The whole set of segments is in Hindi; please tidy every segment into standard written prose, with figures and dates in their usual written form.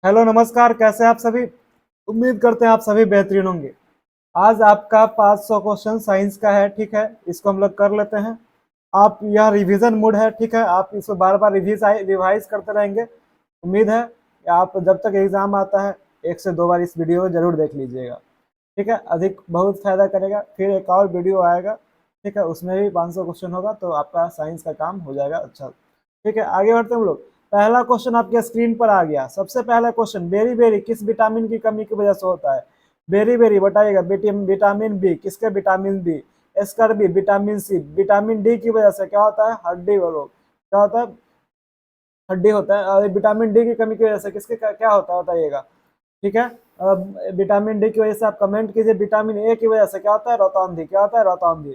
हेलो नमस्कार, कैसे हैं आप सभी। उम्मीद करते हैं आप सभी बेहतरीन होंगे। आज आपका 500 क्वेश्चन साइंस का है, ठीक है। इसको हम लोग कर लेते हैं। आप यह रिवीजन मोड है, ठीक है। आप इसको बार बार रिवाइज करते रहेंगे। उम्मीद है कि आप जब तक एग्जाम आता है 1 से 2 बार इस वीडियो को जरूर देख लीजिएगा, ठीक है। अधिक बहुत फायदा करेगा। फिर एक और वीडियो आएगा, ठीक है, उसमें भी 500 क्वेश्चन होगा, तो आपका साइंस का काम हो जाएगा अच्छा। ठीक है, आगे बढ़ते हैं हम लोग। पहला क्वेश्चन आपके स्क्रीन पर आ गया। सबसे पहला क्वेश्चन, बेरी बेरी किस विटामिन की कमी की वजह से होता है। बेरी बेरी बताइएगा। विटामिन बी, किसके vitamin B. Scurvy, vitamin C. Vitamin D की वजह से क्या होता है, हड्डी रोग। क्या होता है, हड्डी होता है। और विटामिन डी की कमी की वजह से किसके क्या होता है बताइएगा, ठीक है। विटामिन डी की वजह से आप कमेंट कीजिए। विटामिन ए की वजह से क्या होता है, रोतौंधी। क्या होता है, रोतौंधी,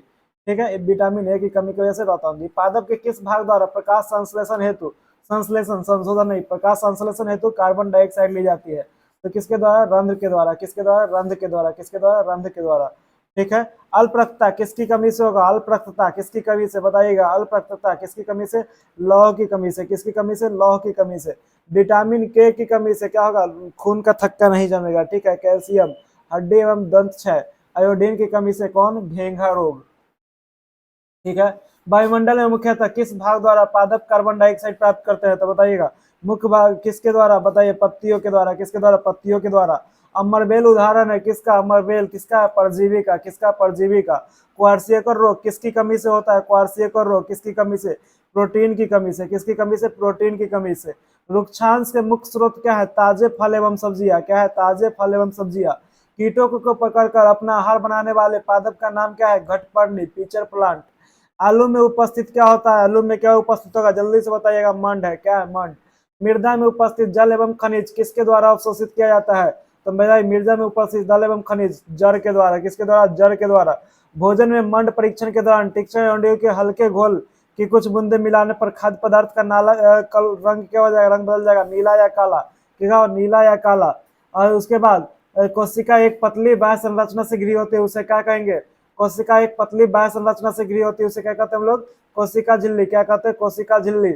ठीक है। विटामिन ए की कमी की वजह से रोतौंधी। पादप के किस भाग द्वारा प्रकाश संश्लेषण हेतु, संश्लेषण संशोधन नहीं, प्रकाश संश्लेषण हेतु कार्बन डाइऑक्साइड ली जाती है। तो किसके द्वारा, रंध्र के द्वारा। किसके द्वारा, रंध्र के द्वारा। किसके द्वारा, रंध्र के द्वारा, ठीक है। अल्परक्तता किसकी कमी से होगा, अल्परक्तता किसकी कमी से बताइएगा। अल्परक्तता किसकी कमी से, लौह की कमी से। किसकी कमी से, लौह की कमी से। विटामिन के की कमी से क्या होगा, खून का थक्का नहीं जमेगा, ठीक है। कैल्शियम, हड्डी एवं दंत क्षय। आयोडीन की कमी से कौन, घेंघा रोग, ठीक है। वायुमंडल में मुख्यतः किस भाग द्वारा पादप कार्बन डाइऑक्साइड प्राप्त करते हैं, तो बताइएगा। मुख्य भाग किसके द्वारा बताइए, पत्तियों के द्वारा। किसके द्वारा, पत्तियों के द्वारा। अमरबेल उदाहरण है किसका, अमरबेल किसका, परजीवी का। किसका, परजीवी का। क्वार्सियकर रोग किसकी कमी से होता है, क्वार्सियकर रोग किसकी कमी से, प्रोटीन की कमी से। किसकी कमी से, प्रोटीन की कमी से। रुक्षांश के मुख्य स्रोत क्या है, ताजे फल एवं सब्जियां। क्या है, ताजे फल एवं सब्जियां। कीटों को पकड़कर अपना आहार बनाने वाले पादप का नाम क्या है, घटपर्णी, पीचर प्लांट। आलू में उपस्थित क्या होता है, आलू में क्या उपस्थित होगा, जल्दी से बताइएगा। मंड है, क्या है, मंड। मृदा में उपस्थित जल एवं खनिज किसके द्वारा अवशोषित किया जाता है, तो बताइए। मृदा में उपस्थित जल एवं खनिज जड़ के द्वारा। किसके द्वारा, जड़ के द्वारा। भोजन में मंड परीक्षण के दौरान टिक्चर एवं के हल्के घोल की कुछ बूंदे मिलाने पर खाद्य पदार्थ का नाला कल रंग क्या हो जाएगा, रंग बदल जाएगा, नीला या काला। क्या, नीला या काला। और उसके बाद कोशिका एक पतली बाह्य संरचना से घिरी होती है, उसे क्या कहेंगे, कोशिका एक पतली बाह्य संरचना से घिरी होती है, उसे क्या कहते हैं हम लोग, कोशिका झिल्ली। क्या कहते हैं, कोशिका झिल्ली।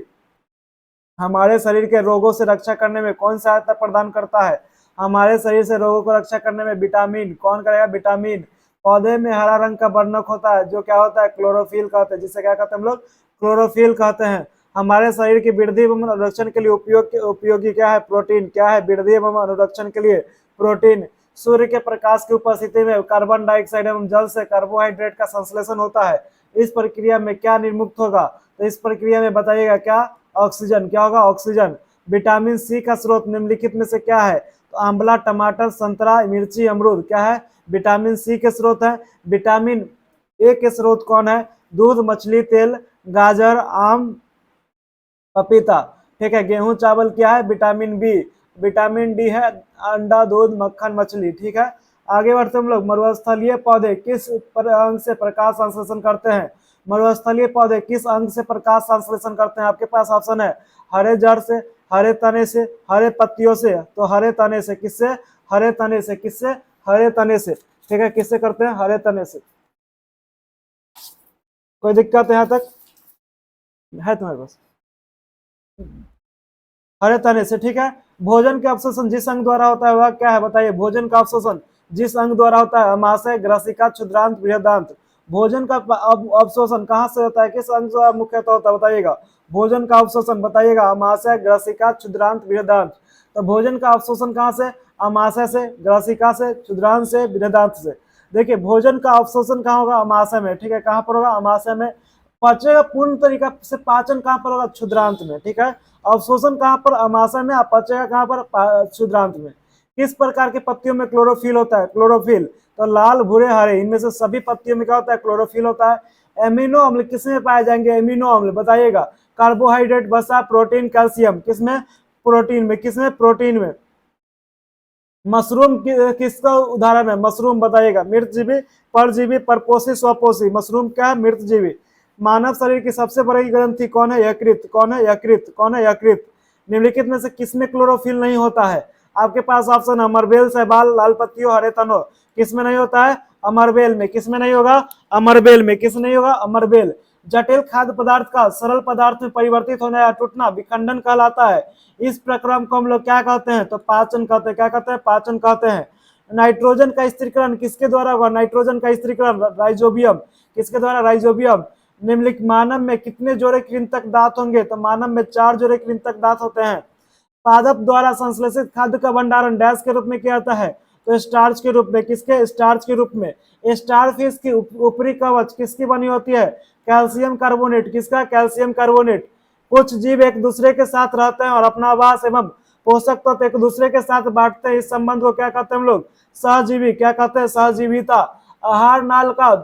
हमारे शरीर के रोगों से रक्षा करने में कौन सहायता प्रदान करता है, हमारे शरीर से रोगों को रक्षा करने में विटामिन। कौन करेगा, विटामिन। पौधे में हरा रंग का वर्णक होता है जो क्या होता है, क्लोरोफिल कहते हैं, जिसे क्या कहते हैं हम लोग, क्लोरोफिल कहते हैं। हमारे शरीर की वृद्धि एवं अनुरक्षण के लिए उपयोगी क्या है, प्रोटीन। क्या है, वृद्धि एवं अनुरक्षण के लिए प्रोटीन। सूर्य के प्रकाश की उपस्थिति में कार्बन डाइऑक्साइड एवं जल से कार्बोहाइड्रेट का संश्लेषण होता है। इस प्रक्रिया में क्या निर्मुक्त होगा, तो इस प्रक्रिया में बताइएगा क्या, ऑक्सीजन। क्या होगा, ऑक्सीजन। विटामिन सी का स्रोत निम्नलिखित में से क्या है, तो आंवला, टमाटर, संतरा, मिर्ची, अमरूद। क्या है, विटामिन सी के स्रोत है। विटामिन ए के स्रोत कौन है, दूध, मछली, तेल, गाजर, आम, पपीता, ठीक है। गेहूं, चावल क्या है, विटामिन बी। विटामिन डी है अंडा, दूध, मक्खन, मछली, ठीक है। आगे बढ़ते हम लोग। मरुस्थलीय पौधे किस अंग से प्रकाश संश्लेषण करते हैं, मरुस्थलीय पौधे किस अंग से प्रकाश संश्लेषण करते हैं। आपके पास ऑप्शन है, हरे जड़ से, हरे तने से, हरे पत्तियों से। तो हरे तने से, किससे, हरे तने से। किससे, हरे तने से, ठीक है। किससे करते हैं, हरे तने से। कोई दिक्कत यहाँ तक है तुम्हारे पास, हरे तने से, ठीक है। भोजन के अवशोषण जिस अंग द्वारा होता है वह क्या है बताइए, भोजन का अवशोषण जिस अंग द्वारा होता है, अमाशय, ग्रसिका, क्षुद्रांत, बृहदांत। भोजन का अवशोषण कहाँ से होता है, किस अंग द्वारा मुख्यतः होता है बताइएगा। भोजन का अवशोषण बताइएगा, अमाशय, ग्रसिका, क्षुद्रांत, बृहदांत। तो भोजन का अवशोषण कहाँ से, अमाशय से, ग्रसिका से, क्षुद्रांत से, बृहदांत से। देखिए भोजन का अवशोषण कहाँ होगा, अमाशय में, ठीक है। कहाँ पर होगा, अमाशय में। पचेगा पूर्ण तरीका से पाचन कहाँ पर होगा, क्षुद्रांत में, ठीक है। अवशोषण कहाँ पर, अमाशय में। अपचय कहाँ पर, क्षुद्रांत में। किस प्रकार के पत्तियों में क्लोरोफिल होता है, क्लोरोफिल। तो लाल, भूरे, हरे, इनमें से सभी पत्तियों में क्या होता है, क्लोरोफिल होता है। एमिनो अम्ल किसमें पाए जाएंगे, एमिनो अम्ल बताइएगा। कार्बोहाइड्रेट, वसा, प्रोटीन, कैल्शियम, किसमें, प्रोटीन में। किसमें, प्रोटीन में। मशरूम किसका उदाहरण है, मशरूम बताइएगा। मृतजीवी, परजीवी, परपोषी, स्वपोषी। मशरूम क्या है, मृतजीवी। मानव शरीर की सबसे बड़ी ग्रंथि कौन है, यकृत। कौन है, यकृत। कौन है, यकृत। निम्नलिखित में से किसमें क्लोरोफिल नहीं होता है, आपके पास ऑप्शन, अमरबेल, शैवाल, लाल पत्तियों, हरे तनों। किसमें नहीं होता है, अमरबेल में। किसमें नहीं होगा, अमरबेल में। किस नहीं होगा, अमरबेल। जटिल खाद्य पदार्थ का सरल पदार्थ में परिवर्तित होना या टूटना विखंडन कहलाता है। इस प्रक्रम को हम लोग क्या कहते हैं? तो पाचन कहते हैं। क्या कहते हैं? पाचन कहते हैं। नाइट्रोजन का स्थिरीकरण किसके द्वारा हुआ? नाइट्रोजन का स्थिरीकरण राइजोबियम। किसके द्वारा? राइजोबियम। निम्नलिखित मानव में कितने जोड़े कृंतक दांत होंगे? तो मानव में 4 जोड़े कृंतक दांत होते हैं। पादप द्वारा संश्लेषित खाद्य का भंडारण डैश के रूप में किया जाता है? तो स्टार्च के रूप में। किसके? स्टार्च के रूप में। स्टारफिश की ऊपरी कवच किसकी बनी होती है? Calcium carbonate. किसका? Calcium carbonate. कुछ जीव एक दूसरे के साथ रहते हैं और अपना आवास एवं पोषक तत्व एक दूसरे के साथ बांटते हैं। इस संबंध को क्या कहते हैं हम लोग? सहजीवी। क्या कहते हैं? सहजीविता। आहार नाल का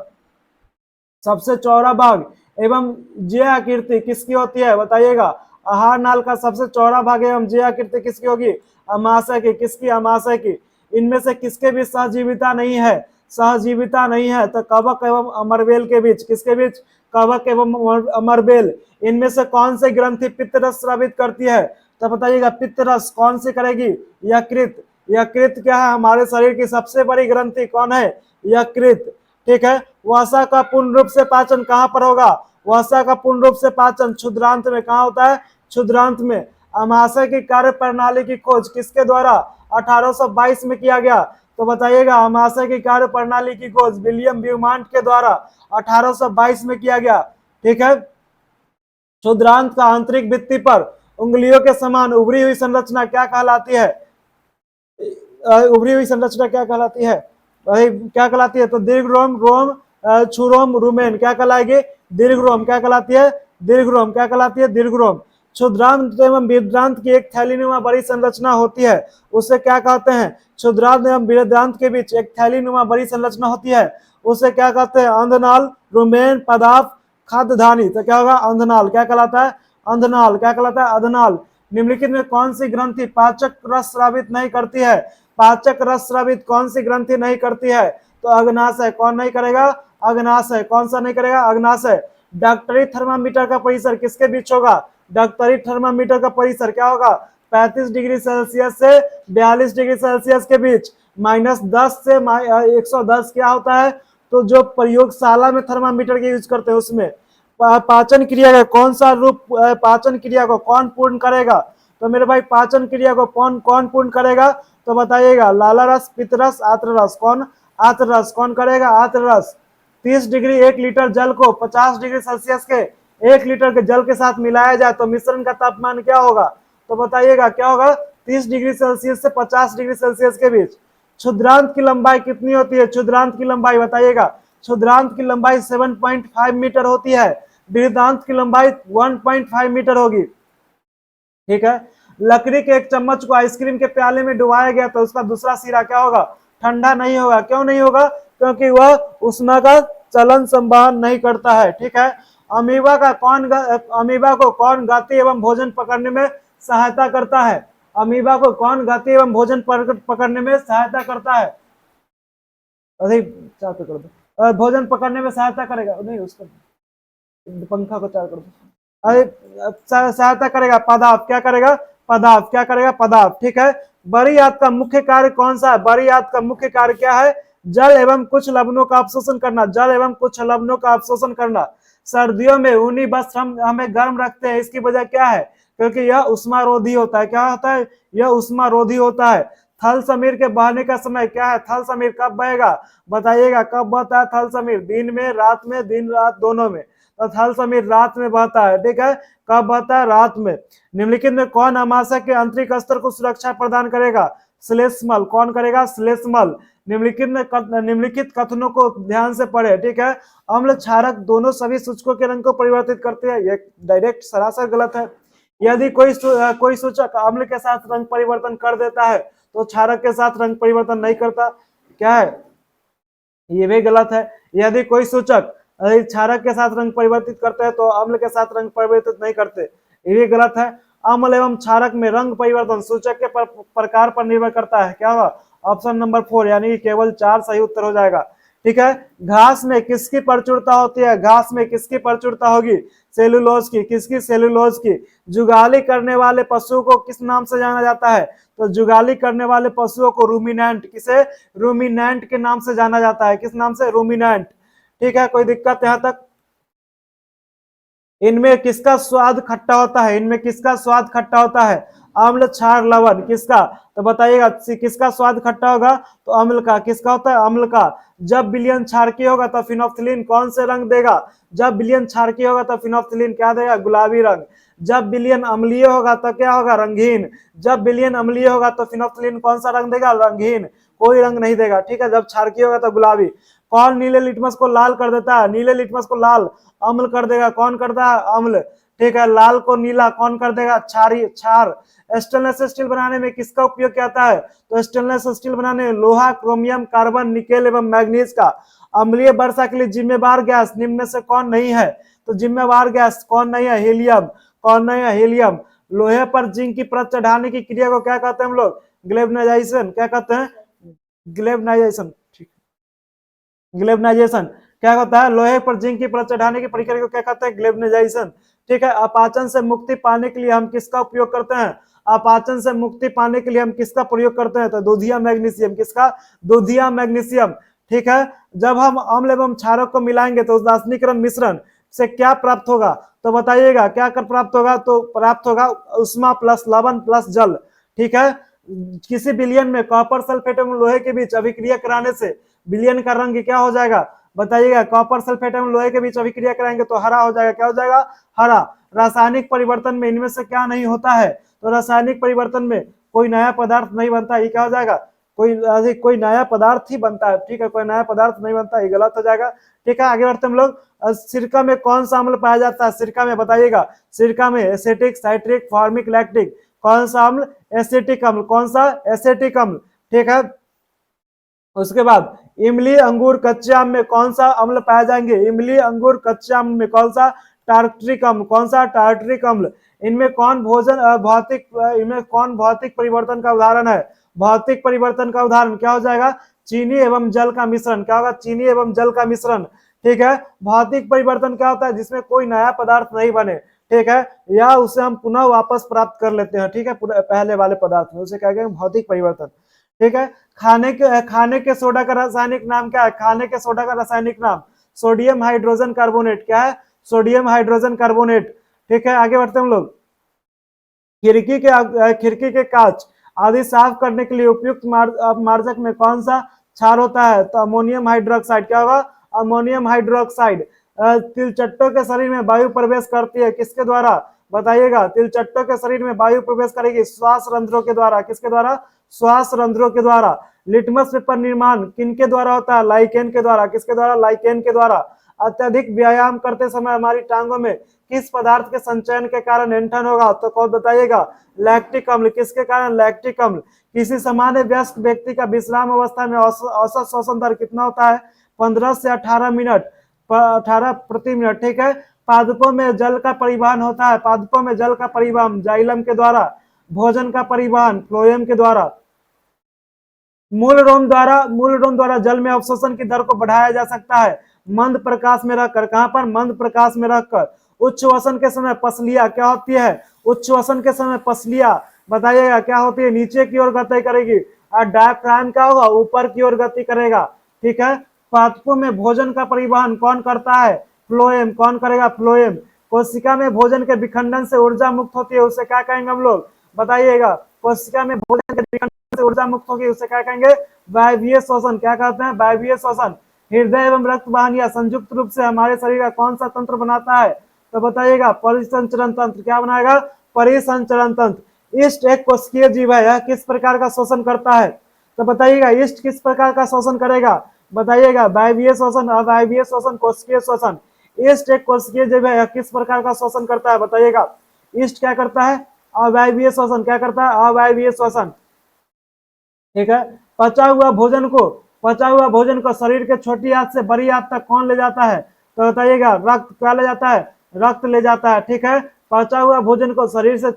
सबसे चौड़ा भाग एवं ज्या आकृति किसकी होती है? बताइएगा। आहार नाल का सबसे चौड़ा भाग एवं ज्या आकृति किसकी होगी? अमाशय की। किसकी? अमाशय की। इनमें से किसके बीच सहजीविता नहीं है? सहजीविता नहीं है तो कवक एवं अमरबेल के बीच। किसके बीच? कवक एवं अमरबेल। इनमें से कौन सी ग्रंथि पित्त रस स्रावित करती है? तो बताइएगा पित्त रस कौन सी करेगी? यकृत। यकृत क्या है? हमारे शरीर की सबसे बड़ी ग्रंथि कौन है? यकृत। ठीक है। वसा का पूर्ण रूप से पाचन कहां पर होगा? वसा का पूर्ण रूप से पाचन क्षुद्रांत में। कहां होता है? क्षुद्रांत में। अमाशय की कार्य प्रणाली की खोज किसके द्वारा 1822 में किया गया? तो बताइएगा अमाशय की कार्य प्रणाली की खोज विलियम ब्यूमांट के द्वारा 1822 में किया गया। ठीक है। क्षुद्रांत का आंतरिक भित्ति पर उंगलियों के समान उभरी हुई संरचना क्या कहलाती है? उभरी हुई संरचना क्या कहलाती है? वही क्या कहलाती है? तो दीर्घरोम, रोम, छुरोम, रुमेन क्या कहलाएगी? दीर्घरोम। क्या कहलाती है? दीर्घरोम। क्या कहलाती है? दीर्घरोम। क्षुद्रांत एवं बृहदांत की एक थैलीनुमा बड़ी संरचना होती है, उसे क्या कहते हैं? क्षुद्रांत एवं बृहदांत के बीच एक थैलीनुमा बड़ी संरचना होती है, उसे क्या कहते हैं? अंधनाल, रुमेन, पदार्थ, खाद्यधानी। तो क्या होगा? अंधनाल। क्या कहलाता है? अंधनाल। क्या कहलाता है? अंधनाल। निम्नलिखित में कौन सी ग्रंथि पाचक रस स्रावित नहीं करती है? पाचक रस स्रावित कौन सी ग्रंथि नहीं करती है? तो अग्नाशय। कौन नहीं करेगा? अग्नाशय। कौन सा नहीं करेगा? अग्नाशय। डॉक्टरी थर्मामीटर का परिसर किसके बीच होगा? डॉक्टरी थर्मामीटर का परिसर क्या होगा? 35 डिग्री सेल्सियस से 42 डिग्री सेल्सियस के बीच। -10 से 110 क्या होता है? तो जो प्रयोगशाला में थर्मामीटर के यूज करते हैं उसमें। पाचन क्रिया का कौन सा रूप, पाचन क्रिया को कौन पूर्ण करेगा? तो मेरे भाई पाचन क्रिया को कौन कौन पूर्ण करेगा? तो बताइएगा लाला रस, पित्त रस, आत्र रस। कौन? आत्र रस। कौन करेगा? आत्र रस। 30 डिग्री 1 लीटर जल को 50 डिग्री सेल्सियस के 1 लीटर के जल के साथ मिलाया जाए तो मिश्रण का तापमान क्या होगा? तो बताइएगा क्या होगा? 30 डिग्री सेल्सियस से 50 डिग्री सेल्सियस के बीच। क्षुद्रांत की लंबाई कितनी होती है? क्षुद्रांत की लंबाई बताइएगा। क्षुद्रांत की लंबाई 7.5 मीटर होती है। बृहदांत की लंबाई 1.5 मीटर होगी। ठीक है। लकड़ी के एक चम्मच को आइसक्रीम के प्याले में डुबाया गया तो उसका दूसरा सिरा क्या होगा? ठंडा नहीं होगा। क्यों नहीं होगा? क्योंकि वह उष्मा का चलन संवहन नहीं करता है। ठीक है। अमीबा को कौन गति एवं भोजन पकड़ने में सहायता करता है? अमीबा को कौन गति एवं भोजन पकड़ने में सहायता करता है? अरे चार कर दो। भोजन पकड़ने में सहायता करेगा नहीं, उसको पंखा को चार कर दो। अरे सहायता करेगा पदार्थ। क्या करेगा? पदार्थ। क्या करेगा? पदार्थ। ठीक है। बड़ी आंत का मुख्य कार्य कौन सा है? बड़ी आंत का मुख्य कार्य क्या है? जल एवं कुछ लवणों का अवशोषण करना। जल एवं कुछ लवणों का अवशोषण करना। सर्दियों में ऊनी वस्त्र हमें गर्म रखते हैं, इसकी वजह क्या है? क्योंकि यह उष्मारोधी होता है। क्या होता है? यह उष्मारोधी होता है। थल समीर के बहने का समय क्या है? थल समीर कब बहेगा? बताइएगा कब बहता है थल समीर? दिन में, रात में, दिन रात दोनों में। तो थल समीर रात में बहता है। ठीक है। कब बहता है? रात में। निम्नलिखित में कौन अमाशय के आंतरिक स्तर को सुरक्षा प्रदान करेगा? श्लेष्मल। कौन करेगा? श्लेष्मल। निम्नलिखित कथनों को ध्यान से पढ़े। ठीक है। अम्ल, क्षारक दोनों सभी सूचकों के रंग को परिवर्तित करते हैं। यह डायरेक्ट सरासर गलत है। यदि कोई सूचक अम्ल के साथ रंग परिवर्तन कर देता है तो क्षारक के साथ रंग परिवर्तन नहीं करता। क्या है? ये भी गलत है। यदि कोई सूचक क्षारक के साथ रंग परिवर्तित करते हैं तो अम्ल के साथ रंग परिवर्तित नहीं करते। ये भी गलत है। अम्ल एवं क्षारक में रंग परिवर्तन सूचक के प्रकार पर निर्भर करता है। क्या होगा? ऑप्शन नंबर 4 यानी कि केवल 4 सही उत्तर हो जाएगा। ठीक है। घास में किसकी प्रचुरता होती है? घास में किसकी प्रचुरता होगी? सेलुलोज की। किसकी? सेलुलोज की। जुगाली करने वाले पशुओं को किस नाम से जाना जाता है? तो जुगाली करने वाले पशुओं को रूमिनेंट। किसे? रूमिनेंट के नाम से जाना जाता है। किस नाम से? रूमिनेंट। ठीक है। कोई दिक्कत यहां तक? इनमें किसका स्वाद खट्टा होता है, इनमें किसका स्वाद खट्टा होता है, अम्ल क्षार लवण किसका, तो बताइएगा किसका स्वाद खट्टा होगा, तो अम्ल का। किसका होता है, अम्ल का। जब विलयन क्षारकीय होगा तो फिनोल्फ्थालीन कौन से रंग देगा, जब विलयन क्षारकीय होगा तो फिनोल्फ्थालीन क्या देगा, गुलाबी रंग। जब विलयन अम्लीय होगा तो क्या होगा, रंगीन। जब विलयन अम्लीय होगा तो फिनोल्फ्थालीन कौन सा रंग देगा, रंगीन, कोई रंग नहीं देगा, ठीक है। जब क्षारकीय होगा तो गुलाबी। कौन नीले लिटमस को लाल कर देता है, नीले लिटमस को लाल अम्ल कर देगा, कौन करता है, अम्ल, ठीक है। लाल को नीला कौन कर देगा, क्षार। स्टेनलेस स्टील बनाने में किसका उपयोग किया जाता है, तो स्टेनलेस स्टील बनाने में लोहा, क्रोमियम, कार्बन, निकेल एवं मैग्नीज का। अम्लीय वर्षा के लिए जिम्मेवार गैस निम्न में से कौन नहीं है, तो जिम्मेवार गैस कौन नहीं है, हीलियम। कौन नहीं है, हीलियम। लोहे पर जिंक की परत चढ़ाने की क्रिया को क्या कहते हैं हम लोग, ग्लेवनाइजेशन। क्या कहते हैं, ग्लेवनाइजेशन, ठीक, ग्लेवनाइजेशन। क्या होता है, लोहे पर जिंक की परत चढ़ाने की प्रक्रिया को क्या कहते हैं, ग्लेवनाइजेशन, ठीक है। अपाचन से मुक्ति पाने के लिए हम किसका उपयोग करते हैं, अपाचन से मुक्ति पाने के लिए हम किसका प्रयोग करते हैं, तो दूधिया मैग्नीशियम। किसका, दूधिया मैग्नीशियम, ठीक है। जब हम अम्ल एवं क्षारक को मिलाएंगे तो दार्शनिकरण मिश्रण से क्या प्राप्त होगा, तो बताइएगा क्या कर प्राप्त होगा, तो प्राप्त होगा उष्मा प्लस लवण प्लस जल, ठीक है। किसी विलयन में कॉपर सल्फेट एवं लोहे के बीच अभिक्रिया कराने से विलयन का रंग क्या हो जाएगा, बताइएगा। कॉपर सल्फेट एवं लोहे के बीच अभिक्रिया कराएंगे तो हरा हो जाएगा, क्या हो जाएगा, हरा। रासायनिक परिवर्तन में इनमें से क्या नहीं होता है, तो रासायनिक परिवर्तन में कोई नया पदार्थ नहीं बनता, ये क्या हो जाएगा, कोई नया पदार्थ ही बनता है, ठीक है, कोई नया पदार्थ नहीं बनता, ये गलत हो जाएगा, ठीक है। आगे बढ़ते हम लोग। सिरका में कौन सा अम्ल पाया जाता है, सिरका में बताइएगा। सिरका में एसिटिक, साइट्रिक, फॉर्मिक, लैक्टिक, कौन सा अम्ल, एसिटिक अम्ल, कौन सा, एसिटिक अम्ल, ठीक है। उसके बाद इमली, अंगूर, कच्चे आम में कौन सा अम्ल पाए जाएंगे, इमली, अंगूर, कच्चे आम में कौन सा, टार्ट्रिक अम्ल, कौन सा, टार्ट्रिक अम्ल। इनमें कौन इनमें कौन भौतिक परिवर्तन का उदाहरण है, भौतिक परिवर्तन का उदाहरण क्या हो जाएगा, चीनी एवं जल का मिश्रण। क्या होगा, चीनी एवं जल का मिश्रण, ठीक है। भौतिक परिवर्तन क्या होता है, जिसमें कोई नया पदार्थ नहीं बने, ठीक है, या उसे हम पुनः वापस प्राप्त कर लेते हैं, ठीक है, पहले वाले पदार्थ में, उसे क्या कहेंगे, भौतिक परिवर्तन, ठीक है। खाने के सोडा का रासायनिक नाम क्या है, खाने के सोडा का रासायनिक नाम सोडियम हाइड्रोजन कार्बोनेट। क्या है, सोडियम हाइड्रोजन कार्बोनेट, ठीक है। आगे बढ़ते हम लोग। खिड़की के कांच आदि साफ करने के लिए उपयुक्त मार्जक में कौन सा क्षार होता है, तो अमोनियम हाइड्रोक्साइड। क्या होगा, अमोनियम हाइड्रोक्साइड। तिलचट्टों के शरीर में वायु प्रवेश करती है किसके द्वारा, बताइएगा। तिलचट्टों के शरीर में वायु प्रवेश करेगी श्वास रंध्रों के द्वारा, किसके द्वारा, श्वास रंध्रों के द्वारा। लिटमस पेपर निर्माण किनके द्वारा होता है, लाइकेन के द्वारा, किसके द्वारा, लाइकेन के द्वारा। अत्यधिक व्यायाम करते समय हमारी टांगों में किस पदार्थ के संचयन के कारण ऐंठन होगा, तो कौन बताइएगा, लैक्टिक अम्ल। किसके कारण, लैक्टिक अम्ल। किसी सामान्य वयस्क व्यक्ति का विश्राम अवस्था में औसत श्वसन दर कितना होता है, 15 से 18 मिनट, 18 प्रति मिनट, ठीक है। पादपों में जल का परिवहन होता है, पादपों में जल का परिवहन जाइलम के द्वारा। भोजन का परिवहन फ्लोएम के द्वारा। मूल रोम द्वारा जल में अवशोषण की दर को बढ़ाया जा सकता है मंद प्रकाश में रखकर। कहां पर, मंद प्रकाश में रखकर। उच्छ्वसन के समय पसलियां क्या होती है, उच्छ्वसन के समय पसलियां बताइएगा क्या होती है, नीचे की ओर गति करेगी, और डायफ्राम क्या होगा, ऊपर की ओर गति करेगा, ठीक है। पादपों में भोजन का परिवहन कौन करता है, फ्लोएम, कौन करेगा, फ्लोएम। कोशिका में भोजन के विखंडन से ऊर्जा मुक्त होती है, उसे क्या कहेंगे हम लोग, बताइएगा। कोशिका में भोजन के विखंडन से ऊर्जा मुक्त होगी, उसे क्या कहेंगे, वायवीय श्वसन। क्या कहते हैं, वायवीय श्वसन। हृदय एवं रक्त वाहिनियां संयुक्त रूप से हमारे शरीर का कौन सा तंत्र बनाता है, तो बताइएगा, परिसंचरण तंत्र। क्या बनाएगा, परिसंचरण तंत्र। ईस्ट एक कोशिकीय जीव है, यह किस प्रकार का शोषण करता है, तो बताइएगा, ईस्ट किस प्रकार का शोषण करेगा, बताइएगा, वायवीय श्वसन, अवायवीय श्वसन, कोशिकीय श्वसन। ईस्ट एक कोशिकीय जीव है, यह किस प्रकार का शोषण करता है, बताइएगा। ईस्ट क्या करता है, अवायवीय श्वसन। क्या करता है, अवायवीय श्वसन, ठीक है। पचा हुआ भोजन को शरीर के छोटी आंत से बड़ी आंत तक कौन ले जाता है, तो बताइएगा, रक्त। क्या ले जाता है, रक्त ले जाता है, ठीक है। पचा हुआ भोजन को शरीर के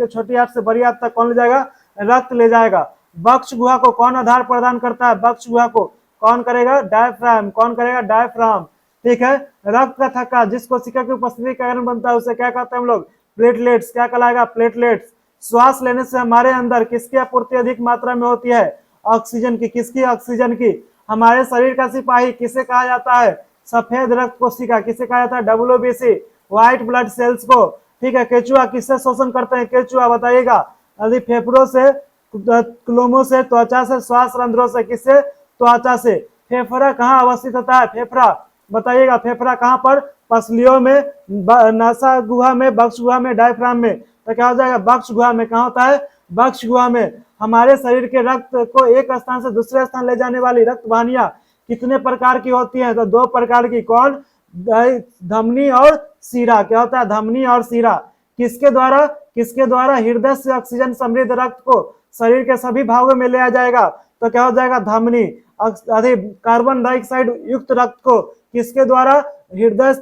छोटी आंत से बड़ी आंत तक कौन ले जाएगा, रक्त ले जाएगा। वक्ष गुहा को कौन आधार प्रदान करता है, वक्ष गुहा को कौन करेगा, डायफ्राम। कौन करेगा, डायफ्राम, ठीक है। रक्त का थक्का जिस कोशिका की उपस्थिति के कारण बनता है, उसे क्या कहते हैं हम लोग, प्लेटलेट्स। क्या कहलाएगा, प्लेटलेट्स। श्वास लेने से हमारे अंदर किसकी आपूर्ति अधिक मात्रा में होती है, ऑक्सीजन की। किसकी, ऑक्सीजन की। हमारे शरीर का सिपाही किसे कहा जाता है, सफेद रक्त कोशिका। किसे कहा जाता है, WBC, व्हाइट ब्लड सेल्स को, ठीक है। केचुआ किससे शोषण करते हैं? केचुआ बताइएगा यदि फेफड़ों से, क्लोमों से, त्वचा से, श्वास रंध्रों से, किससे? त्वचा से। फेफड़ा कहाँ अवस्थित होता है? फेफड़ा बताइएगा फेफड़ा कहाँ पर? पसलियों में, नासा गुहा में, बक्ष गुहा में, डायफ्राम में। तो क्या हो जाएगा? बक्ष गुहा में। कहाँ होता है? बक्ष गुहा में। हमारे शरीर के रक्त को एक स्थान से दूसरे स्थान ले जाने वाली रक्त वाहिनियां कितने प्रकार की होती हैं? तो 2 प्रकार की। कौन? धमनी और सीरा। क्या होता है? धमनी और सीरा। किसके द्वारा? किसके द्वारा? हृदय से ऑक्सीजन समृद्ध रक्त को शरीर के सभी भागों में ले आ जाएगा। तो क्या हो जाएगा? धमनी। अधिक कार्बन डाइऑक्साइड युक्त रक्त को किसके द्वारा हृदय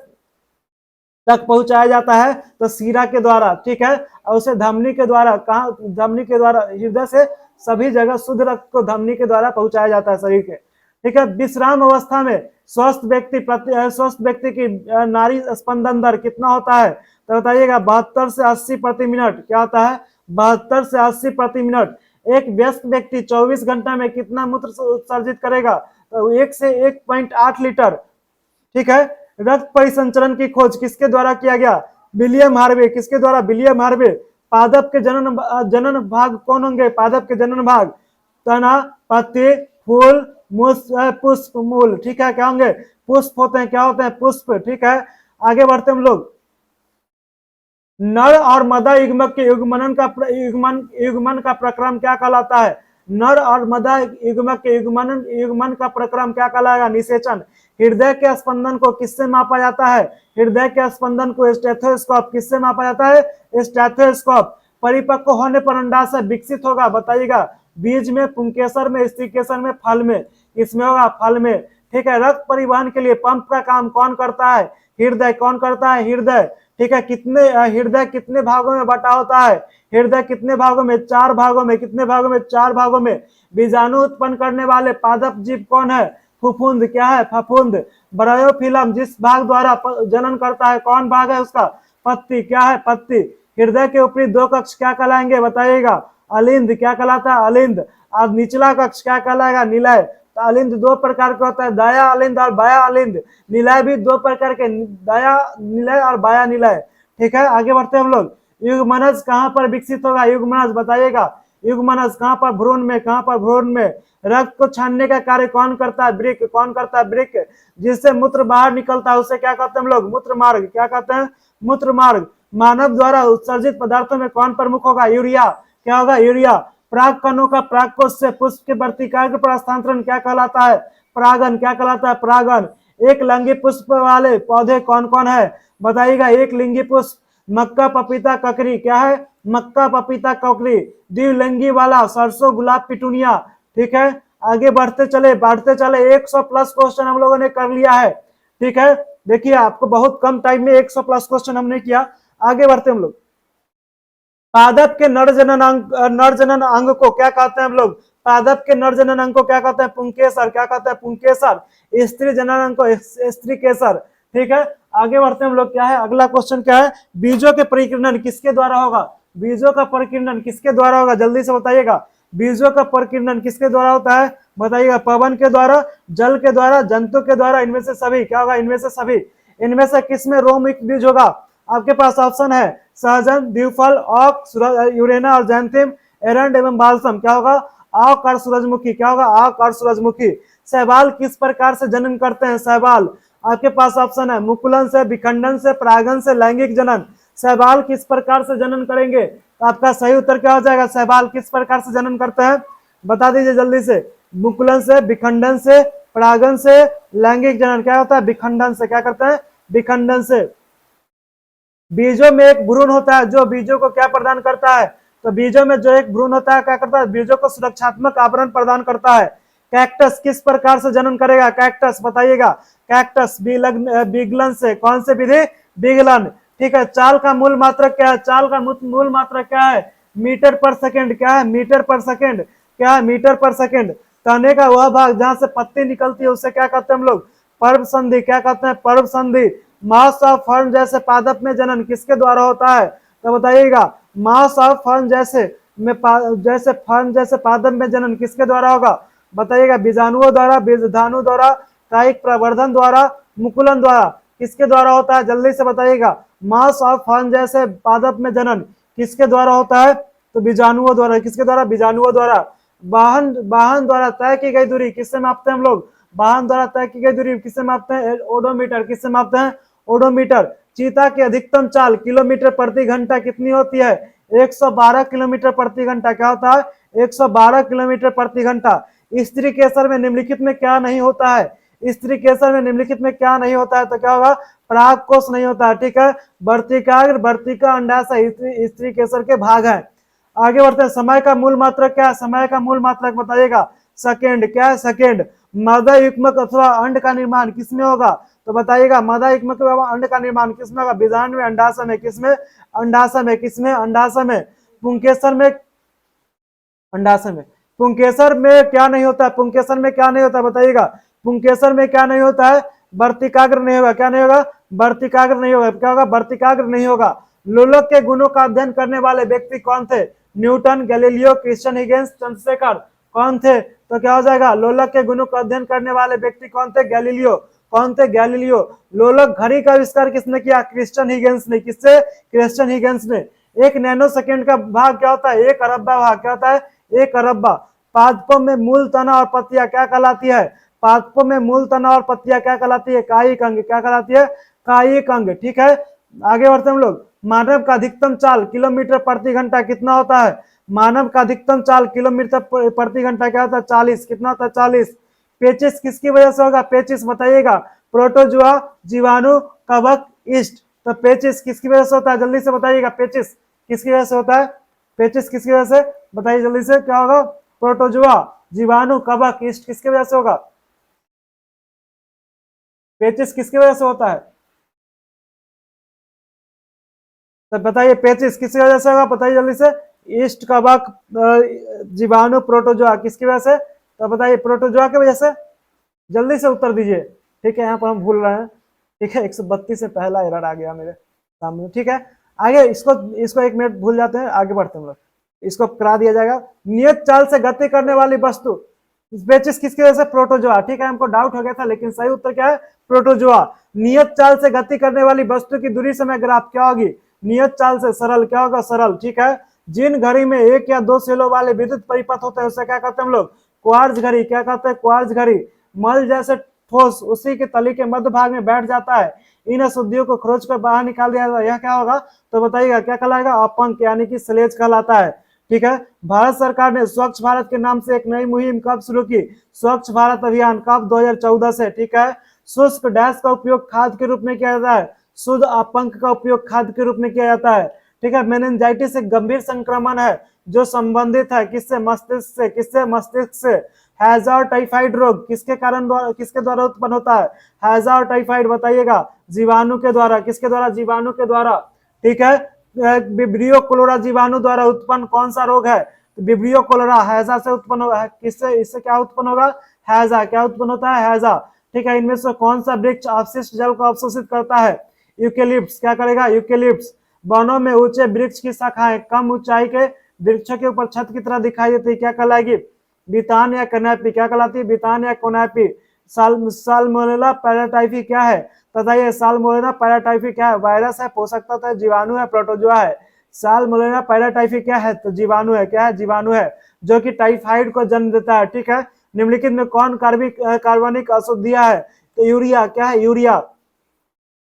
तक पहुंचाया जाता है? तो सीरा के द्वारा, ठीक है। और उसे धमनी के द्वारा, कहा? धमनी के द्वारा। हृदय से सभी जगह शुद्ध रक्त को धमनी के द्वारा पहुंचाया जाता है शरीर के, ठीक है। विश्राम अवस्था में स्वस्थ व्यक्ति की नाड़ी स्पंदन दर कितना होता है? तो बताइएगा 72 से 80 प्रति मिनट। क्या होता है? 72 से 80 प्रति मिनट। एक व्यस्त व्यक्ति 24 घंटा में कितना मूत्र उत्सर्जित करेगा? तो 1 से 1.8 लीटर, ठीक है। रक्त परिसंचरण की खोज किसके द्वारा किया गया? William Harvey. किसके द्वारा? William Harvey. पादप के जनन भाग कौन होंगे? पादप के जनन भाग तना, पत्ती, फूल, पुष्प, मूल, ठीक है। क्या होंगे? पुष्प होते हैं। क्या होते हैं? पुष्प, ठीक है। आगे बढ़ते हम लोग। नर और मादा युग्मक के युग्मन का प्रक्रम क्या कहलाता है? नर और मादा युग्मक के युग्मन का प्रक्रम क्या कहलाएगा? निषेचन। हृदय के स्पंदन को किससे मापा जाता है? हृदय के स्पंदन को स्टेथोस्कोप। किससे मापा जाता है? स्टेथोस्कोप। परिपक्व होने पर अंडाशय विकसित होगा। बताइएगा बीज में, पुंकेसर में, स्त्रीकेसर में, फल में। इसमें होगा फल में, ठीक है। रक्त परिवहन के लिए पंप का काम कौन करता है? हृदय। कौन करता है? हृदय, ठीक है। हृदय कितने भागों में बटा होता है? हृदय कितने भागों में? 4 भागों में। कितने भागों में? 4 भागों में। बीजाणु उत्पन्न करने वाले पादप जीव कौन है? फफूंद। क्या है? फफूंद। ब्रायोफिलम जिस भाग द्वारा जनन करता है, कौन भाग है उसका? पत्ती। क्या है? पत्ती। हृदय के ऊपरी 2 कक्ष क्या कहलाएंगे? बताइएगा अलिंद। क्या कहलाता है? अलिंद। और निचला कक्ष क्या कहलाएगा? निलय। तो अलिंद 2 प्रकार का होता है, दाया अलिंद और बाया अलिंद। निलय भी 2 प्रकार के, दाया निलय और बाया निलय, ठीक है। आगे बढ़ते हैं हम लोग। युग्मनज कहाँ पर विकसित होगा? युग्मनज बताइएगा। युग्मनज कहाँ पर? भ्रूण में। कहाँ पर? भ्रूण में। रक्त को छानने का कार्य कौन करता है? वृक्क। कौन करता है? वृक्क। जिससे मूत्र बाहर निकलता है उसे क्या कहते हैं हम लोग? मूत्र मार्ग। क्या कहते हैं? मूत्र मार्ग। मानव द्वारा उत्सर्जित पदार्थों में कौन प्रमुख होगा? यूरिया। क्या होगा? यूरिया। पराग कणों का परागकोश से पुष्प के वर्तिकाग्र पर हस्तांतरण क्या कहलाता है? परागन। क्या कहलाता है? परागन। एक लिंगी पुष्प वाले पौधे कौन कौन है? बताइएगा। एक लिंगी पुष्प मक्का, पपीता, ककड़ी। क्या है? मक्का, पपीता, ककड़ी। द्विलिंगी वाला सरसों, गुलाब, पिटूनिया, ठीक है। आगे बढ़ते चले 100 प्लस क्वेश्चन हम लोगों ने कर लिया है, ठीक है। देखिए आपको बहुत कम टाइम में 100 प्लस क्वेश्चन हमने किया। आगे बढ़ते हम लोग। पादप के नर जनन अंग को क्या कहते हैं हम लोग? पादप के नर जनन अंग को क्या कहते हैं? पुंकेसर। क्या कहते हैं? पुंकेसर। स्त्री जनन अंग को स्त्री केसर, ठीक है। आगे बढ़ते हैं हम लोग। क्या है अगला क्वेश्चन? क्या है? बीजों के परिकीर्णन किसके द्वारा होगा? बीजों का परिकीर्णन किसके द्वारा होगा? जल्दी से बताइएगा। बीजों का परिकीर्णन किसके द्वारा होता है? बताइएगा। पवन के द्वारा, जल के द्वारा, जंतु के द्वारा, इनमें से सभी। क्या होगा? इनमें से सभी। इनमें से किसमें रोमयुक्त बीज होगा? आपके पास ऑप्शन है सहजन, द्विफल, औक, यूरेना और जैंथिम, एरंड एवं बालसम। क्या होगा? औक और सूरजमुखी। क्या होगा? औक और सूरजमुखी। शैवाल किस प्रकार से जनन करते हैं? शैवाल आपके पास ऑप्शन है मुकुलन से, विखंडन से, परागन से, लैंगिक जनन। शैवाल किस प्रकार से जनन करेंगे? तो आपका सही उत्तर क्या हो जाएगा? शैवाल किस प्रकार से जनन करते हैं? बता दीजिए जल्दी से। मुकुलन से, विखंडन से, परागन से, लैंगिक जनन। क्या होता है? विखंडन से। क्या करते हैं? विखंडन से। बीजों में एक भ्रूण होता है जो बीजों को क्या प्रदान करता है? तो बीजों में जो एक भ्रूण होता है क्या करता है? बीजों को सुरक्षात्मक आवरण प्रदान करता है। कैक्टस किस प्रकार से जनन करेगा? कैक्टस बताइएगा। कैक्टस विगलन से। कौन से विधि? विगलन, ठीक है। चाल का मूल मात्रक क्या है? चाल का मूल मात्रक क्या है? मीटर पर सेकेंड। क्या है? मीटर पर सेकेंड। क्या है? मीटर पर सेकेंड। तने का वह भाग जहां से पत्ती निकलती है उसे क्या कहते हैं हम लोग? पर्व संधि। क्या कहते हैं? पर्व संधि। मास ऑफ फर्न जैसे पादप में जनन किसके द्वारा होता है? तो बताइएगा। मास ऑफ फर्न जैसे पादप में जनन किसके द्वारा होगा? बताइएगा। बीजाणुओं द्वारा, बीजधानु द्वारा, कायिक प्रवर्धन द्वारा, मुकुलन द्वारा। किसके द्वारा होता है? जल्दी से बताइएगा। मास ऑफ फन जैसे पादप में जनन किसके द्वारा होता है? तो बीजाणुओं द्वारा। किसके द्वारा? बीजाणुओं द्वारा। वाहन वाहन द्वारा तय की गई दूरी किससे मापते हैं हम लोग? वाहन द्वारा तय की गई दूरी किससे मापते हैं? ओडोमीटर। किससे मापते हैं? ओडोमीटर। चीता की अधिकतम चाल किलोमीटर प्रति घंटा कितनी होती है? 112 किलोमीटर प्रति घंटा। क्या होता है? 112 किलोमीटर प्रति घंटा। स्त्री केसर में निम्नलिखित में क्या नहीं होता है? स्त्री केसर में निम्नलिखित में क्या नहीं होता है? तो क्या होगा? पराग कोष नहीं होता है। ठीक है, वर्तिकाग्र, वर्तिका, अंडाशय स्त्री केसर के भाग है। आगे बढ़ते हैं। समय का मूल मात्रक क्या है? समय का मूल मात्रक बताइएगा। सेकेंड। क्या है? सेकेंड। मदर युग्मक अथवा अंड का निर्माण किसमें होगा? तो बताइएगा मदर युग्मक अंड का निर्माण किसमें होगा? बीजांड में, अंडाशय में। किसमें? अंडाशय में। किसमें? अंडाशय में। पुंकेसर में, अंडाशय में। पुंकेसर में क्या नहीं होता है? पुंकेसर में क्या नहीं होता है बताइएगा? पुंकेसर में क्या नहीं होता है? वर्तिकाग्र नहीं होगा। क्या नहीं होगा? वर्तिकाग्र नहीं होगा। क्या होगा? वर्तिकाग्र नहीं होगा। लोलक के गुणों का अध्ययन करने वाले व्यक्ति कौन थे? Newton, Galileo, Christiaan Huygens, Chandrasekhar. कौन थे? तो क्या हो जाएगा? लोलक के गुणों का अध्ययन करने वाले व्यक्ति कौन थे? गैलीलियो। कौन थे? गैलीलियो। लोलक घड़ी का आविष्कार किसने किया? क्रिश्चियन हिगेंस ने। किससे? क्रिश्चियन हिगेंस ने। एक नैनो सेकेंड का भाग क्या होता है? एक अरबा भाग। क्या होता है? एक अरबा। पादपों में मूल तना और पत्तियां क्या कहलाती है? पादपों में मूल तना और पत्तियां क्या कहलाती है? कायिक अंग। क्या कहलाती है? कायिक अंग। ठीक है, आगे बढ़ते हम लोग। मानव का अधिकतम चाल किलोमीटर प्रति घंटा कितना होता है? मानव का अधिकतम चाल किलोमीटर प्रति घंटा क्या होता है? 40। कितना होता है? 40। पेचिस किसकी वजह से होगा? पेचिस बताइएगा। प्रोटोजुआ, जीवाणु, कवक, ईस्ट। तो पेचिस किसकी वजह से होता है? जल्दी से बताइएगा। पेचिस किसकी वजह से होता है? पेचिस किसकी वजह से? बताइए जल्दी से। क्या होगा? प्रोटोजुआ, जीवाणु, कवक, ईस्ट। किसकी वजह से होगा? पेचिस किसकी वजह से होता है? तो बताइए पेचिस किसकी वजह से होगा? बताइए जल्दी से। ईस्ट, कवक, जीवाणु, प्रोटोजुआ। किसकी वजह से? तो बताइए प्रोटोजुआ की वजह से। जल्दी से उत्तर दीजिए। ठीक है, यहाँ पर हम भूल रहे हैं। ठीक है, 132 से पहला एरर आ गया मेरे सामने। ठीक है, आगे इसको इसको 1 मिनट भूल जाते हैं, आगे बढ़ते हैं हम लोग। इसको करा दिया जाएगा। नियत चाल से गति करने वाली वस्तु पेचिस किसकी वजह से? प्रोटोजुआ। ठीक है, हमको डाउट हो गया था, लेकिन सही उत्तर क्या है? प्रोटोजुआ। नियत चाल से गति करने वाली वस्तु की दूरी समय ग्राफ क्या होगी? नियत चाल से सरल। क्या होगा? सरल। ठीक है, जिन घड़ी में 1 या 2 सेलों वाले विद्युत परिपथ होते हैं उसे क्या कहते हैं हम लोग? क्वार्ट्ज घड़ी। क्या कहते हैं? क्वार्ट्ज घड़ी। मल जैसे ठोस उसी के तली के मध्य भाग में बैठ जाता है, इन अशुद्धियों को खोज कर बाहर निकाल दिया जाता है, यह क्या होगा? तो बताइएगा क्या कहलाएगा? अपंक, यानी कि स्लेज कहलाता है। ठीक है, भारत सरकार ने स्वच्छ भारत के नाम से एक नई मुहिम कब शुरू की? स्वच्छ भारत अभियान। कब? 2014 से। ठीक है, शुष्क डैश का उपयोग खाद के रूप में किया जाता है। शुद्ध अपंक का उपयोग खाद के रूप में किया जाता है। ठीक है, मेनिंजाइटिस एक गंभीर संक्रमण है जो संबंधित है किससे? मस्तिष्क से। किससे? मस्तिष्क से। हैजा और टाइफाइड रोग किसके कारण किसके द्वारा उत्पन्न होता है? हैजा और टाइफाइड बताइएगा। जीवाणु के द्वारा। किसके द्वारा? जीवाणु के द्वारा। ठीक है, विब्रियो कोलोरा जीवाणु द्वारा उत्पन्न कौन सा रोग है? विब्रियो कोलोरा हैजा से उत्पन्न होगा। किससे? इससे क्या उत्पन्न होगा? हैजा। क्या उत्पन्न होता है? हैजा। ठीक है, इनमें से कौन सा वृक्ष अपशिष्ट जल को अवशोषित करता है? यूकेलिप्स। क्या करेगा? यूकेलिप्स। वनों में ऊंचे वृक्ष की शाखाएं कम ऊंचाई के वृक्षों के ऊपर छत की तरह दिखाई देती है, क्या कहलाएगी? बितान या कनापी। क्या कहलाती है? बितान या कोनापी। साल्मोनेला पैराटाइफी क्या है? बताइए साल्मोनेला पैराटाइफी क्या है? वायरस है, पोषक तत्व है, जीवाणु है, प्रोटोजुआ है? साल्मोनेला पैराटाइफी क्या है? तो जीवाणु है। क्या है? जीवाणु है, जो कि टाइफाइड को जन्म देता है। ठीक है, निम्नलिखित में कौन कार्बनिक अशुद्धियां है? तो यूरिया। क्या है? यूरिया।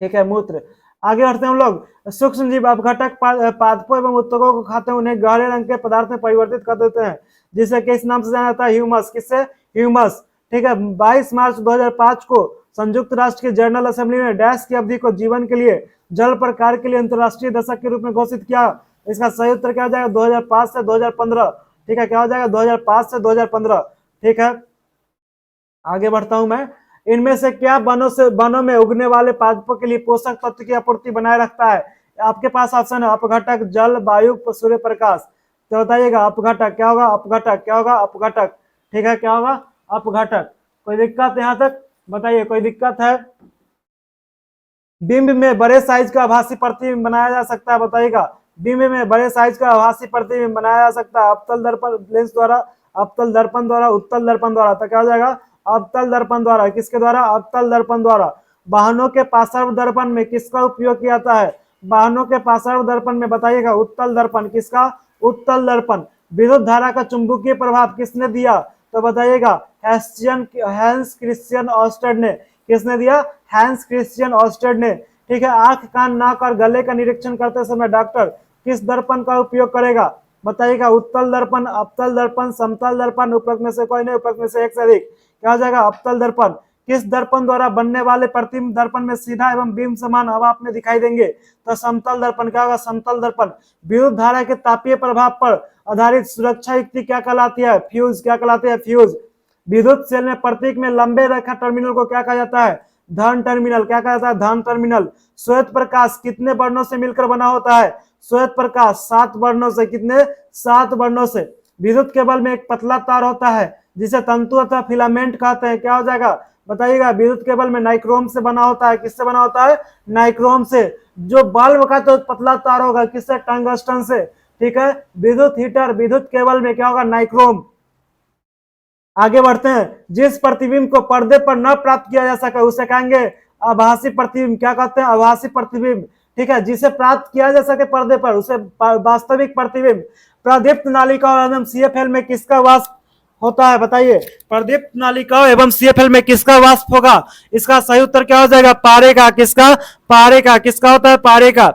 ठीक है, मूत्र। आगे बढ़ते हैं हम लोग। सूक्ष्म जीव अपघटक पादपों एवं उत्तकों को खाते हैं, उन्हें गहरे रंग के पदार्थ में परिवर्तित कर देते हैं, जिसे किस नाम से जाना जाता है? ह्यूमस। किससे? ह्यूमस। ठीक है, 22 मार्च 2005 को संयुक्त राष्ट्र की जनरल असेंबली ने डैश की अवधि को जीवन के लिए जल पर कार्य के लिए अंतरराष्ट्रीय दशक के रूप में घोषित किया। इसका सही उत्तर क्या हो जाएगा? 2005 से 2015। ठीक है, क्या हो जाएगा? 2005 से 2015। ठीक है, आगे बढ़ता हूं मैं। इनमें से क्या वनों में उगने वाले पादपों के लिए पोषक तत्व की आपूर्ति बनाए रखता है? आपके पास ऑप्शन है अपघटक, जल, वायु, सूर्य प्रकाश। तो बताइएगा अपघटक। क्या होगा? अपघटक। क्या होगा? अपघटक। ठीक है, क्या होगा? अपघटक। कोई दिक्कत यहां तक? बताइए कोई दिक्कत है? बिंब में बड़े साइज का आभासी प्रतिबिंब बनाया जा सकता है, बताइएगा। बिंब में बड़े साइज का आभासी प्रतिबिंब बनाया जा सकता है अवतल दर्पण लेंस द्वारा, अवतल दर्पण द्वारा, उत्तल दर्पण द्वारा। तो क्या हो जाएगा? अवतल दर्पण द्वारा। किसके द्वारा? अवतल दर्पण द्वारा। वाहनों के पार्श्व दर्पण में किसका उपयोग किया जाता है? वाहनों के पार्श्व दर्पण में बताइएगा उत्तल दर्पण, किसका? उत्तल दर्पण। विद्युत धारा का चुंबकीय प्रभाव किसने दिया? तो बताइएगा हैंस क्रिश्चियन ऑस्टेड ने। किसने दिया? हैंस क्रिश्चियन ऑस्टेड ने। ठीक है, आंख, कान, नाक और गले का निरीक्षण करते समय डॉक्टर किस दर्पण का उपयोग करेगा? बताइएगा उत्तल दर्पण, अवतल दर्पण, समतल दर्पण, उपरोक्त में से कोई नहीं, उपरोक्त में से एक से अधिक। क्या हो जाएगा? अवतल दर्पण। किस दर्पण द्वारा बनने वाले प्रतिबिंब दर्पण में सीधा एवं बीम समान अभाव में दिखाई देंगे? तो समतल दर्पण। क्या होगा? समतल दर्पण। विद्युत धारा के तापीय प्रभाव पर आधारित सुरक्षा युक्ति क्या कहलाती है? फ्यूज। क्या कहलाती है? फ्यूज। विद्युत सेल में प्रतीक में लंबे रेखा टर्मिनल को क्या कहा जाता है? धन टर्मिनल। क्या कहा जाता है? धन टर्मिनल। श्वेत प्रकाश कितने वर्णों से मिलकर बना होता है? श्वेत प्रकाश 7 वर्णों से। कितने? 7 वर्णों से। विद्युत केबल में एक पतला तार होता है जिसे तंतु अथवा फिलामेंट कहते हैं। क्या हो जाएगा? बताइएगा विद्युत केबल में नाइक्रोम से बना होता है। किससे बना होता है? नाइक्रोम से। जो बल्ब का तो पतला तार होगा, किससे? टंगस्टन से। ठीक है, विद्युत हीटर विद्युत केबल में क्या होगा? नाइक्रोम। आगे बढ़ते हैं। जिस प्रतिबिंब को पर्दे पर न प्राप्त किया जा सके उसे कहेंगे आभासी प्रतिबिंब। क्या कहते हैं? आभासी प्रतिबिंब। ठीक है, जिसे प्राप्त किया जा सके पर्दे पर उसे वास्तविक प्रतिबिंब। प्रदीप्त नालिकाओं एवं सीएफएल में किसका वाष्प होता है? बताइए, प्रदीप्त नालिकाओं एवं सीएफएल में किसका वाष्प होगा? इसका सही उत्तर क्या हो जाएगा? पारे का। किसका? पारे का। किसका होता है? पारे का।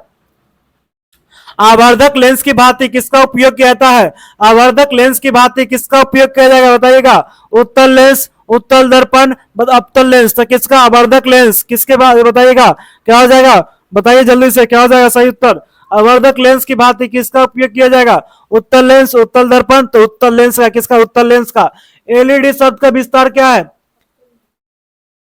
आवर्धक लेंस की भांति किसका उपयोग किया जाता है? आवर्धक लेंस की भांति किसका उपयोग किया जाएगा? बताइएगा उत्तल लेंस, उत्तल दर्पण, अवतल लेंस। तो किसका? आवर्धक लेंस। किसके बाद बताइएगा क्या हो जाएगा? बताइए जल्दी से, क्या हो जाएगा सही उत्तर? आवर्धक लेंस की भांति किसका उपयोग किया जाएगा? उत्तल लेंस, उत्तल दर्पण। तो उत्तल लेंस का। किसका? उत्तल लेंस का। एलईडी शब्द का विस्तार क्या है?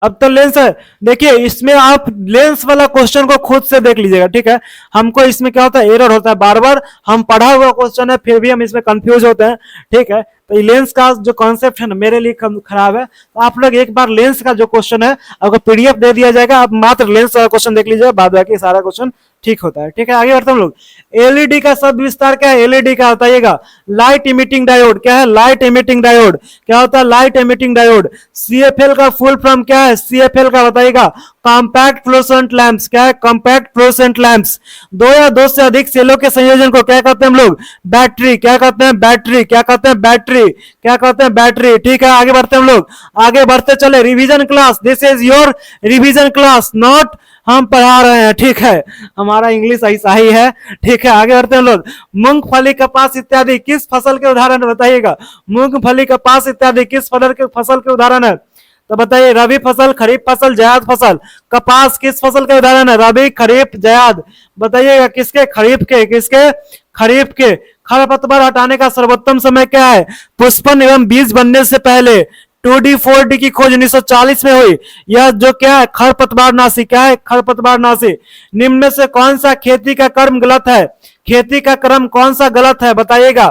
अब तो लेंस है। देखिए इसमें आप लेंस वाला क्वेश्चन को खुद से देख लीजिएगा। ठीक है, हमको इसमें क्या होता है? एरर होता है। बार बार हम पढ़ा हुआ क्वेश्चन है फिर भी हम इसमें कंफ्यूज होते हैं। ठीक है, तो लेंस का जो कॉन्सेप्ट है ना मेरे लिए खराब है। तो आप लोग एक बार लेंस का जो क्वेश्चन है आपको पीडीएफ दे दिया जाएगा, आप मात्र लेंस का क्वेश्चन देख लीजिएगा, बाद बाकी सारा क्वेश्चन ठीक होता है। ठीक है, आगे बढ़ते हम लोग। एलईडी का शब्द विस्तार क्या है? एलईडी का बताइएगा लाइट इमिटिंग डायोड। क्या है? Light emitting diode. क्या होता है? Light emitting diode. सीएफएल का फुल फॉर्म क्या है? सीएफएल का बताइएगा कॉम्पैक्ट फ्लोरोसेंट लैंप्स। क्या है? Compact fluorescent lamps. दो या दो से अधिक सेलों के संयोजन को क्या कहते हैं हम लोग? बैटरी। क्या कहते हैं? बैटरी। क्या कहते हैं? बैटरी। क्या कहते हैं? बैटरी। ठीक है, आगे बढ़ते हम लोग। आगे बढ़ते चले। Revision class, this is your revision class, not हम पढ़ा रहे हैं। ठीक है, हमारा इंग्लिश ऐसा ही है। ठीक है, आगे बढ़ते हैं लोग। मूंगफली, कपास इत्यादि किस फसल के उदाहरण बताइएगा? मूंगफली, कपास इत्यादि किस फसल के उदाहरण है? तो बताइए रबी फसल, खरीफ फसल, जायद फसल। कपास किस फसल का उदाहरण है? रबी, खरीफ, जायद। बताइएगा किसके? खरीफ के। किसके? खरीफ के। खरपतवार हटाने का सर्वोत्तम समय क्या है? पुष्पन एवं बीज बनने से पहले। 2D 4D की खोज 1940 में हुई। यह जो क्या है? खरपतवारनाशी। क्या है? खरपतवारनाशी। निम्न में से कौन सा खेती का कर्म गलत है? खेती का कर्म कौन सा गलत है? बताइएगा।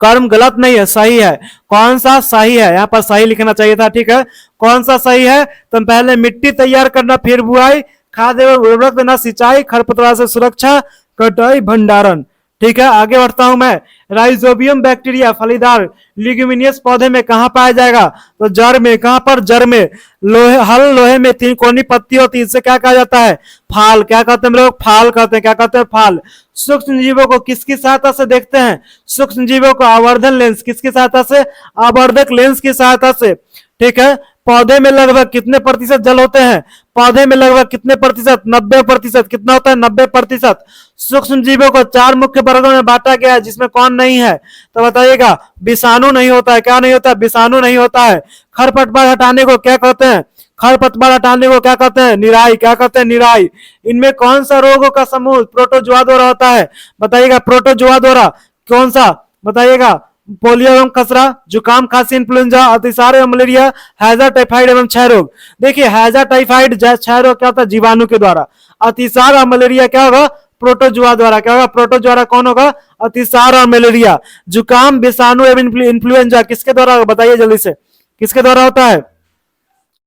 कर्म गलत नहीं है, सही है। कौन सा सही है? यहाँ पर सही लिखना चाहिए था। ठीक है, कौन सा सही है? तो पहले मिट्टी तैयार करना, फिर बुआई, खाद एवं उर्वरक देना, सिंचाई, खरपतवार से सुरक्षा, कटाई, भंडारण। ठीक है, आगे बढ़ता हूं मैं। राइजोबियम बैक्टीरिया फलीदार लिग्यूमिनियस पौधे में कहां पाया जाएगा? तो जड़ में। कहां पर? जड़ में। लोहे में 3 कोनी पत्ती होती है, इससे क्या कहा जाता है? फाल। क्या कहते हैं लोग? फाल कहते हैं। क्या कहते हैं? फाल। सूक्ष्म जीवों को किसकी सहायता से देखते हैं? सूक्ष्म जीवों को आवर्धन लेंस। किसकी सहायता से? आवर्धक लेंस की सहायता से। ठीक है, पौधे में लगभग कितने प्रतिशत जल होते हैं? पौधे में लगभग कितने प्रतिशत? 90%। कितना होता है? 90%। सूक्ष्म जीवों को 4 मुख्य वर्गों में बांटा गया है, जिसमें कौन नहीं है? तो बताइएगा विषाणु नहीं होता है। क्या नहीं होता है? विषाणु नहीं होता है। खरपतवार हटाने को क्या कहते हैं? खरपतवार हटाने को क्या कहते हैं? निराई। क्या कहते हैं? निराई। इनमें कौन सा रोगों का समूह प्रोटोजोआ द्वारा होता है? बताइएगा प्रोटोजोआ द्वारा। कौन सा? बताइएगा पोलियो एवं खसरा, जुकाम, खांसी, इन्फ्लुएंजा, अतिसार एवं मलेरिया, हैजा, टाइफाइड एवं क्षय रोग। देखिए हैजा, टाइफाइड, क्षय रोग क्या होता है? जीवाणु के द्वारा। अतिसार और मलेरिया क्या होगा? प्रोटोजुआ द्वारा। क्या होगा? प्रोटोजुआ कौन होगा? अतिसार और मलेरिया। जुकाम, विषाणु एवं इन्फ्लुएंजा किसके द्वारा होगा? बताइए जल्दी से, किसके द्वारा होता है?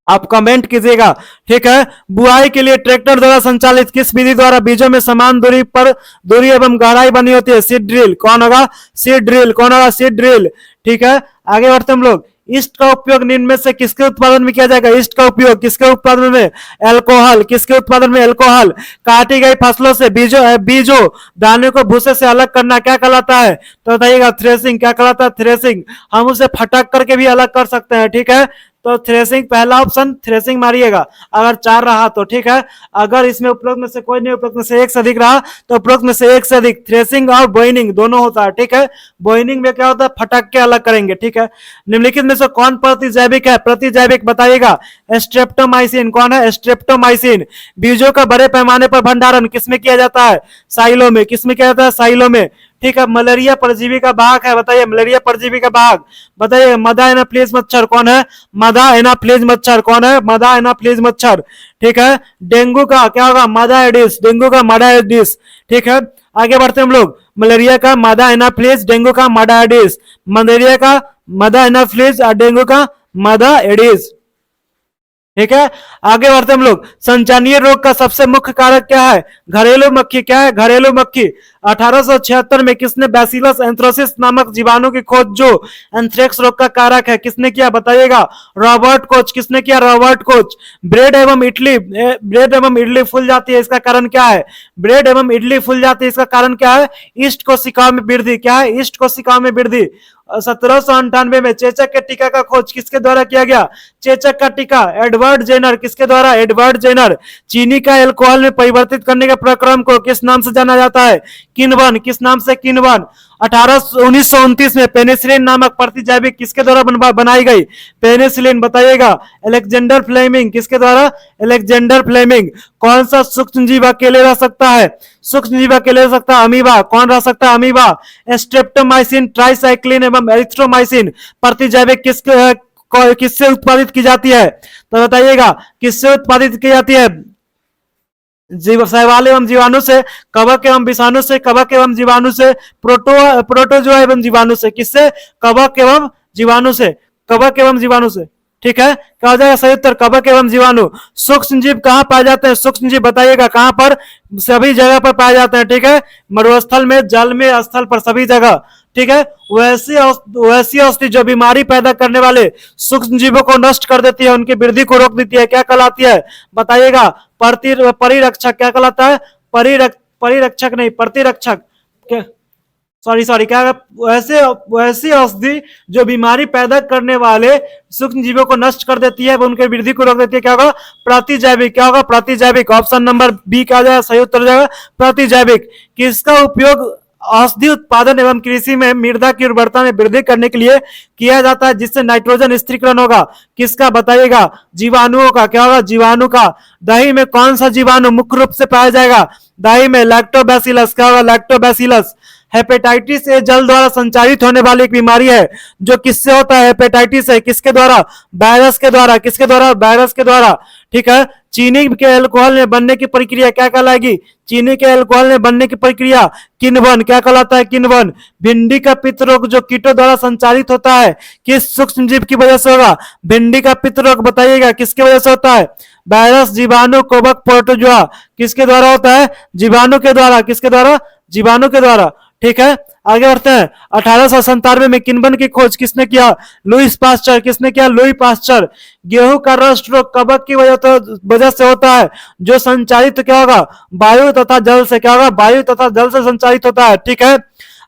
आप कमेंट कीजिएगा। ठीक है, बुआई के लिए ट्रैक्टर द्वारा संचालित किस विधि द्वारा बीजों में समान दूरी पर दूरी एवं गहराई बनी होती है? Seed drill. कौन होगा? Seed drill. कौन होगा? Seed drill. ठीक है, आगे बढ़ते हम लोग। ईस्ट का उपयोग निम्न में से किसके उत्पादन में किया जाएगा? ईस्ट का उपयोग किसके उत्पादन में? अल्कोहल। किसके उत्पादन में? अल्कोहल। काटी गई फसलों से बीजों दाने को भूसे से अलग करना क्या कहलाता है? तो बताइएगा थ्रेसिंग। क्या कहलाता है? थ्रेसिंग। हम उसे फटक करके भी अलग कर सकते हैं, ठीक है। तो थ्रेसिंग पहला ऑप्शन थ्रेसिंग मारिएगा अगर 4 रहा तो, ठीक है। अगर इसमें उपरोक्त में से कोई नहीं, उपरोक्त में से एक से अधिक रहा तो उपरोक्त में से एक से अधिक थ्रेसिंग और बोइनिंग दोनों होता है, ठीक है। बोइनिंग में क्या होता है? फटक के अलग करेंगे, ठीक है। निम्नलिखित में से कौन प्रतिजैविक है? प्रतिजैविक बताइएगा। स्ट्रेप्टोमाइसिन। कौन है? स्ट्रेप्टोमाइसिन। बीजों का बड़े पैमाने पर भंडारण किसमें किया जाता है? साइलो में। किसमें किया जाता है? साइलो में, ठीक है। मलेरिया परजीवी का वाहक है, बताइए मलेरिया परजीवी का वाहक बताइए। मदा एनाप्लिस मच्छर कौन है? मदा एनाप्लिस मच्छर कौन है? मदा एनाप्लिस मच्छर, ठीक है। डेंगू का क्या होगा? मदा एडिस। डेंगू का मदा एडिस, ठीक है। आगे बढ़ते हम लोग। मलेरिया का मदा एनाप्लिस, डेंगू का मदा एडिस। मलेरिया का मदा एनाप्लिस और डेंगू का मदा एडिस, ठीक है। आगे बढ़ते हम लोग। संचानीय रोग का सबसे मुख्य कारक क्या है? घरेलू मक्खी। क्या है? घरेलू मक्खी। 1876 में किसने बैसिलस एंथ्रोसिस नामक जीवाणु की खोज, जो एंथ्रेक्स रोग का कारक है, किसने किया? बताइएगा। Robert Koch. किसने किया? Robert Koch. ब्रेड एवं इडली फूल जाती है, इसका कारण क्या है? ब्रेड एवं इडली फूल जाती है, इसका कारण क्या है? ईस्ट कोशिकाओं में वृद्धि। क्या है? ईस्ट कोशिकाओं में वृद्धि। 1798 में चेचक के टीका का खोज किसके द्वारा किया गया? चेचक का टीका एडवर्ड जेनर। किसके द्वारा? Edward Jenner. चीनी का अल्कोहल में परिवर्तित करने के प्रक्रम को किस नाम से जाना जाता है? किण्वन। किस नाम से? किण्वन। 1929 में पेनिसिलिन नामक प्रतिजैविक किसके द्वारा बनाई गई? पेनिसिलिन बताइएगा। Alexander Fleming. किसके द्वारा? Alexander Fleming. कौन सा सूक्ष्म जीव अकेले रह सकता है? सूक्ष्म जीव अकेले रह सकता है? अमीबा। कौन रह सकता है? अमीबा। स्ट्रेप्टोमाइसिन, ट्राइसाइक्लिन एवं एरिथ्रोमाइसिन प्रतिजैविक किससे उत्पादित की जाती है? तो बताइएगा किससे उत्पादित की जाती है? शैवाल एवं जीवाणु से, कवक एवं विषाणु से, कवक एवं जीवाणु से, प्रोटोजोआ एवं जीवाणु से। किससे? कवक एवं जीवाणु से। कवक एवं जीवाणु से, ठीक है। क्या हो जाएगा सही उत्तर? कवक एवं जीवाणु। सूक्ष्म जीव कहाँ पाए जाते हैं? सूक्ष्म जीव बताइएगा कहां पर? सभी जगह पर पाए जाते हैं, ठीक है। मरुस्थल में, जल में, स्थल पर, सभी जगह, ठीक है। वैसी औषधि जो बीमारी पैदा करने वाले सूक्ष्म जीवों को नष्ट कर देती है, उनकी वृद्धि को रोक देती है, क्या कहलाती है? बताइएगा। परिरक्षक। क्या कहलाता है? परिरक्षक नहीं, प्रतिरक्षक। सॉरी क्या? वैसी औषधि जो बीमारी पैदा करने वाले सूक्ष्म जीवों को नष्ट कर देती है, उनके वृद्धि को रोक देती है, क्या होगा? प्रतिजैविक। क्या होगा? प्रतिजैविक। ऑप्शन नंबर बी क्या जाएगा? सही उत्तर जाएगा प्रतिजैविक। किसका उपयोग औषधि उत्पादन एवं कृषि में मृदा की उर्वरता में वृद्धि करने के लिए किया जाता है, जिससे नाइट्रोजन स्थिरीकरण होगा? किसका? बताइएगा। जीवाणुओं का। क्या होगा? जीवाणु का। दही में कौन सा जीवाणु मुख्य रूप से पाया जाएगा? दही में लैक्टोबैसिलस। क्या होगा? लैक्टोबैसिलस। हेपेटाइटिस ए जल द्वारा संचारित होने वाली एक बीमारी है, जो किससे होता है? हेपेटाइटिस है किसके द्वारा? वायरस के द्वारा। किसके द्वारा? वायरस के द्वारा, ठीक है। चीनी के अल्कोहल में बनने की प्रक्रिया क्या कहलाएगी? चीनी के अल्कोहल में बनने की प्रक्रिया किण्वन। क्या कहलाता है? किण्वन। भिंडी का पित्त रोग जो कीटों द्वारा संचालित होता है, किस सूक्ष्म जीव की वजह से होगा? भिंडी का पित्त रोग बताइएगा किसकी वजह से होता है? वायरस, जीवाणु, कवक, प्रोटोजोआ। किसके द्वारा होता है? जीवाणु के द्वारा। किसके द्वारा? जीवाणु के द्वारा, ठीक है। आगे बढ़ते हैं। 1897 में किण्वन की खोज किसने किया? Lewis pasture. किसने किया? Louis Pasteur. गेहूं का रस्ट रोग कवक की वजह से होता है, जो संचारित क्या होगा? वायु तथा जल से। क्या होगा? वायु तथा जल से संचारित होता है, ठीक है।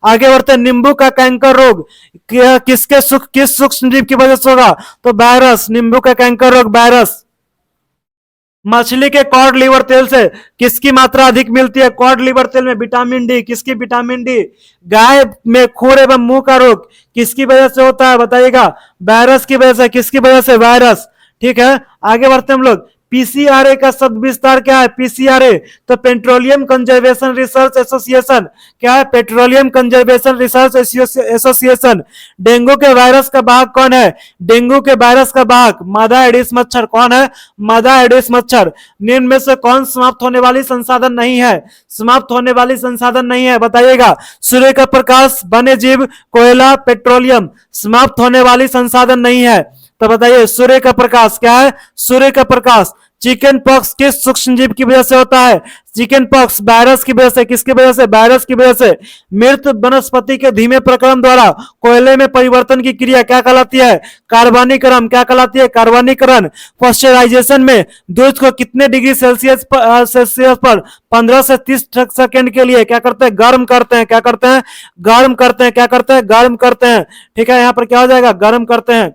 आगे बढ़ते हैं। नींबू का कैंकर रोग किस सूक्ष्म जीव की वजह से होगा? तो वायरस। नींबू का कैंकर रोग वायरस। मछली के कॉड लीवर तेल से किसकी मात्रा अधिक मिलती है? कॉड लीवर तेल में विटामिन डी। किसकी? Vitamin D. गाय में खुर एवं मुंह का रोग किसकी वजह से होता है? बताइएगा। वायरस की वजह से। किसकी वजह से? वायरस, ठीक है। आगे बढ़ते हम लोग। पीसीआरए का शब्द विस्तार क्या है? पीसीआरए तो पेट्रोलियम कंजर्वेशन रिसर्च एसोसिएशन। क्या है? Petroleum conservation research association. Dengue के वायरस का वाहक कौन है? डेंगू के वायरस का वाहक मदा एडिस मच्छर। कौन है? मदा एडिस मच्छर। निम्न में से कौन समाप्त होने वाली संसाधन नहीं है? समाप्त होने वाली संसाधन नहीं है, बताइएगा। सूर्य का प्रकाश, वन्य जीव, कोयला, पेट्रोलियम। समाप्त होने वाली संसाधन नहीं है, तो बताइए सूर्य का प्रकाश। क्या है? सूर्य का प्रकाश। चिकन पॉक्स किस सूक्ष्मजीव की वजह से होता है? चिकन पॉक्स वायरस की वजह से। किसकी वजह से? वायरस की वजह से। मृत वनस्पति के धीमे प्रक्रम द्वारा कोयले में परिवर्तन की क्रिया क्या कहलाती है? कार्बनीकरण। क्या कहलाती है? कार्बनीकरण। पाश्चराइजेशन में दूध को कितने डिग्री सेल्सियस पर 15 से 30 सेकेंड के लिए क्या करते हैं? गर्म करते हैं। क्या करते हैं? गर्म करते हैं। क्या करते हैं? गर्म करते हैं। ठीक है, यहां पर क्या हो जाएगा? गर्म करते हैं।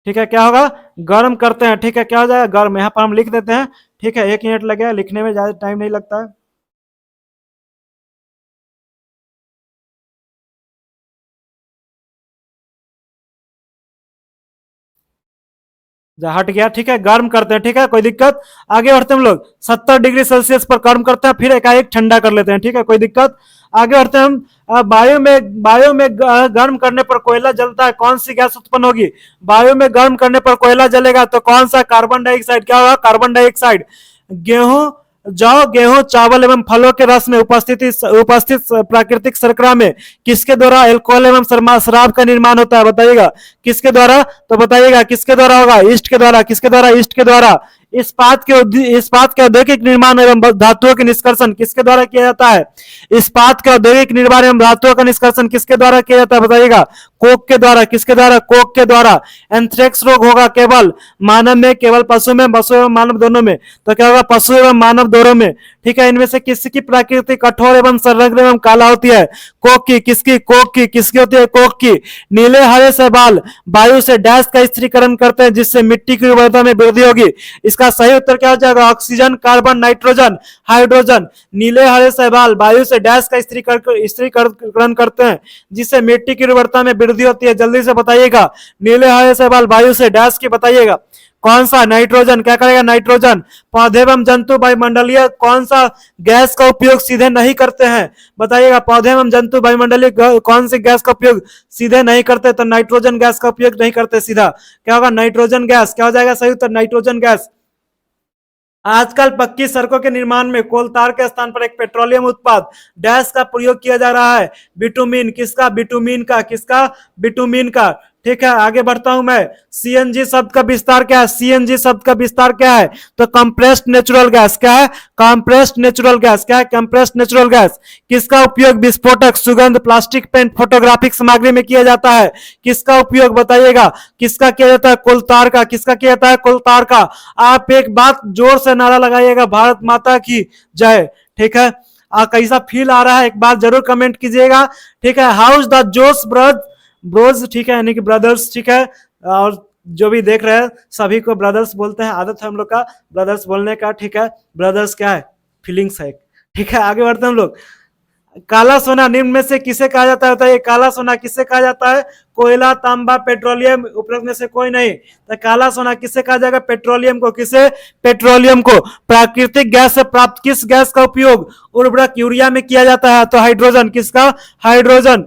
ठीक है, क्या होगा? गर्म करते हैं। ठीक है, क्या हो जाएगा? गर्म। यहाँ पर हम लिख देते हैं। ठीक है, 1 मिनट लगेगा, लिखने में ज्यादा टाइम नहीं लगता है। हट गया। ठीक है, गर्म करते हैं। ठीक है, कोई दिक्कत? आगे बढ़ते हैं हम लोग। 70 डिग्री सेल्सियस पर गर्म करते हैं, फिर एकाएक ठंडा कर लेते हैं। ठीक है, कोई दिक्कत? आगे बढ़ते हैं हम। वायु में गर्म करने पर कोयला जलता है, कौन सी गैस उत्पन्न होगी? वायु में गर्म करने पर कोयला जलेगा तो कौन सा? Carbon dioxide. क्या होगा? Carbon dioxide. गेहूं जौ, गेहूं, चावल एवं फलों के रस में उपस्थित प्राकृतिक शर्करा में किसके द्वारा अल्कोहल एवं शराब का निर्माण होता है? बताइएगा किसके द्वारा? तो बताइएगा किसके द्वारा होगा? ईस्ट के द्वारा। किसके द्वारा? ईस्ट के द्वारा। इस्पात के औद्योगिक निर्माण एवं धातुओं के निष्कर्षण किसके द्वारा किया जाता है? इस्पात के औद्योगिक निर्माण एवं धातुओं का निष्कर्षण किसके द्वारा किया जाता है? बताइएगा। कोक के द्वारा। किसके द्वारा? कोक के द्वारा। एंथ्रेक्स रोग होगा केवल मानव में, केवल पशु में, पशु एवं मानव दोनों में? तो क्या होगा? पशु एवं मानव दोनों में। ठीक है, इनमें से किसकी प्रकृति कठोर एवं संलग्न एवं काला होती है? कोक की। किसकी? कोक की। किसकी होती है? कोक की। नीले हरे शैवाल वायु से डैश का स्थिरीकरण करते हैं जिससे मिट्टी की उर्वरता में वृद्धि होगी। इसका सही उत्तर क्या हो जाएगा? Oxygen, carbon, nitrogen, hydrogen. नीले हरे शैवाल वायु से डैश का स्थिरीकरण करते हैं जिससे मिट्टी की उर्वरता में वृद्धि होती है। जल्दी से बताइएगा, नीले हरे शैवाल वायु से डैश की बताइएगा। कौन सा? नाइट्रोजन। क्या करेगा? नाइट्रोजन। पौधे एवं जंतु वायुमंडलीय कौन सा गैस का उपयोग सीधे नहीं करते हैं? बताइएगा। पौधे एवं जंतु वायुमंडलीय कौन सी गैस का उपयोग सीधे नहीं करते? तो नाइट्रोजन गैस का उपयोग नहीं करते सीधा। क्या होगा? Nitrogen gas. क्या हो जाएगा सही उत्तर? Nitrogen gas. आजकल पक्की सड़कों के निर्माण में कोल तार के स्थान पर एक पेट्रोलियम उत्पाद डैश का प्रयोग किया जा रहा है। बिटुमीन। किसका? बिटुमीन का। किसका? बिटुमीन का। ठीक है, आगे बढ़ता हूं मैं। सीएनजी शब्द का विस्तार क्या है? सीएनजी शब्द का विस्तार क्या है? तो कंप्रेस्ड नेचुरल गैस। क्या है? Compressed natural gas. क्या है? Compressed natural gas. किसका उपयोग विस्फोटक, सुगंध, प्लास्टिक पेंट, फोटोग्राफिक सामग्री में किया जाता है? किसका उपयोग? बताइएगा किसका किया जाता है? कोल तार का। किसका किया जाता है? कोल तार का। आप एक बात जोर से नारा लगाइएगा, भारत माता की जय। ठीक है, कैसा फील आ रहा है एक बात जरूर कमेंट कीजिएगा। ठीक है, हाउस द जोश ब्रोज। ठीक है, यानी कि ब्रदर्स। ठीक है, और जो भी देख रहे हैं सभी को ब्रदर्स बोलते हैं, आदत है हम लोग का ब्रदर्स बोलने का। ठीक है, ब्रदर्स क्या है? फीलिंग्स है। ठीक है, आगे बढ़ते हैं हम लोग। काला सोना निम्न में से किसे कहा जाता है? ये काला सोना किसे कहा जाता है? कोयला, तांबा, पेट्रोलियम, उपरोक्त में से कोई नहीं। तो काला सोना किसे कहा जाएगा? पेट्रोलियम को। किसे? पेट्रोलियम को। प्राकृतिक गैस से प्राप्त किस गैस का उपयोग उर्वरक यूरिया में किया जाता है? तो हाइड्रोजन। किसका? हाइड्रोजन।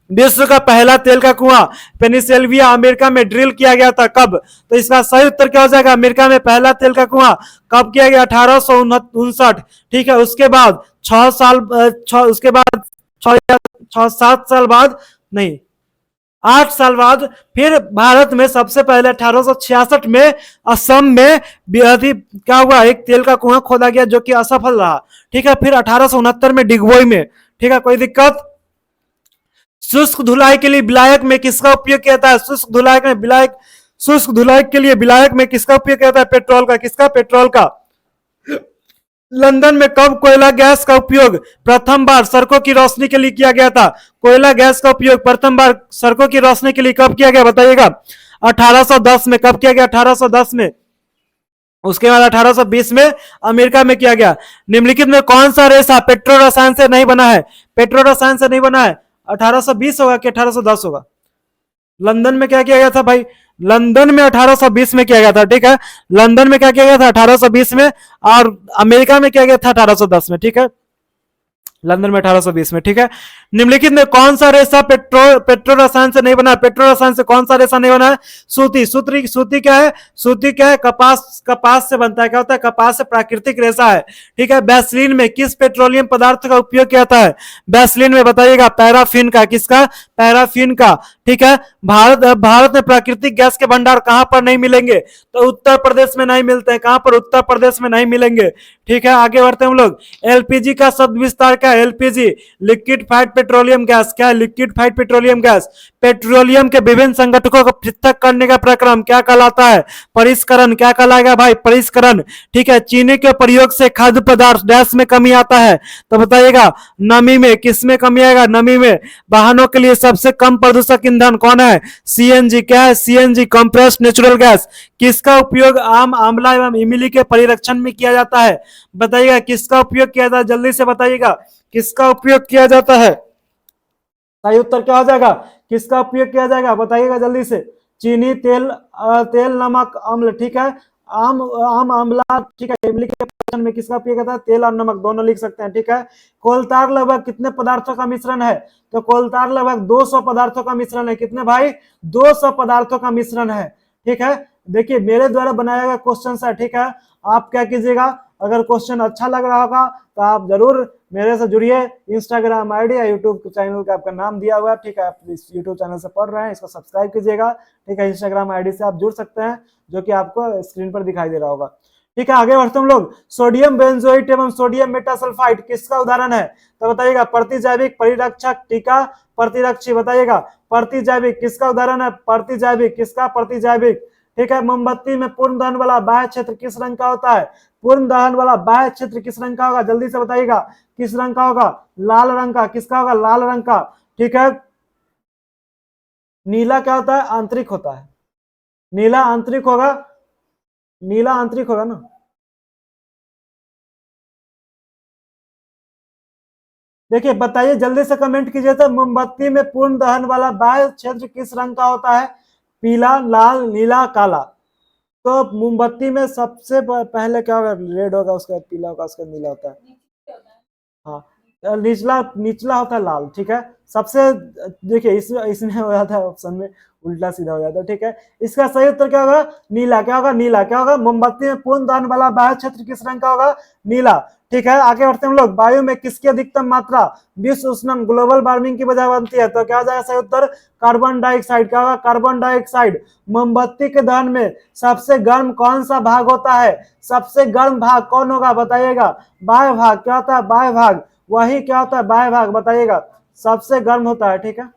विश्व का पहला तेल का कुआं पेनिसिल्विया अमेरिका में ड्रिल किया गया था, कब? तो इसका सही उत्तर क्या हो जाएगा? अमेरिका में पहला तेल का कुआं कब किया गया? 1859। ठीक है, उसके बाद 7 साल बाद, नहीं 8 साल बाद फिर भारत में सबसे पहले 1866 में असम में क्या हुआ? एक तेल का कुआं खोदा गया जो कि असफल रहा। ठीक है, फिर 1869 में डिगबोई में। ठीक है, कोई दिक्कत? शुष्क धुलाई के लिए विलायक में किसका उपयोग किया जाता है? शुष्क धुलाई के लिए विलायक में किसका उपयोग किया जाता है? पेट्रोल का। किसका? पेट्रोल का। लंदन में कब कोयला गैस का उपयोग प्रथम बार सड़कों की रोशनी के लिए किया गया था? कोयला गैस का उपयोग प्रथम बार सड़कों की रोशनी के लिए कब किया गया? बताइएगा। 1810 में। कब किया गया? 1810 में। उसके बाद 1820 में अमेरिका में किया गया। निम्नलिखित में कौन सा रेशा पेट्रो रसायन से नहीं बना है? पेट्रो रसायन से नहीं बना है। 1820 होगा कि 1810 होगा? लंदन में क्या किया गया था भाई? लंदन में 1820 में किया गया था। ठीक है, लंदन में क्या किया गया था? 1820 में। और अमेरिका में किया गया था 1810 में। ठीक है, लंदन में 1820 में, ठीक है। निम्नलिखित में कौन सा रेशा पेट्रो रसायन से नहीं बना है? पेट्रो रसायन से कौन सा रेशा नहीं बना है? सूती। सूती क्या है? सूती क्या है? कपास से बनता है। क्या होता है? कपास से प्राकृतिक रेशा है, ठीक है। वैसलीन में किस पेट्रोलियम पदार्थ का उपयोग किया जाता है? वैसलीन में बताइएगा पैराफिन का। किसका? पैराफिन का, ठीक है। भारत में प्राकृतिक गैस के भंडार कहां पर नहीं मिलेंगे? तो उत्तर प्रदेश में नहीं मिलते हैं। कहां पर? उत्तर प्रदेश में नहीं मिलेंगे, ठीक है। आगे बढ़ते हैं हम लोग। एलपीजी का शब्द विस्तार क्या है? LPG liquefied petroleum gas. क्या है? Liquefied petroleum gas. पेट्रोलियम के विभिन्न संगठकों को पृथक करने का प्रक्रम क्या कहलाता है? परिष्करण। क्या कहलाएगा भाई? परिष्करण, ठीक है। चीनी के प्रयोग से खाद्य पदार्थ डैश में कमी आता है? तो बताइएगा नमी में। किस में कमी आएगा? नमी में। वाहनों के लिए सबसे कम प्रदूषक ईंधन कौन है? सीएनजी। क्या है? CNG compressed natural gas. किसका उपयोग आम, आंवला एवं इमली के परिरक्षण में किया जाता है? बताइएगा किसका उपयोग किया जाता है? जल्दी से बताइएगा किसका उपयोग किया जाता है? सही उत्तर क्या हो जाएगा? किसका उपयोग किया जाएगा? बताइएगा जल्दी से। चीनी, तेल, नमक, अम्ल, ठीक है। आम, आंवला, ठीक है। इमली के परिरक्षण में किसका उपयोग होता है? तेल और नमक दोनों लिख सकते हैं, ठीक है। कोलतार लगभग कितने पदार्थों का मिश्रण है? तो कोलतार लगभग 200 पदार्थों का मिश्रण है। कितने भाई? 200 पदार्थों का मिश्रण है, ठीक है। देखिए मेरे द्वारा बनाया गया क्वेश्चन है, ठीक है। आप क्या कीजिएगा, अगर क्वेश्चन अच्छा लग रहा होगा तो आप जरूर मेरे से जुड़िए। इंस्टाग्राम आईडी या यूट्यूब चैनल का आपका नाम दिया हुआ है, ठीक है। आप इस यूट्यूब चैनल से पढ़ रहे हैं, इसको सब्सक्राइब कीजिएगा, ठीक है। इंस्टाग्राम आईडी से आप जुड़ सकते हैं, जो कि आपको स्क्रीन पर दिखाई दे रहा होगा, ठीक है। आगे बढ़ते हम लोग। सोडियम बेंजोएट एवं सोडियम मेटासल्फाइड किसका उदाहरण है? तो बताइएगा प्रतिजैविक, परिरक्षक, टीका, प्रतिरक्षी। बताइएगा प्रतिजैविक किसका उदाहरण है? प्रतिजैविक। किसका? प्रतिजैविक, ठीक है। मोमबत्ती में पूर्ण दहन वाला बाह्य क्षेत्र किस रंग का होता है? पूर्ण दहन वाला बाह्य क्षेत्र किस रंग का होगा? जल्दी से बताइएगा किस रंग का होगा? लाल रंग का। किसका होगा? लाल रंग का, ठीक है। नीला क्या होता है? आंतरिक होता है। नीला आंतरिक होगा, नीला आंतरिक होगा ना। देखिए बताइए जल्दी से कमेंट कीजिए। तो मोमबत्ती में पूर्ण दहन वाला बाह्य क्षेत्र किस रंग का होता है? पीला, लाल, नीला, काला। तो मोमबत्ती में सबसे पहले क्या होगा? रेड होगा, उसका पीला होगा, उसका नीला होता है। हाँ, निचला निचला होता है लाल, ठीक है। सबसे देखिए इसमें हो जाता है ऑप्शन में उल्टा सीधा हो जाता है, ठीक है। इसका सही उत्तर क्या होगा? नीला। क्या होगा? नीला। क्या होगा? मोमबत्ती में पूर्ण दहन वाला बाह्य क्षेत्र किस रंग का होगा? नीला, ठीक है। आगे बढ़ते हैं हम लोग। वायु में किसकी अधिकतम मात्रा विश्व उष्णन, ग्लोबल वार्मिंग की वजह बनती है? तो क्या हो जाएगा सही उत्तर? Carbon dioxide. क्या होगा? Carbon dioxide. मोमबत्ती के दहन में सबसे गर्म कौन सा भाग होता है? सबसे गर्म भाग कौन होगा? बताइएगा। बाह्य भाग। क्या होता है? बाह्य भाग। वही क्या होता है? बाह्य भाग। बताइएगा सबसे गर्म होता है, ठीक है।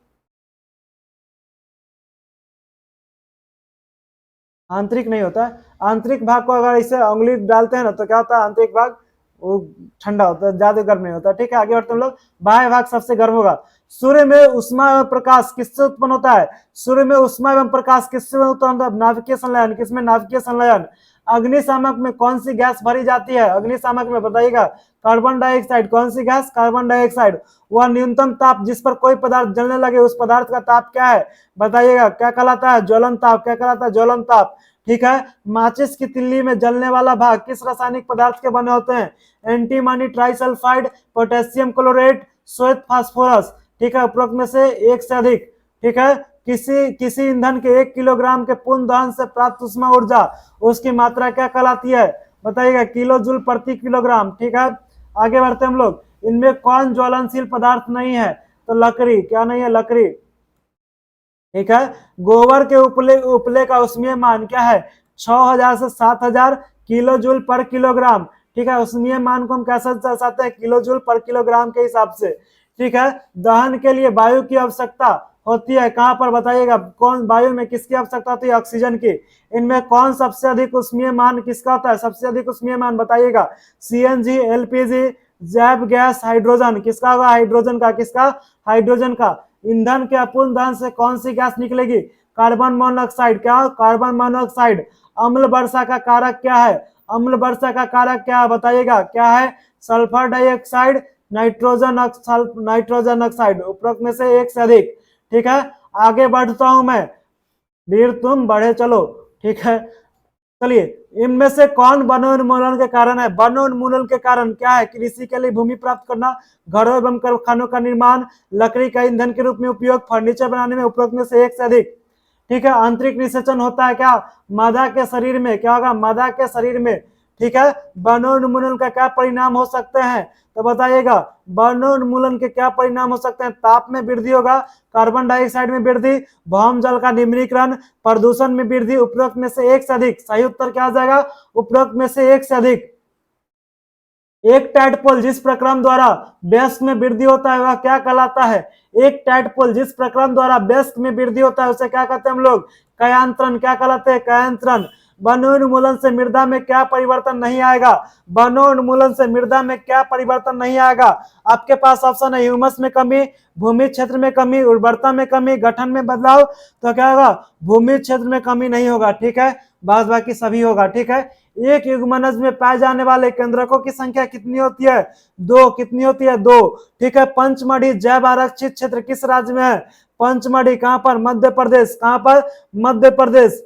आंतरिक नहीं होता है। आंतरिक भाग को अगर इसे उंगली डालते हैं ना तो क्या होता है? आंतरिक भाग वो ठंडा होता है, ज्यादा गर्म नहीं होता, ठीक है। आगे बढ़ते हम लोग। बाह्य भाग सबसे गर्म होगा। सूर्य में उष्मा एवं प्रकाश किससे उत्पन्न होता है? सूर्य में उष्मा एवं प्रकाश किससे उत्पन्न होता है? नाभिकीय संलयन। किसमें? नाभिकीय संलयन। अग्निशामक में कौन सी गैस भरी जाती है? अग्निशामक में बताइएगा कार्बन डाइऑक्साइड। कौन सी गैस? Carbon dioxide. वह न्यूनतम ताप जिस पर कोई पदार्थ जलने लगे उस पदार्थ का ताप क्या है? बताइएगा क्या कहलाता है? ज्वलन ताप। क्या कहलाता है? ज्वलन ताप, ठीक है। माचिस की तिल्ली में जलने वाला भाग किस रासायनिक पदार्थ के बने होते हैं? एंटीमनी ट्राइसल्फाइड, पोटेशियम क्लोरेट, श्वेत फास्फोरस, ठीक है। उपरोक्त में से एक से अधिक, ठीक है। किसी ईंधन के 1 किलोग्राम के पूर्ण दहन से प्राप्त ऊष्मा ऊर्जा उसकी मात्रा क्या कहलाती है? बताइएगा किलो जूल प्रति किलोग्राम, ठीक है। आगे बढ़ते हम लोग। इनमें कौन ज्वलनशील पदार्थ नहीं है? तो लकड़ी। क्या नहीं है? लकड़ी, ठीक है। गोबर के उपले का उष्मीय मान क्या है? 6000 से 7000 किलो जूल पर किलोग्राम, ठीक है। उष्मीय मान को हम कैसे दर्शाते हैं? किलो जूल पर किलोग्राम के हिसाब से, ठीक है। दहन के लिए वायु की आवश्यकता होती है कहां पर? बताइएगा कौन वायु में किसकी आवश्यकता होती है? ऑक्सीजन की। इनमें कौन सबसे अधिक उष्मीय मान किसका होता है? सबसे अधिक उष्मीय मान बताइएगा। सीएनजी, एलपीजी, जैव गैस, हाइड्रोजन। किसका होगा? हाइड्रोजन का। किसका? हाइड्रोजन का। ईंधन के अपूर्ण दहन से कौन सी गैस निकलेगी? Carbon monoxide. क्या? Carbon monoxide. अम्ल वर्षा का कारक क्या है? अम्ल वर्षा का कारक क्या है? बताइएगा क्या है? Sulphur dioxide, nitrogen oxide. उपरोक्त में से एक से अधिक, ठीक है। आगे बढ़ता हूं मैं, वीर तुम बढ़े चलो, ठीक है। चलिए इनमें से कौन वनोन्मूलन के कारण है? वनोन्मूलन के कारण क्या है? कृषि के लिए भूमि प्राप्त करना, घरों एवं कारखानों का निर्माण, लकड़ी का ईंधन के रूप में उपयोग, फर्नीचर बनाने में, उपरोक्त में से एक से अधिक। ठीक है, आंतरिक निषेचन होता है क्या? मादा के शरीर में क्या होगा? मादा के शरीर में। ठीक है, वनोन्मूलन का क्या परिणाम हो सकते हैं? तो बताइएगा, वनोन्मूलन के क्या परिणाम हो सकते हैं? ताप में वृद्धि होगा, कार्बन डाइऑक्साइड में वृद्धि, भौम जल का निम्नीकरण, प्रदूषण में वृद्धि, उपरोक्त में से एक से अधिक। सही उत्तर क्या आ जाएगा? उपरोक्त में से एक से अधिक। एक टैडपोल जिस प्रक्रम द्वारा वयस्क में वृद्धि होता है वह क्या कहलाता है? एक टैडपोल जिस प्रक्रम द्वारा वयस्क में वृद्धि होता है उसे क्या कहते हैं हम लोग? कयांतरण। क्या कहलाते हैं? कयांतरण। वनोन्मूलन से मृदा में क्या परिवर्तन नहीं आएगा? वनोन्मूलन से मृदा में क्या परिवर्तन नहीं आएगा? आपके पास ऑप्शन है ह्यूमस में कमी, भूमि क्षेत्र में कमी, उर्वरता में कमी, गठन में बदलाव। तो क्या होगा? भूमि क्षेत्र में कमी नहीं होगा। ठीक है, बाकी सभी होगा। ठीक है, एक युग्मनज में पाए जाने वाले केंद्रकों की संख्या कितनी होती है? 2। कितनी होती है? 2। ठीक है, पंचमढ़ी जैव आरक्षित क्षेत्र किस राज्य में है? पंचमढ़ी कहां पर? मध्य प्रदेश। कहां पर? मध्य प्रदेश।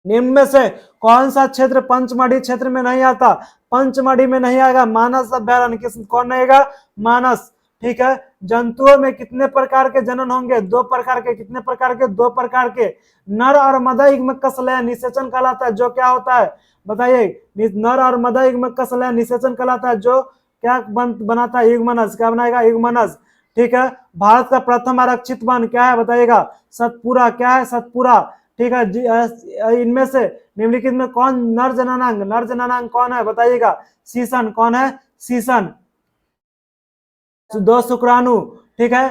निम्न में से कौन सा क्षेत्र पंचमढ़ी क्षेत्र में नहीं आता? पंचमढ़ी में नहीं आएगा मानस अभ्यारण्य। कौन रहेगा? मानस। ठीक है, जंतुओं में कितने प्रकार के जनन होंगे? 2 प्रकार के। कितने प्रकार के? 2 प्रकार के। नर और मादा युग्मक का संलयन निषेचन कहलाता है, जो क्या होता है? बताइए, नर और मादा युग्मक का संलयन निषेचन कहलाता है, जो क्या बनाता है? युग्मनज। क्या बनाएगा? युग्मनज। ठीक है, भारत का प्रथम आरक्षित वन क्या है? बताइएगा, सतपुरा। क्या है? सतपुरा। ठीक है, इनमें से निम्नलिखित में कौन नर जननांग? नर जननांग कौन है? बताइएगा, शीशन। कौन है? शीशन। 2 शुक्राणु। ठीक है,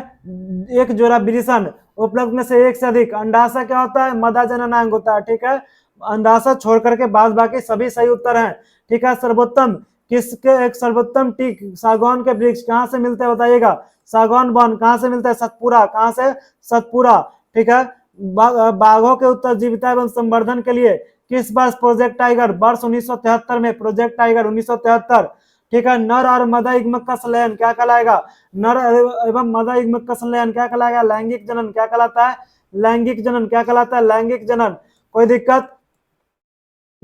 1 जोड़ा वृषण, उपलब्ध में से एक से अधिक। अंडाशय क्या होता है? मदा जननांग होता है। ठीक है, अंडाशय छोड़ करके बाकी सभी सही उत्तर हैं। ठीक है, सर्वोत्तम किसके एक सर्वोत्तम टीक सागौन के वृक्ष कहाँ से मिलते हैं? बताइएगा, सागौन वन कहाँ से मिलता है? सतपुरा। कहाँ से? सतपुरा। ठीक है, बाघों के उत्तरजीविता एवं संवर्धन के लिए किस वर्ष प्रोजेक्ट टाइगर? वर्ष 1973 में प्रोजेक्ट टाइगर 1973। ठीक है, नर और मादा युग्मक का संलयन क्या कहलाएगा? नर एवं मादा युग्मक का संलयन क्या कहलाएगा? लैंगिक जनन। क्या कहलाता है? लैंगिक जनन। क्या कहलाता है? लैंगिक जनन। कोई दिक्कत?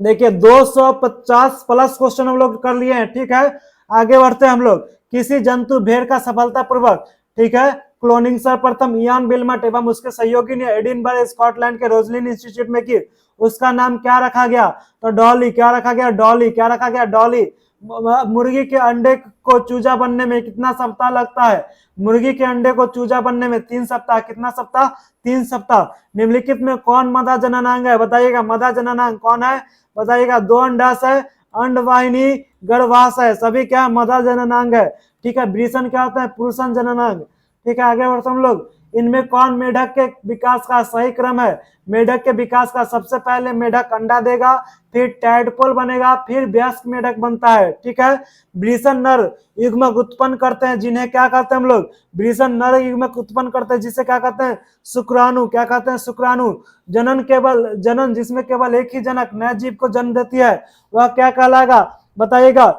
देखिए, 250 प्लस क्वेश्चन हम लोग कर लिए हैं। ठीक है, आगे बढ़ते हैं हम लोग। किसी जंतु भेड़ का सफलतापूर्वक, ठीक है, क्लोनिंग सर्वप्रथम इयान बिलमट एवं उसके सहयोगी ने एडिनबर्ग स्कॉटलैंड के रोजलिन इंस्टीट्यूट में की। उसका नाम क्या रखा गया? तो डॉली। क्या रखा गया? डॉली। क्या रखा गया? डॉली। मुर्गी के अंडे को चूजा बनने में कितना सप्ताह लगता है? मुर्गी के अंडे को चूजा बनने में 3 सप्ताह। कितना सप्ताह? 3 सप्ताह। निम्नलिखित में कौन मदा जननांग है? बताइएगा, मदा जननांग कौन है? बताइएगा, 2 अंडाशय, अंडवाहिनी, गर्भाशय, सभी क्या? मदा जननांग है। ठीक है, वृषण क्या होता है? पुरुषन जननांग। ठीक है, आगे बढ़ते हम लोग। इनमें कौन मेढक के विकास का सही क्रम है? मेढक के विकास का सबसे पहले मेढक अंडा देगा, फिर टैडपोल बनेगा, फिर वयस्क मेढक बनता है। ठीक है, वृषण नर युग्मक उत्पन्न करते हैं, जिन्हें क्या कहते हैं हम लोग? वृषण नर युग्मक उत्पन्न करते हैं, जिसे क्या कहते हैं? शुक्राणु। क्या कहते हैं? शुक्राणु। जनन जिसमें केवल एक ही जनक नए जीव को जन्म देती है, वह क्या कहलाएगा? बताइएगा,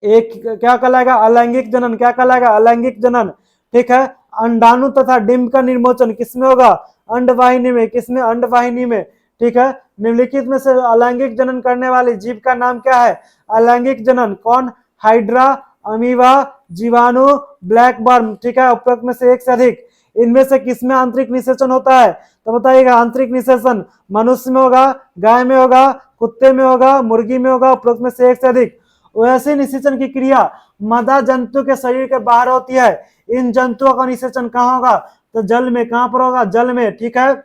एक क्या कहलाएगा? अलैंगिक जनन। क्या कहलाएगा? अलैंगिक जनन। ठीक है, अंडाणु तथा डिंब का निर्मोचन किसमें होगा? अंडवाहिनी में। किसमें? अंडवाहिनी में। ठीक है, निम्नलिखित में से अलैंगिक जनन करने वाली जीव का नाम क्या है? अलैंगिक जनन। कौन? हाइड्रा, अमीबा, जीवाणु, ब्लैक वर्म। ठीक है, उपरोक्त में से एक से अधिक। इनमें से किसमें आंतरिक निषेचन होता है? तो बताइएगा, आंतरिक निषेचन मनुष्य में होगा, गाय में होगा, कुत्ते में होगा, मुर्गी में होगा, उपरोक्त में से एक से अधिक। वैसे निषेचन की क्रिया मदा जंतु के शरीर के बाहर होती है। इन जंतुओं का निषेचन कहाँ होगा? तो जल में। कहां पर होगा? जल में। ठीक है,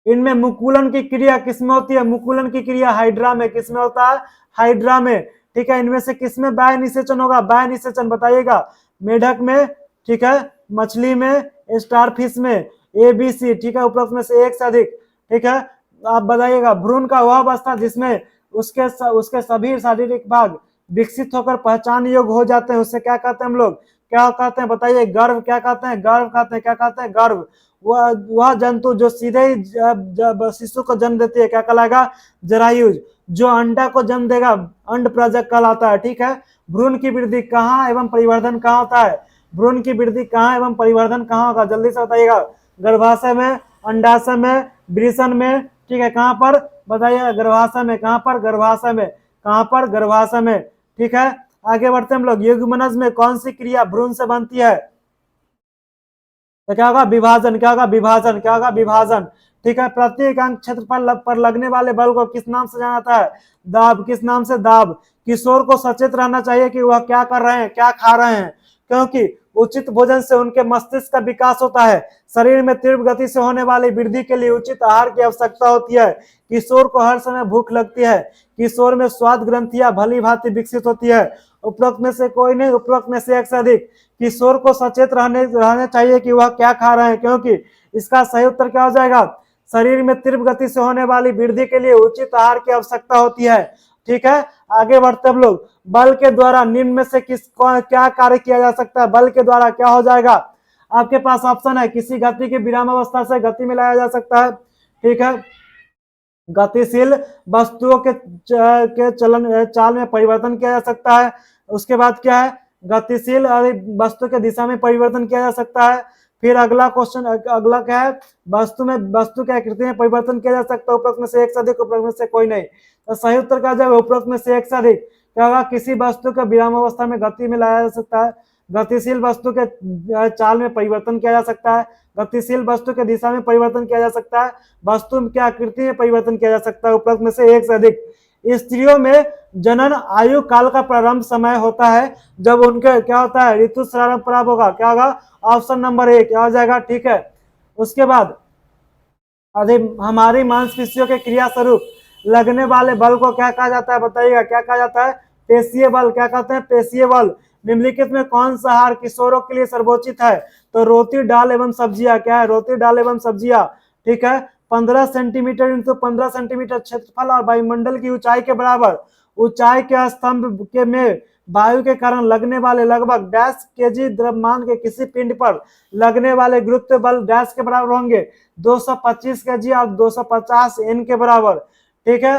इनमें मुकुलन की क्रिया किसमें होती है? मुकुलन की क्रिया हाइड्रा में। किसमें होता है? हाइड्रा में। ठीक है, इनमें से किसमें बाह्य निषेचन होगा? बाह्य निषेचन बताइएगा, मेढक में, ठीक है, मछली में, स्टारफिश में, ABC। ठीक है, उपरोक्त में से एक से अधिक। ठीक है, आप बताइएगा, भ्रूण का वह अवस्था जिसमें उसके सभी शारीरिक भाग विकसित होकर पहचान योग्य हो जाते हैं, उसे क्या कहते हैं हम लोग? क्या कहते हैं? बताइए, गर्भ। क्या कहते हैं? गर्भ कहते हैं। क्या कहते हैं? गर्भ। वह जंतु जो सीधे ही शिशु को जन्म देती है क्या कहलाएगा? जरायुज। जो अंडा को जन्म देगा अंड प्रजक कहलाता है। ठीक है, भ्रूण की वृद्धि कहाँ एवं परिवर्धन कहाँ होता है? भ्रूण की वृद्धि कहाँ एवं परिवर्धन कहाँ होगा? जल्दी से बताइएगा। गर्भाशय में, अंडाशय में, वृषण में। ठीक है, कहाँ पर? बताइए गर्भाशय में, कहाँ पर, गर्भाशय में, कहाँ पर, गर्भाशय में। ठीक है, आगे बढ़ते हैं हम लोग। युग्मनज में कौन सी क्रिया भ्रूण से बनती है? तो क्या होगा? विभाजन। क्या होगा? विभाजन। क्या होगा? विभाजन। ठीक है, प्रत्येक अंक क्षेत्रफल पर लगने वाले बल को किस नाम से जाना जाता है? दाब। किस नाम से? दाब। किशोर को सचेत रहना चाहिए कि वह क्या कर रहे हैं, क्या खा रहे हैं, क्योंकि उचित भोजन से उनके मस्तिष्क का विकास होता है। शरीर में तीव्र गति से होने वाली वृद्धि के लिए उचित आहार की आवश्यकता होती है। किशोर को हर समय भूख लगती है। किशोर में स्वाद ग्रंथियां भली भांति विकसित होती है। उपरोक्त में से कोई नहीं, उपरोक्त में से एक से अधिक। किशोर को सचेत रहने चाहिए कि वह क्या खा रहे हैं, क्योंकि इसका सही उत्तर क्या हो जाएगा? शरीर में तीव्र गति से होने वाली वृद्धि के लिए उचित आहार की आवश्यकता होती है। ठीक है, आगे बढ़ते हम लोग। बल के द्वारा निम्न में से क्या कार्य किया जा सकता है? बल के द्वारा क्या हो जाएगा? आपके पास ऑप्शन है, किसी गति के विराम अवस्था से गति में लाया जा सकता है। ठीक है, गतिशील वस्तुओं के चलन चाल में परिवर्तन किया जा सकता है। उसके बाद क्या है? गतिशील वस्तु के दिशा में परिवर्तन किया जा सकता है। फिर अगला क्वेश्चन, अगला क्या है? वस्तु के आकृति में परिवर्तन किया जा सकता है। उपरोक्त में से एक से अधिक, उपरोक्त में से कोई नहीं। तो सही उत्तर क्या जाएगा? उपरोक्त में से एक से अधिक। क्या होगा? किसी वस्तु को विराम अवस्था में गति में लाया जा सकता है। गतिशील वस्तु के चाल में परिवर्तन किया जा सकता है। गतिशील वस्तु के दिशा में परिवर्तन किया जा सकता है। वस्तु की आकृति में परिवर्तन किया जा सकता है। उपरोक्त में से एक से अधिक। स्त्रियों में जनन आयु काल का प्रारंभ समय होता है जब उनके क्या होता है? ऋतुस्राव प्रारंभ होगा। क्या होगा? ऑप्शन नंबर एक क्या हो जाएगा? ठीक है, उसके बाद हमारी मांसपेशियों के क्रिया स्वरूप लगने वाले बल को क्या कहा जाता है? बताइएगा, क्या कहा जाता है? पेशीय बल। क्या कहते हैं? पेशीय बल। निम्नलिखित में कौन सा आहार किशोरों के लिए सर्वोचित है? तो रोटी, दाल एवं सब्जियां। क्या है? रोटी, दाल एवं सब्जियां। ठीक है, 15 सेंटीमीटर इंटू 15 सेंटीमीटर क्षेत्रफल और वायुमंडल की ऊंचाई के बराबर ऊंचाई के स्तंभ के में वायु के कारण लगने वाले लगभग डैश केजी द्रव्यमान के किसी पिंड पर लगने वाले गुरुत्व बल डैश के बराबर होंगे? 225 केजी और 250 एन के बराबर। ठीक है,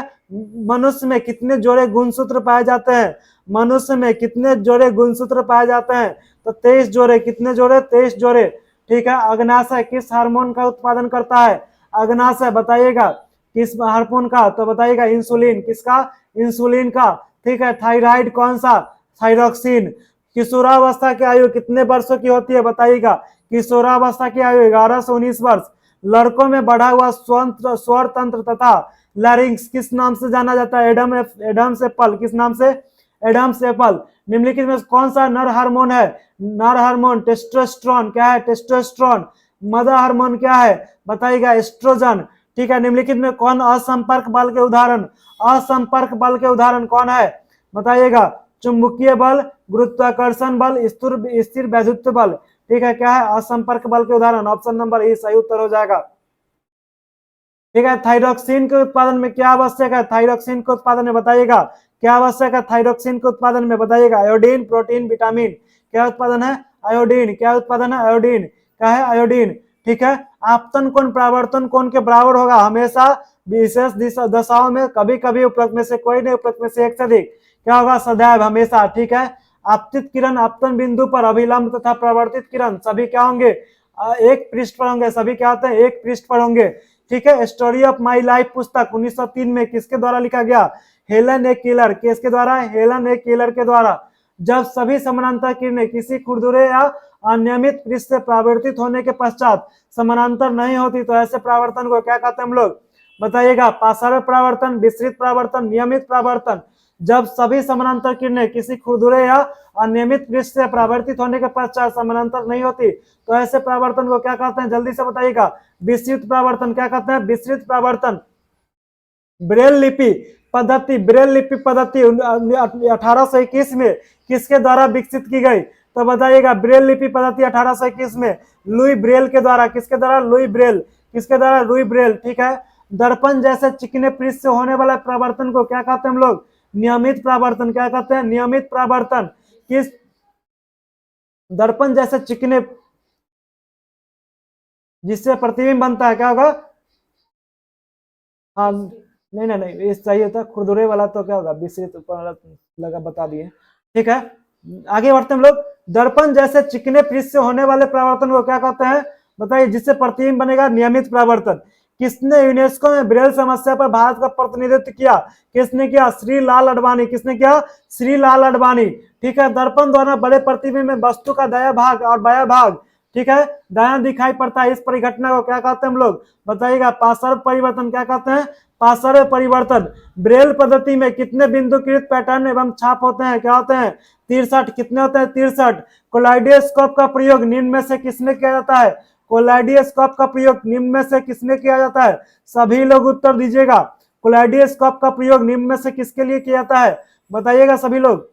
मनुष्य में कितने जोड़े गुणसूत्र पाए जाते हैं? मनुष्य में कितने जोड़े गुणसूत्र पाए जाते हैं? तो 23 जोड़े। कितने जोड़े? 23 जोड़े। ठीक है, अग्नाशय किस हार्मोन का उत्पादन करता है? अग्नाशय बताइएगा किस हार्मोन का? तो बताइएगा इंसुलिन। किसका? इंसुलिन का। ठीक है, थायराइड कौन सा? थायरोक्सिन। किशोरावस्था की आयु कितने वर्षों की होती है? बताइएगा। किशोरावस्था की आयु 11 से 19 वर्ष। लड़कों में बढ़ा हुआ स्वर तंत्र तथा लैरिंक्स किस नाम से जाना जाता है? Adam's apple. किस नाम से? Adam's apple. निम्नलिखित में कौन सा नर हार्मोन है? नर हार्मोन टेस्टोस्टेरोन। क्या है? टेस्टोस्टेरोन। मदर हार्मोन क्या है? बताइएगा एस्ट्रोजन। ठीक है, निम्नलिखित में कौन असंपर्क बल के उदाहरण? असंपर्क बल के उदाहरण कौन है? बताइएगा। चुंबकीय बल, गुरुत्वाकर्षण बल, स्थिर वैद्युत बल। ठीक है, क्या है? असंपर्क बल के उदाहरण ऑप्शन नंबर ए सही उत्तर हो जाएगा। ठीक है, थायरोक्सिन के उत्पादन में क्या आवश्यक है? थायरोक्सिन के उत्पादन में बताइएगा क्या आवश्यक है? थायरोक्सिन के उत्पादन में बताइएगा आयोडीन, प्रोटीन, विटामिन। क्या उत्पादन है? आयोडीन। क्या उत्पादन है? आयोडीन। क्या है? आयोडीन। ठीक है, आपतन कोण परावर्तन कोण के बराबर होगा हमेशा विशेष दशाओं में, कभी कभी उपरोक्त में से कोई नहीं, उपरोक्त में से एक से अधिक। क्या होगा? सदैव, हमेशा। ठीक है, आपतित किरण आपतन बिंदु पर अभिलंब तथा प्रवर्तित किरण सभी क्या होंगे? एक पृष्ठ पर होंगे। सभी क्या होते हैं? एक पृष्ठ पर होंगे। ठीक है, स्टोरी ऑफ माई लाइफ पुस्तक 1903 में किसके द्वारा लिखा गया? हेलन ए केलर। किसके द्वारा? हेलन ए केलर के द्वारा। जब सभी समानांतर किरणें किसी खुरदुरे या अनियमित पृष्ठ से परावर्तित होने के पश्चात समानांतर नहीं होती तो ऐसे परावर्तन को क्या कहते हैं हम लोग? बताइएगा। पार्श्व परावर्तन, विस्तृत परावर्तन, नियमित परावर्तन। जब सभी समानांतर किरणें किसी खुरदुरे या अनियमित पृष्ठ से परावर्तित होने के पश्चात समानांतर नहीं होती तो ऐसे परावर्तन को क्या कहते हैं? जल्दी से बताइएगा। विस्तृत परावर्तन। क्या कहते हैं? विस्तृत परावर्तन। ब्रेल लिपि पद्धति, ब्रेल लिपि पद्धति 1821 में किसके द्वारा विकसित की गई? तो बताइएगा। ब्रेल लिपि पद्धति 1821 में लुई ब्रेल के द्वारा। किसके द्वारा? Louis Braille. किसके द्वारा? Louis Braille. ठीक है, दर्पण जैसे चिकने पृष्ठ से होने वाला परावर्तन को क्या कहते हैं हम लोग? नियमित परावर्तन। क्या कहते हैं? नियमित परावर्तन। किस दर्पण जैसे चिकने जिससे प्रतिबिंब बनता है क्या होगा? हाँ, नहीं नहीं नहीं, ये सही होता। खुरदुरे वाला तो क्या होगा? विस्तृत लगा बता दिए। ठीक है, आगे बढ़ते हम लोग। दर्पण जैसे चिकने पृष्ठ से होने वाले परावर्तन को क्या कहते हैं? बताइए, जिससे प्रतिबिंब बनेगा? नियमित परावर्तन। किसने यूनेस्को में ब्रेल समस्या पर भारत का प्रतिनिधित्व किया? किसने किया? श्री लाल आडवाणी। किसने किया? श्री लाल आडवाणी। ठीक है, दर्पण द्वारा बड़े प्रतिबिंब में वस्तु का दायां भाग और बायां भाग, ठीक है, दायां दिखाई पड़ता है। इस परिघटना को क्या कहते हैं हम लोग? बताइएगा। पार्श्व परिवर्तन। क्या कहते हैं? पार्श्व परिवर्तन। ब्रेल पद्धति में कितने बिंदुकृत पैटर्न एवं छाप होते हैं? क्या होते हैं? 63। कितने होते हैं? 63। कोलाइडोस्कोप का प्रयोग निम्न में से किसमें किया जाता है? कोलाइडोस्कोप का प्रयोग निम्न में से किसमें किया जाता है? सभी लोग उत्तर दीजिएगा। कोलाइडोस्कोप का प्रयोग निम्न में से किसके लिए किया जाता है? बताइएगा सभी लोग।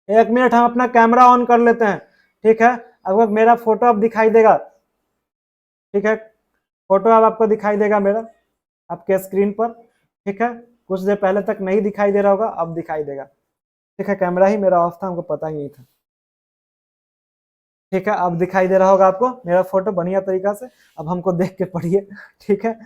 1 मिनट हम अपना कैमरा ऑन कर लेते हैं। ठीक है, अब मेरा फोटो अब दिखाई देगा। ठीक है, फोटो अब आपको दिखाई देगा मेरा आपके स्क्रीन पर। ठीक है, कुछ देर पहले तक नहीं दिखाई दे रहा होगा, अब दिखाई देगा। ठीक है, कैमरा ही मेरा ऑफ था, हमको पता ही नहीं था। ठीक है, अब दिखाई दे रहा होगा आपको मेरा फोटो बढ़िया तरीका से। अब हमको देख के पढ़िए। ठीक है,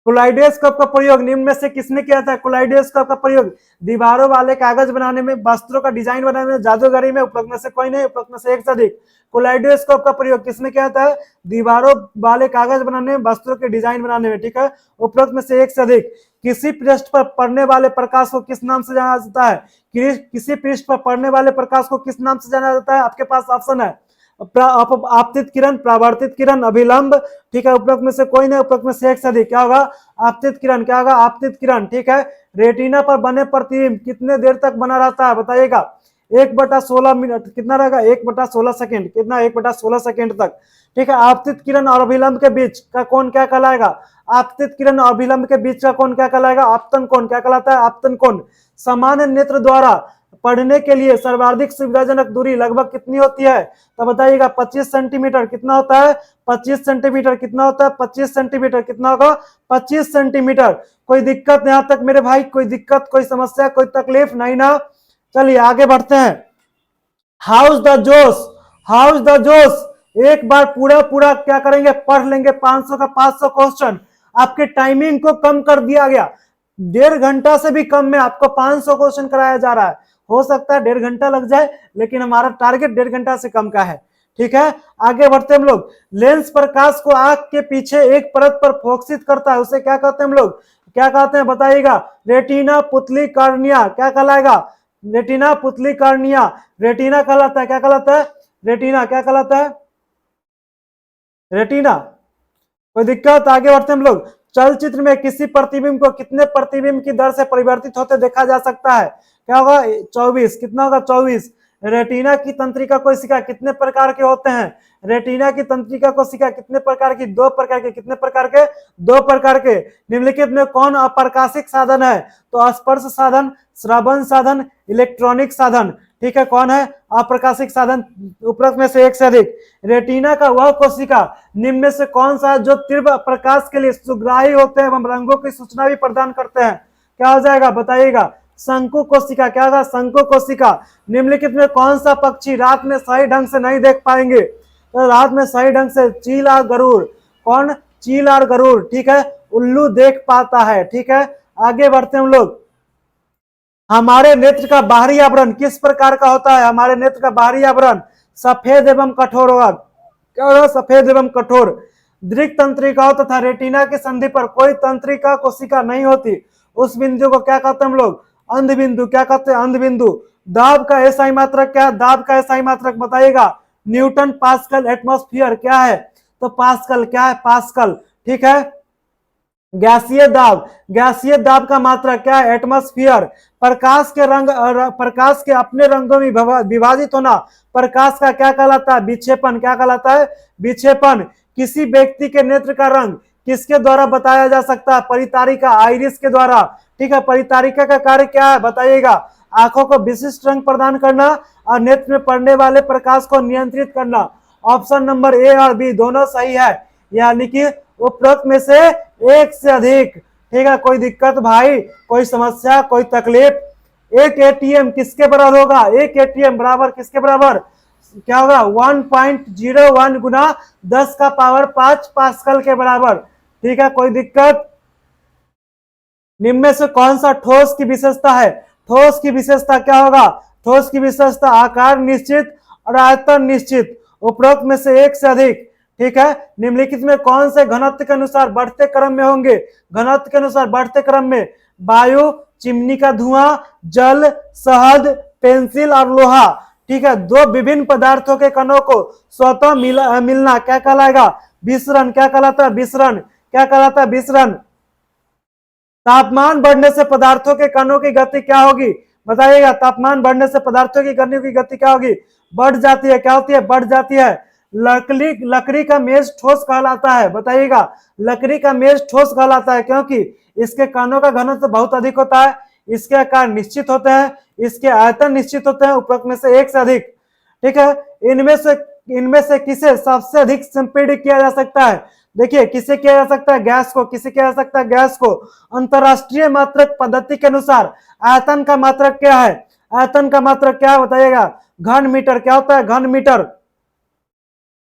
कोलाइडोस्कोप का प्रयोग निम्न में से किसने किया था? कोलाइडोस्कोप का प्रयोग दीवारों वाले कागज बनाने में, वस्त्रों का डिजाइन बनाने में, जादूगरी में। उपरोक्त में से कोई नहीं, उपरोक्त में से एक से अधिक। कोलाइडोस्कोप का प्रयोग किसमें किया जाता है? दीवारों वाले कागज बनाने में, वस्त्रों के डिजाइन बनाने में। ठीक है, उपरोक्त में से एक से अधिक। किसी पृष्ठ पर पड़ने वाले प्रकाश को किस नाम से जाना जाता है? किसी पृष्ठ पर पड़ने वाले प्रकाश को किस नाम से जाना जाता है? आपके पास ऑप्शन है आपतित किरण, परावर्तित किरण, अभिलंब। ठीक है, उपरोक्त में से कोई नहीं, उपरोक्त में से एक से अधिक। क्या होगा? आपतित किरण। क्या होगा? आपतित किरण। ठीक है, रेटिना पर बने प्रतिबिंब कितने देर तक बना रहता है? बताइएगा। 1/16 मिनट। कितना रहेगा? 1/16 सेकेंड। कितना? 1/16 सेकेंड तक। ठीक है, आपतित किरण और अभिलंब के बीच का कोण क्या कहलाएगा? आपतित किरण और अभिलंब के बीच का कोण क्या कहलाएगा? आपतन कोण। क्या कहलाता है? आपतन कोण। सामान्य नेत्र द्वारा पढ़ने के लिए सर्वाधिक सुविधाजनक दूरी लगभग कितनी होती है? तो बताइएगा। 25 सेंटीमीटर। कितना होता है? 25 सेंटीमीटर। कितना होता है? 25 सेंटीमीटर। कितना होगा? 25 सेंटीमीटर। कोई दिक्कत यहाँ तक मेरे भाई? कोई दिक्कत, कोई समस्या, कोई तकलीफ नहीं ना? चलिए आगे बढ़ते हैं। हाउस द जोश। हाउस द जोश। एक बार पूरा पूरा क्या करेंगे? पढ़ लेंगे 500 का 500 क्वेश्चन। आपके टाइमिंग को कम कर दिया गया। 1.5 घंटा से भी कम में आपको 500 क्वेश्चन कराया जा रहा है। हो सकता है 1.5 घंटा लग जाए, लेकिन हमारा टारगेट 1.5 घंटा से कम का है। ठीक है, आगे बढ़ते हम लोग। लेंस प्रकाश को आंख के पीछे एक परत पर फोकसित करता है, उसे क्या कहते हैं हम लोग? क्या कहते हैं? बताइएगा। रेटिना, पुतली, कार्निया। क्या कहलाएगा? रेटिना, पुतली, कार्निया। रेटिना कहलाता है। क्या कहलाता है? रेटिना। क्या कहलाता है? रेटिना। कोई दिक्कत? आगे बढ़ते हम लोग। चलचित्र में किसी प्रतिबिंब को कितने प्रतिबिंब की दर से परिवर्तित होते देखा जा सकता है? क्या होगा? 24। कितना होगा? 24। रेटिना की तंत्रिका कोशिका कितने प्रकार के होते हैं? रेटिना की तंत्रिका कोशिका कितने प्रकार की? 2 प्रकार के। कितने प्रकार के? 2 प्रकार के। निम्नलिखित में कौन अप्रकाशिक साधन है? तो स्पर्श साधन, श्रवण साधन, इलेक्ट्रॉनिक साधन। ठीक है, कौन है अप्रकाशिक साधन? उपरोक्त में से एक से अधिक। रेटिना का वह कोशिका निम्न में से कौन सा जो तीव्र प्रकाश के लिए सुग्राही होते हैं एवं रंगों की सूचना भी प्रदान करते हैं? क्या हो जाएगा? बताइएगा। शंकु कोशिका। क्या होगा? शंकु कोशिका। निम्नलिखित में कौन सा पक्षी रात में सही ढंग से नहीं देख पाएंगे? तो रात में सही ढंग से चील और गरुड़। कौन? चील और गरुड़। ठीक है, उल्लू देख पाता है। ठीक है, आगे बढ़ते हम लोग। हमारे नेत्र का बाहरी आवरण किस प्रकार का होता है? हमारे नेत्र का बाहरी आवरण सफेद एवं कठोर होगा। क्या होगा? सफेद एवं कठोर। दृक् तंत्रिकाओं तथा रेटिना की संधि पर कोई तंत्रिका कोशिका नहीं होती, उस बिंदु को क्या कहते हैं हम लोग? अंध बिंदु। क्या कहते हैं? अंध बिंदु। दाब का एसआई मात्रक क्या है? दाब का एसआई मात्रक बताइएगा। Newton, pascal, atmosphere. क्या है? तो पास्कल। क्या है? पास्कल। ठीक है, गैसीय दाब। गैसीय दाब का मात्रक क्या है? एटमॉस्फेयर। प्रकाश के रंग, प्रकाश के अपने रंगों में विभाजित होना प्रकाश का क्या कहलाता है? विक्षेपण। क्या कहलाता है? विक्षेपण। किसी व्यक्ति के नेत्र का रंग किसके द्वारा बताया जा सकता है? परितारिका, आइरिस के द्वारा। ठीक है, परितारिका का कार्य क्या है? बताइएगा। आंखों को विशिष्ट रंग प्रदान करना और नेत्र में पड़ने वाले प्रकाश को नियंत्रित करना। ऑप्शन नंबर ए और बी दोनों सही है, यानी कि उपरोक्त में से एक से अधिक। ठीक है, कोई दिक्कत भाई, कोई समस्या, कोई तकलीफ? एक एटीएम किसके बराबर होगा? एक एटीएम बराबर किसके बराबर? क्या होगा? 1.01 गुना 10 का पावर 5 पास्कल के बराबर। ठीक है, कोई दिक्कत? निम्न में से कौन सा ठोस की विशेषता है? ठोस की विशेषता क्या होगा? ठोस की विशेषता आकार निश्चित और आयतन निश्चित। उपरोक्त में से एक से अधिक। ठीक है। निम्नलिखित में कौन से घनत्व के अनुसार बढ़ते क्रम में होंगे? घनत्व के अनुसार बढ़ते क्रम में वायु, चिमनी का धुआं, जल, शहद, पेंसिल और लोहा। ठीक है, दो विभिन्न पदार्थों के कणों को स्वतः मिलना क्या कहलाएगा? विसरण। क्या कहलाता है? विसरण। क्या कहलाता है? विसरण। तापमान बढ़ने से पदार्थों के कणों की गति क्या होगी? बताइएगा। तापमान बढ़ने से पदार्थों की कणों की गति क्या होगी? बढ़ जाती है। क्या होती है? बढ़ जाती है। लकड़ी का मेज ठोस कहलाता है। बताइएगा। लकड़ी का मेज ठोस कहलाता है क्योंकि इसके कणों का घनत्व बहुत अधिक होता है, इसके आकार निश्चित होते हैं, इसके आयतन निश्चित होते हैं, उपरोक्त में से एक से अधिक। ठीक है। इनमें से किसे सबसे अधिक संपीड़ित किया जा सकता है? देखिए, किसे किया जा सकता है? गैस को। किसे किया जा सकता है? गैस को। अंतरराष्ट्रीय मात्रक पद्धति के अनुसार आयतन का मात्रक क्या है? आयतन का मात्रक क्या है? बताइएगा। घन मीटर। क्या होता है? घन मीटर।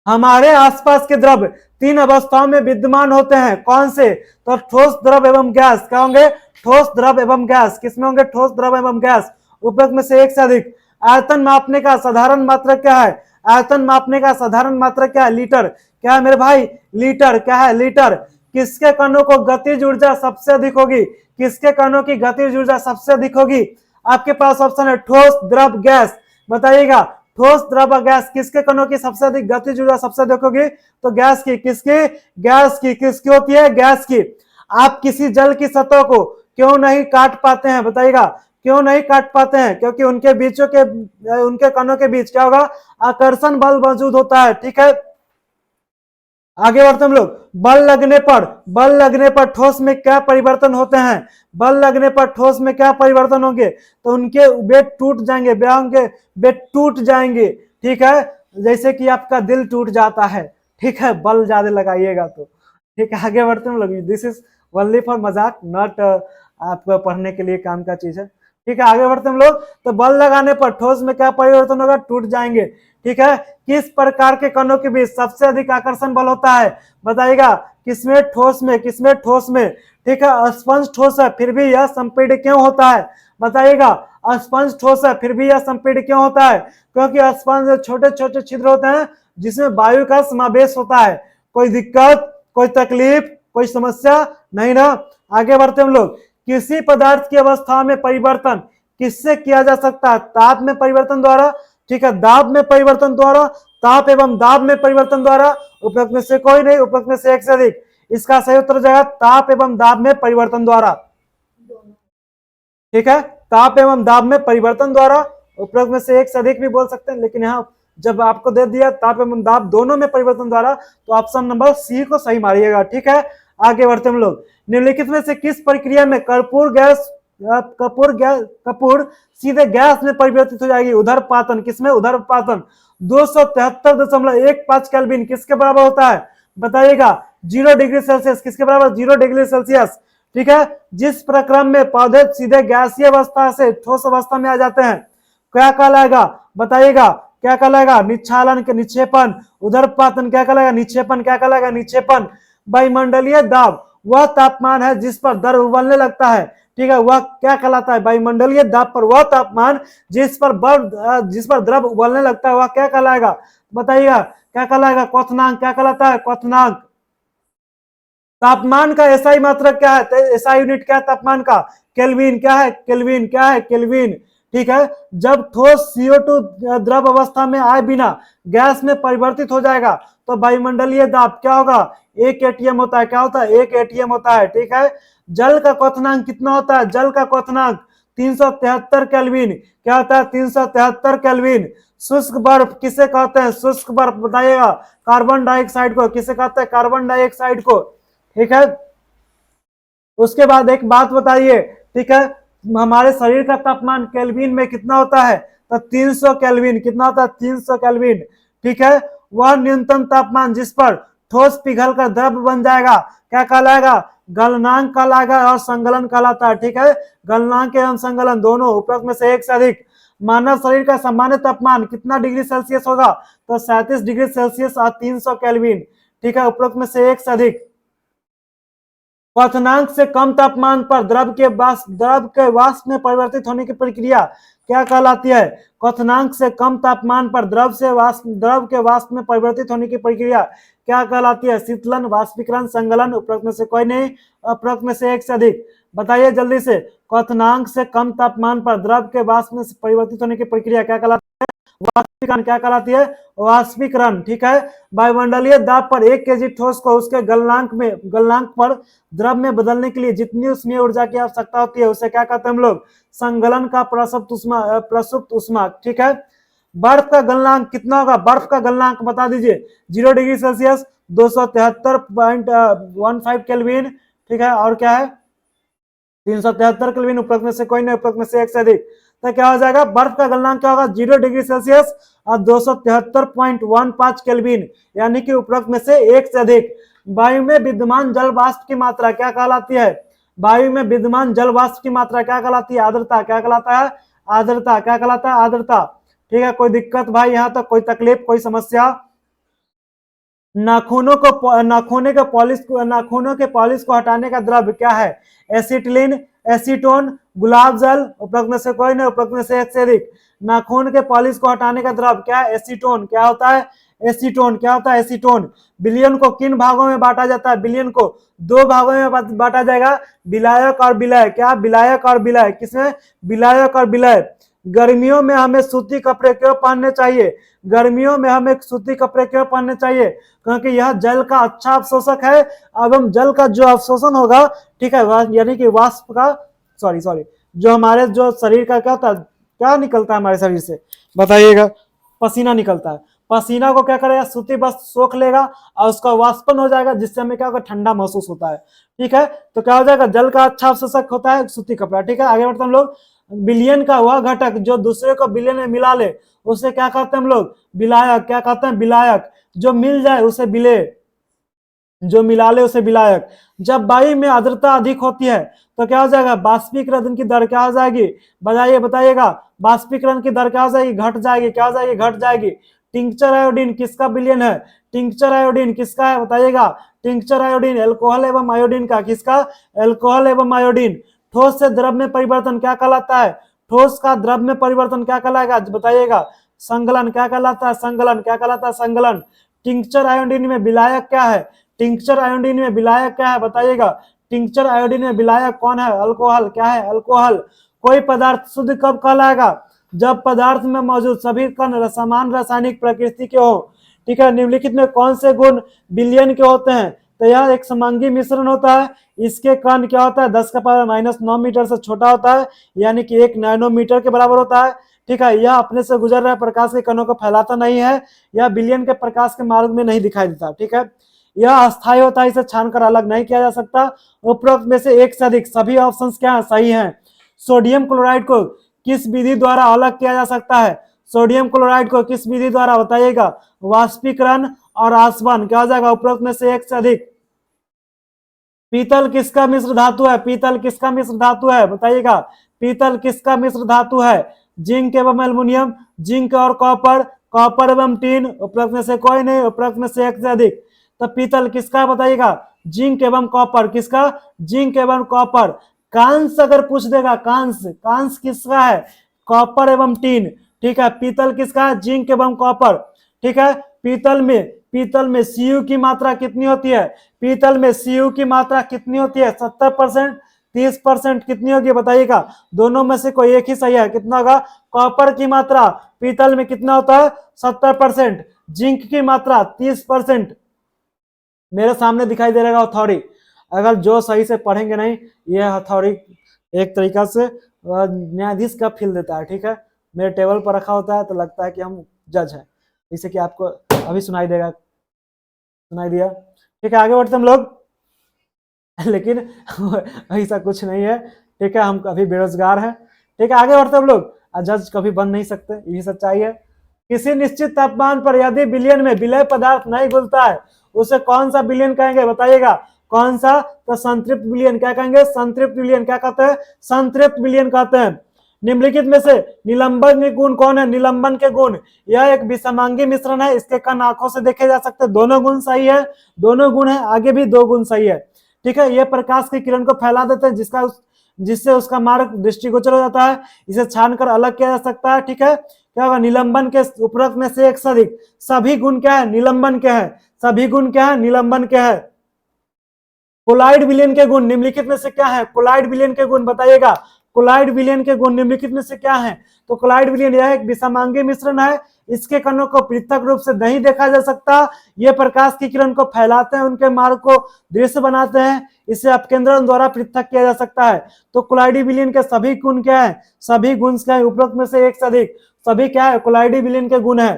हमारे आसपास के द्रव तीन अवस्थाओं में विद्यमान होते हैं। कौन से? तो ठोस, द्रव एवं गैस। क्या होंगे? ठोस, द्रव एवं गैस। किसमें होंगे? ठोस, द्रव एवं गैस। उपरोक्त में से एक से अधिक। आयतन मापने का साधारण मात्रक क्या है? आयतन मापने का साधारण मात्रक क्या है? लीटर। क्या है मेरे भाई? लीटर। क्या है? लीटर। किसके कणों को गतिज ऊर्जा सबसे अधिक होगी? किसके कणों की गतिज ऊर्जा सबसे अधिक होगी? आपके पास ऑप्शन है ठोस, द्रव, गैस। बताइएगा। ठोस, द्रव, गैस किसके कणों की सबसे अधिक गतिज ऊर्जा सबसे अधिक होगी? तो गैस की। किसकी? गैस की। किसकी होती है? गैस की। आप किसी जल की सतह को क्यों नहीं काट पाते हैं? बताइएगा। क्यों नहीं काट पाते हैं? क्योंकि उनके कणों के बीच क्या होगा? आकर्षण बल मौजूद होता है। ठीक है। आगे बढ़ते हम लोग। बल लगने पर ठोस में क्या परिवर्तन होते हैं? बल लगने पर ठोस में क्या परिवर्तन होंगे? तो उनके वेट टूट जाएंगे, वेट टूट जाएंगे। ठीक है। जैसे कि आपका दिल टूट जाता है। ठीक है, बल ज्यादा लगाइएगा तो। ठीक है, आगे बढ़ते हम लोग। दिस इज ओनली फॉर मजाक, नॉट आपको पढ़ने के लिए काम का चीज है। ठीक है, आगे बढ़ते हम लोग। तो बल लगाने पर ठोस में क्या परिवर्तन होगा? टूट जाएंगे। ठीक है। किस प्रकार के कणों के बीच सबसे अधिक आकर्षण बल होता है? बताइएगा। किसमें? ठोस में। किसमें? ठोस में। ठीक है। स्पंज ठोस है फिर भी यह संपीड़ित क्यों होता है? बताइएगा। स्पंज ठोस है फिर भी यह संपीड़ित क्यों होता है? क्योंकि स्पंज छोटे छोटे छिद्र होते हैं जिसमें वायु का समावेश होता है। कोई दिक्कत, कोई तकलीफ, कोई समस्या नहीं ना? आगे बढ़ते हम लोग। किसी पदार्थ की अवस्था में परिवर्तन किससे किया जा सकता है? ताप में परिवर्तन द्वारा। ठीक है। दाब में परिवर्तन द्वारा। ताप एवं दाब में परिवर्तन द्वारा। उपरोक्त में से कोई नहीं, उपरोक्त में से एक से अधिक। इसका सही उत्तर हो जाएगा ताप एवं दाब में परिवर्तन द्वारा। ठीक है। ताप एवं दाब में परिवर्तन द्वारा। उपरोक्त में से एक से अधिक भी बोल सकते हैं, लेकिन यहाँ जब आपको दे दिया ताप एवं दाब दोनों में परिवर्तन द्वारा, तो ऑप्शन नंबर सी को सही मारिएगा। ठीक है। आगे बढ़ते हम लोग। निम्नलिखित में से किस प्रक्रिया में कपूर सीधे गैस में परिवर्तित हो जाएगी? उधर्पातन। किसमें? उधर्पातन। 273.15 केल्विन किसके बराबर होता है? बताइएगा। 0 डिग्री सेल्सियस। किसके बराबर? 0 डिग्री सेल्सियस। ठीक है। जिस प्रक्रम में पौधे सीधे गैसीय अवस्था से ठोस अवस्था में आ जाते हैं, क्या कहलाएगा? बताइएगा। क्या कहलाएगा? निच्छालन के निक्षेपण। उधर्पातन क्या कहलाएगा? निक्षेपण। क्या कहलाएगा? निक्षेपण। वायुमंडलीय दाब वह तापमान है जिस पर द्रव उबलने लगता है। ठीक है। वह क्या कहलाता है? वायुमंडलीय दाब पर वह तापमान जिस पर द्रव उबलने लगता है, वह क्या कहलाएगा? बताइएगा। क्या कहलाएगा? क्वथनांक। क्या कहलाता है? क्वथनांक। तापमान का एसआई मात्रक क्या है? एसआई यूनिट क्या है तापमान का? केल्विन। क्या है? केल्विन। क्या है? केल्विन। ठीक है। जब ठोस CO2 द्रव अवस्था में आए बिना गैस में परिवर्तित हो जाएगा तो वायुमंडलीय दाब क्या होगा? 1 atm होता है। क्या होता है? 1 atm होता है। ठीक है। जल का क्वथनांक कितना होता है? जल का क्वथनांक 373 केल्विन। क्या होता है? 373 केल्विन। शुष्क बर्फ किसे कहते हैं? शुष्क बर्फ। बताइएगा। कार्बन डाइऑक्साइड को। किसे कहते हैं? कार्बन डाइऑक्साइड को। ठीक है। उसके बाद एक बात बताइए। ठीक है। हमारे शरीर का तापमान केल्विन में कितना होता है? तो 300 केल्विन। कितना होता है? 300 केल्विन। ठीक है। वह न्यूनतम तापमान जिस पर ठोस पिघल कर द्रव बन जाएगा क्या कहलाएगा? गलनांक कहलाएगा और संगलन कहलाता है। ठीक है। गलनांक एवं संगलन दोनों। उपरोक्त में से एक से अधिक। मानव शरीर का सामान्य तापमान कितना डिग्री सेल्सियस होगा? तो 37 डिग्री सेल्सियस और 300 केल्विन। ठीक है। उपरोक्त में से एक से अधिक। क्वथनांक से कम तापमान पर द्रव के वाष्प में परिवर्तित होने की प्रक्रिया क्या कहलाती है? क्वथनांक से कम तापमान पर द्रव के वाष्प में परिवर्तित होने की प्रक्रिया क्या कहलाती है? शीतलन, वाष्पीकरण, संगलन, उपरोक्त में से कोई नहीं, उपरोक्त में से एक से अधिक। बताइए जल्दी से। क्वथनांक से कम तापमान पर द्रव के वाष्प में परिवर्तित होने की प्रक्रिया क्या कहलाती है? वाष्पीकरण। क्या कहलाती है? वाष्पीकरण। ठीक है। वायुमंडलीय दाब पर 1 केजी ठोस को उसके गलनांक पर द्रव में बदलने के लिए जितनी उसमें ऊर्जा की आवश्यकता होती है उसे क्या कहते हैं हम लोग? संगलन का प्रसुप्त उष्मा। ठीक है। बर्फ का गलनांक कितना होगा? बर्फ का गलनांक बता दीजिए। 0 डिग्री सेल्सियस, 273.15 केल्विन। ठीक है। और क्या है? 373 केल्विन। उपरोक्त में से कोई नहीं, उपरोक्त में से एक से अधिक। तो क्या हो जाएगा? बर्फ का गलनांक क्या होगा? 0 डिग्री सेल्सियस और 273.15 केल्विन, यानी कि उपरोक्त में से एक से अधिक। वायु में विद्यमान जल वाष्प की मात्रा क्या कहलाती है? वायु में विद्यमान जल वाष्प की मात्रा क्या कहलाती है? आर्द्रता। क्या कहलाता है? आर्द्रता। क्या कहलाता है? आर्द्रता। ठीक है। कोई दिक्कत भाई यहां तक? कोई तकलीफ, कोई समस्या? नाखूनों के पॉलिश को हटाने का द्रव्य क्या है? एसिटिलीन, एसीटोन, गुलाब जल। उपरोक्त में से कोई नहीं, उपरोक्त में से एक से अधिक। नाखून के पॉलिश को हटाने का द्रव्य क्या है? एसीटोन। क्या होता है? एसीटोन। क्या होता है? एसीटोन। विलयन को किन भागों में बांटा जाता है? विलयन को 2 भागों में बांटा जाएगा, विलायक और विलय। क्या? विलायक और विलय। किसमें? विलायक और विलय। गर्मियों में हमें सूती कपड़े क्यों पहनने चाहिए? गर्मियों में हमें सूती कपड़े क्यों पहनने चाहिए? क्योंकि यह जल का अच्छा अवशोषक है एवं जल का जो अवशोषण होगा, ठीक है, यानी कि वाष्प का सॉरी जो हमारे जो शरीर का क्या होता है, क्या निकलता है हमारे शरीर से बताइएगा? पसीना निकलता है। पसीना को क्या करेगा? सूती वस्त्र सोख लेगा और उसका वाष्पन हो जाएगा, जिससे हमें क्या होगा? ठंडा महसूस होता है। ठीक है। तो क्या हो जाएगा? जल का अच्छा अवशोषक होता है सूती कपड़ा। ठीक है। आगे बढ़ते हम लोग। विलयन का वह घटक जो दूसरे को विलयन में मिला ले उसे क्या कहते हैं हम लोग? विलायक। क्या कहते हैं? विलायक। जो मिल जाए उसे विलेय, जो मिला ले उसे विलायक। जब वायु में आर्द्रता अधिक होती है तो क्या हो जाएगा? बाष्पीकरण की दर क्या हो जाएगी? बताइएगा। बाष्पीकरण की दर क्या हो जाएगी? घट जाएगी। क्या हो जाएगी? घट जाएगी। टिंक्चर आयोडीन किसका विलयन है? टिंक्चर आयोडीन किसका है? बताइएगा। टिंक्चर आयोडीन एल्कोहल एवं आयोडीन का। किसका? एल्कोहल एवं आयोडीन। ठोस से द्रव में परिवर्तन क्या कहलाता है? ठोस का द्रव में परिवर्तन क्या कहलाएगा? बताइएगा। संगलन। क्या कहलाता है? संगलन। क्या कहलाता है? संगलन। टिंक्चर आयोडीन में विलायक क्या है? टिंक्चर आयोडीन में विलायक क्या है? बताइएगा। टिंक्चर आयोडीन में विलायक कौन है? अल्कोहल। क्या है? अल्कोहल। कोई पदार्थ शुद्ध कब कहलाएगा? जब पदार्थ में मौजूद सभी कण समान रासायनिक प्रकृति के हो। ठीक है। निम्नलिखित में कौन से गुण विलयन के होते हैं? तो यह एक समांगी मिश्रण होता है। इसके कण क्या होता है? 10⁻⁹ मीटर से छोटा होता है, यानी कि 1 नैनोमीटर के बराबर होता है। ठीक है। यह अपने से गुजर रहे प्रकाश के कणों को फैलाता नहीं है। यह विलयन के प्रकाश के मार्ग में नहीं दिखाई देता। ठीक है। यह अस्थायी होता है, इसे छानकर अलग नहीं किया जा सकता। उपरोक्त में से एक से अधिक सभी ऑप्शंस क्या है? सही हैं। सोडियम क्लोराइड को किस विधि द्वारा अलग किया जा सकता है? सोडियम क्लोराइड को किस विधि द्वारा? बताइएगा। वाष्पीकरण और आसवन। क्या हो जाएगा? उपरोक्त में से एक से अधिक। पीतल किसका मिश्र धातु है? पीतल किसका मिश्र धातु है? बताइएगा। पीतल किसका मिश्र धातु है? जिंक एवं एल्युमिनियम, जिंक और कॉपर, कॉपर एवं टीन। उपरोक्त में से कोई नहीं, उपरोक्त में से एक से अधिक। तो पीतल किसका? बताइएगा। जिंक एवं कॉपर। किसका? जिंक एवं कॉपर। कांस अगर पूछ देगा, कांस किसका है? कॉपर एवं टीन। ठीक है। पीतल किसका है? जिंक एवं कॉपर। ठीक है। पीतल में Cu की मात्रा कितनी होती है? पीतल में Cu की मात्रा कितनी होती है? 70%, 30% कितनी होगी? बताइएगा। दोनों में से कोई एक ही सही है। कितना होगा? कॉपर की मात्रा पीतल में कितना होता है? 70%। जिंक की मात्रा 30%। मेरे सामने दिखाई दे रहा हथौड़ी। अगर जो सही से पढ़ेंगे नहीं, यह हथौड़ी एक तरीका से न्यायाधीश का फील देता है। ठीक है। मेरे टेबल पर रखा होता है तो लगता है कि हम जज हैं, जैसे कि आपको अभी सुनाई दिया। ठीक है। आगे बढ़ते हम लोग। लेकिन ऐसा कुछ नहीं है। ठीक है। हम अभी बेरोजगार हैं। ठीक है। आगे बढ़ते हम लोग। जज कभी बन नहीं सकते, यही सच्चाई है। किसी निश्चित तापमान पर यदि विलयन में विलय पदार्थ नहीं घुलता है उसे कौन सा विलयन कहेंगे? बताइएगा। कौन सा? तो संतृप्त विलयन। क्या कहेंगे? संतृप्त विलयन। क्या कहते हैं? संतृप्त विलयन कहते हैं। निम्नलिखित में से निलंबन के गुण कौन है? निलंबन के गुण। यह एक विषमांगी मिश्रण है। इसके कण आंखों से देखे जा सकते हैं। दोनों गुण सही है। दोनों गुण है, आगे भी 2 गुण सही है। ठीक है, ये प्रकाश की किरण को फैला देते हैं जिससे उसका मार्ग दृष्टिगोचर हो जाता है, इसे छानकर अलग किया जा सकता है। ठीक है, क्या होगा, निलंबन के उपरोक्त में से एक से अधिक सभी गुण क्या है, निलंबन के हैं, सभी गुण क्या है, निलंबन के हैं। कोलाइड विलयन के गुण निम्नलिखित में से क्या है, कोलाइड विलयन के गुण बताइएगा, कोलाइड विलयन के गुण निम्नलिखित में से क्या है। तो कोलाइड विलयन यह एक विषमांगी मिश्रण है, इसके कणों को पृथक रूप से नहीं देखा जा सकता, ये प्रकाश की किरण को फैलाते हैं, उनके मार्ग को दृश्य बनाते हैं, इसे अपकेंद्रण द्वारा पृथक किया जा सकता है। तो कोलाइडी विलयन के सभी गुण क्या है, सभी गुण क्या है, उपरोक्त में से एक से अधिक सभी क्या है, कोलाइडी विलयन के गुण है।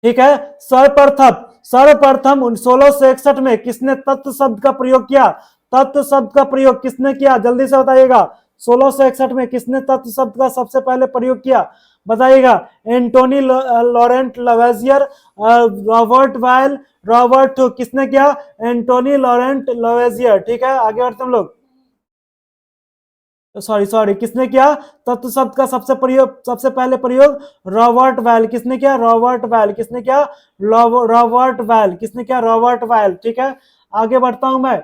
ठीक है, सर्वप्रथम 1661 में किसने तत्व शब्द का प्रयोग किया, तत्व शब्द का प्रयोग किसने किया, जल्दी से बताइएगा। 1661 में किसने तत्व शब्द का सबसे पहले प्रयोग किया, बताइएगा। Antoine Laurent Lavoisier, Robert Boyle, Robert Hooke, किसने किया, एंटोनी लॉरेंट लवेजियर। ठीक है, आगे बढ़ते हम लोग। सॉरी किसने किया, तत्व शब्द का सबसे पहले प्रयोग रॉबर्ट वायल, किसने किया, रॉबर्ट वायल, किसने किया, रॉबर्ट वायल, किसने किया, रॉबर्ट वायल। ठीक है, आगे बढ़ता हूं मैं।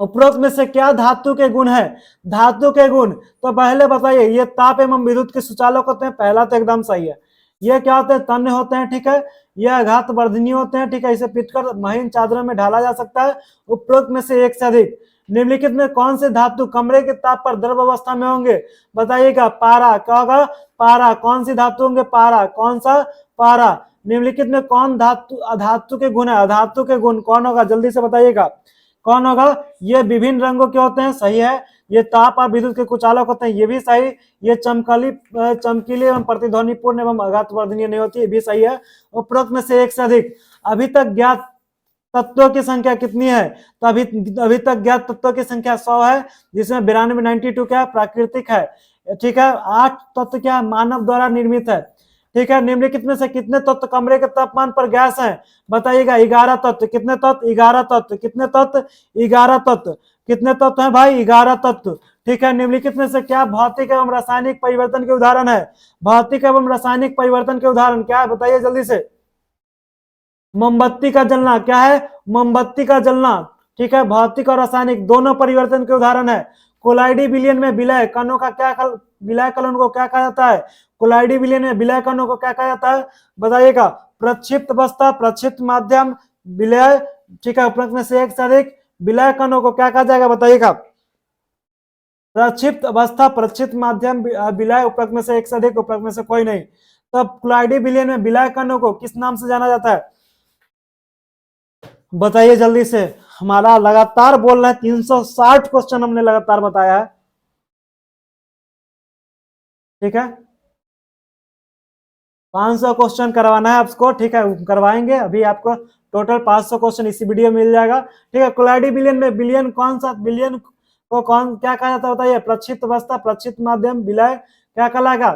उपरोक्त में से क्या धातु के गुण है, धातु के गुण, तो पहले बताइए, ये ताप एवं विद्युत के सुचालक होते हैं, पहला तो एकदम सही है। ये क्या होते हैं, तन्य होते हैं। ठीक है, ये आघात वर्धनीय होते हैं। ठीक है, इसे पीटकर महीन चादरों में ढाला जा सकता है। उपरोक्त में से एक से अधिक निम्नलिखित में कौन से धातु कमरे के ताप पर द्रव अवस्था में होंगे, बताइएगा। पारा, क्या होगा, पारा, कौन सी धातु होंगे, पारा, कौन सा, पारा। निम्नलिखित में कौन धातु अधातु के गुण है, अधातु के गुण कौन होगा, जल्दी से बताइएगा, कौन होगा। ये विभिन्न रंगों के होते हैं, सही है। ये ताप और विद्युत के कुचालक होते हैं, ये भी सही। ये चमकीली एवं प्रतिध्वनिपूर्ण एवं आघात वर्धनीय नहीं होती, ये भी सही है। उपरोक्त में से एक से अधिक अभी तक ज्ञात तत्वों की संख्या कितनी है, तो अभी तक ज्ञात तत्वों की संख्या 100 है, जिसमें 92 क्या प्राकृतिक है। ठीक है, 8 तत्व क्या मानव द्वारा निर्मित है। ठीक है, निम्नलिखित में से कितने तत्व कमरे के तापमान पर गैस हैं, बताइएगा। 11 तत्व, कितने तत्व, 11 तत्व, कितने तत्व, 11 तत्व, कितने तत्व हैं भाई, 11 तत्व। ठीक है, निम्नलिखित में से क्या भौतिक एवं रासायनिक परिवर्तन के उदाहरण है, भौतिक एवं रासायनिक परिवर्तन के उदाहरण क्या है, बताइए जल्दी से। मोमबत्ती का जलना, क्या है, मोमबत्ती का जलना। ठीक है, भौतिक और रासायनिक दोनों परिवर्तन के उदाहरण है। कोलाइडी विलयन में विलय कणों का विलय कणों को क्या कहा जाता है, कोलाइडी विलयन में विलय कणों को क्या कहा जाता है, बताइएगा। प्रक्षिप्त अवस्था, प्रक्षिप्त माध्यम, विलय। ठीक है, उपरोक्त में से एक से अधिक विलय कणों को क्या कहा जाएगा, बताइएगा। प्रक्षिप्त अवस्था, प्रक्षिप्त माध्यम, विलय। उपरोक्त में से एक से अधिक, उपरोक्त में से कोई नहीं। तब कोलाइडी विलयन में विलय कणों को किस नाम से जाना जाता है, बताइए जल्दी से। हमारा लगातार बोल रहा है, 360 क्वेश्चन हमने लगातार बताया है। ठीक है, 500 क्वेश्चन करवाना है आपको। ठीक है, करवाएंगे। अभी आपको टोटल 500 क्वेश्चन इसी वीडियो में मिल जाएगा। ठीक है, कोलाइडी विलयन में विलयन कौन सा, विलयन को कौन क्या कहा जाता है, बताइए। प्रक्षिप्त अवस्था, प्रक्षिप्त माध्यम, विलय, क्या कहलाएगा,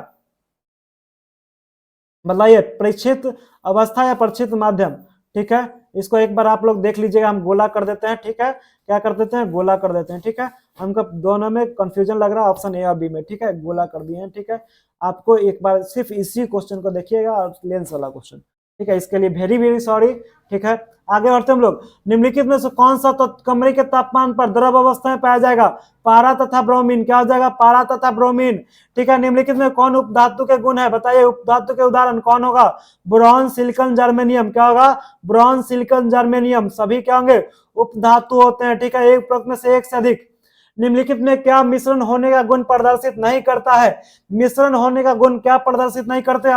बताइए। प्रक्षिप्त अवस्था या प्रक्षिप्त माध्यम। ठीक है, इसको एक बार आप लोग देख लीजिएगा, हम गोला कर देते हैं। ठीक है, क्या कर देते हैं, गोला कर देते हैं। ठीक है, हमको दोनों में कंफ्यूजन लग रहा है, ऑप्शन ए और बी में। ठीक है, गोला कर दिए हैं। ठीक है, आपको एक बार सिर्फ इसी क्वेश्चन को देखिएगा और लेंस वाला क्वेश्चन। ठीक है, इसके लिए वेरी वेरी सॉरी। ठीक है, आगे बढ़ते हम लोग। निम्नलिखित में से कौन सा तो कमरे के तापमान पर द्रव अवस्था में पाया जाएगा, पारा तथा ब्रोमीन। क्या हो जाएगा, पारा तथा ब्रोमीन। ठीक है, निम्नलिखित में कौन उपधातु के गुण है, बताइए। उपधातु के उदाहरण कौन होगा, ब्रॉन्ज, सिलिकॉन, जर्मेनियम। क्या होगा, ब्रॉन्ज, सिलिकॉन, जर्मेनियम, सभी क्या होंगे, उपधातु होते हैं। ठीक है, एक प्रश्न में से एक से अधिक निम्नलिखित में क्या मिश्रण होने का गुण प्रदर्शित नहीं करता है, मिश्रण होने का गुण क्या प्रदर्शित नहीं करता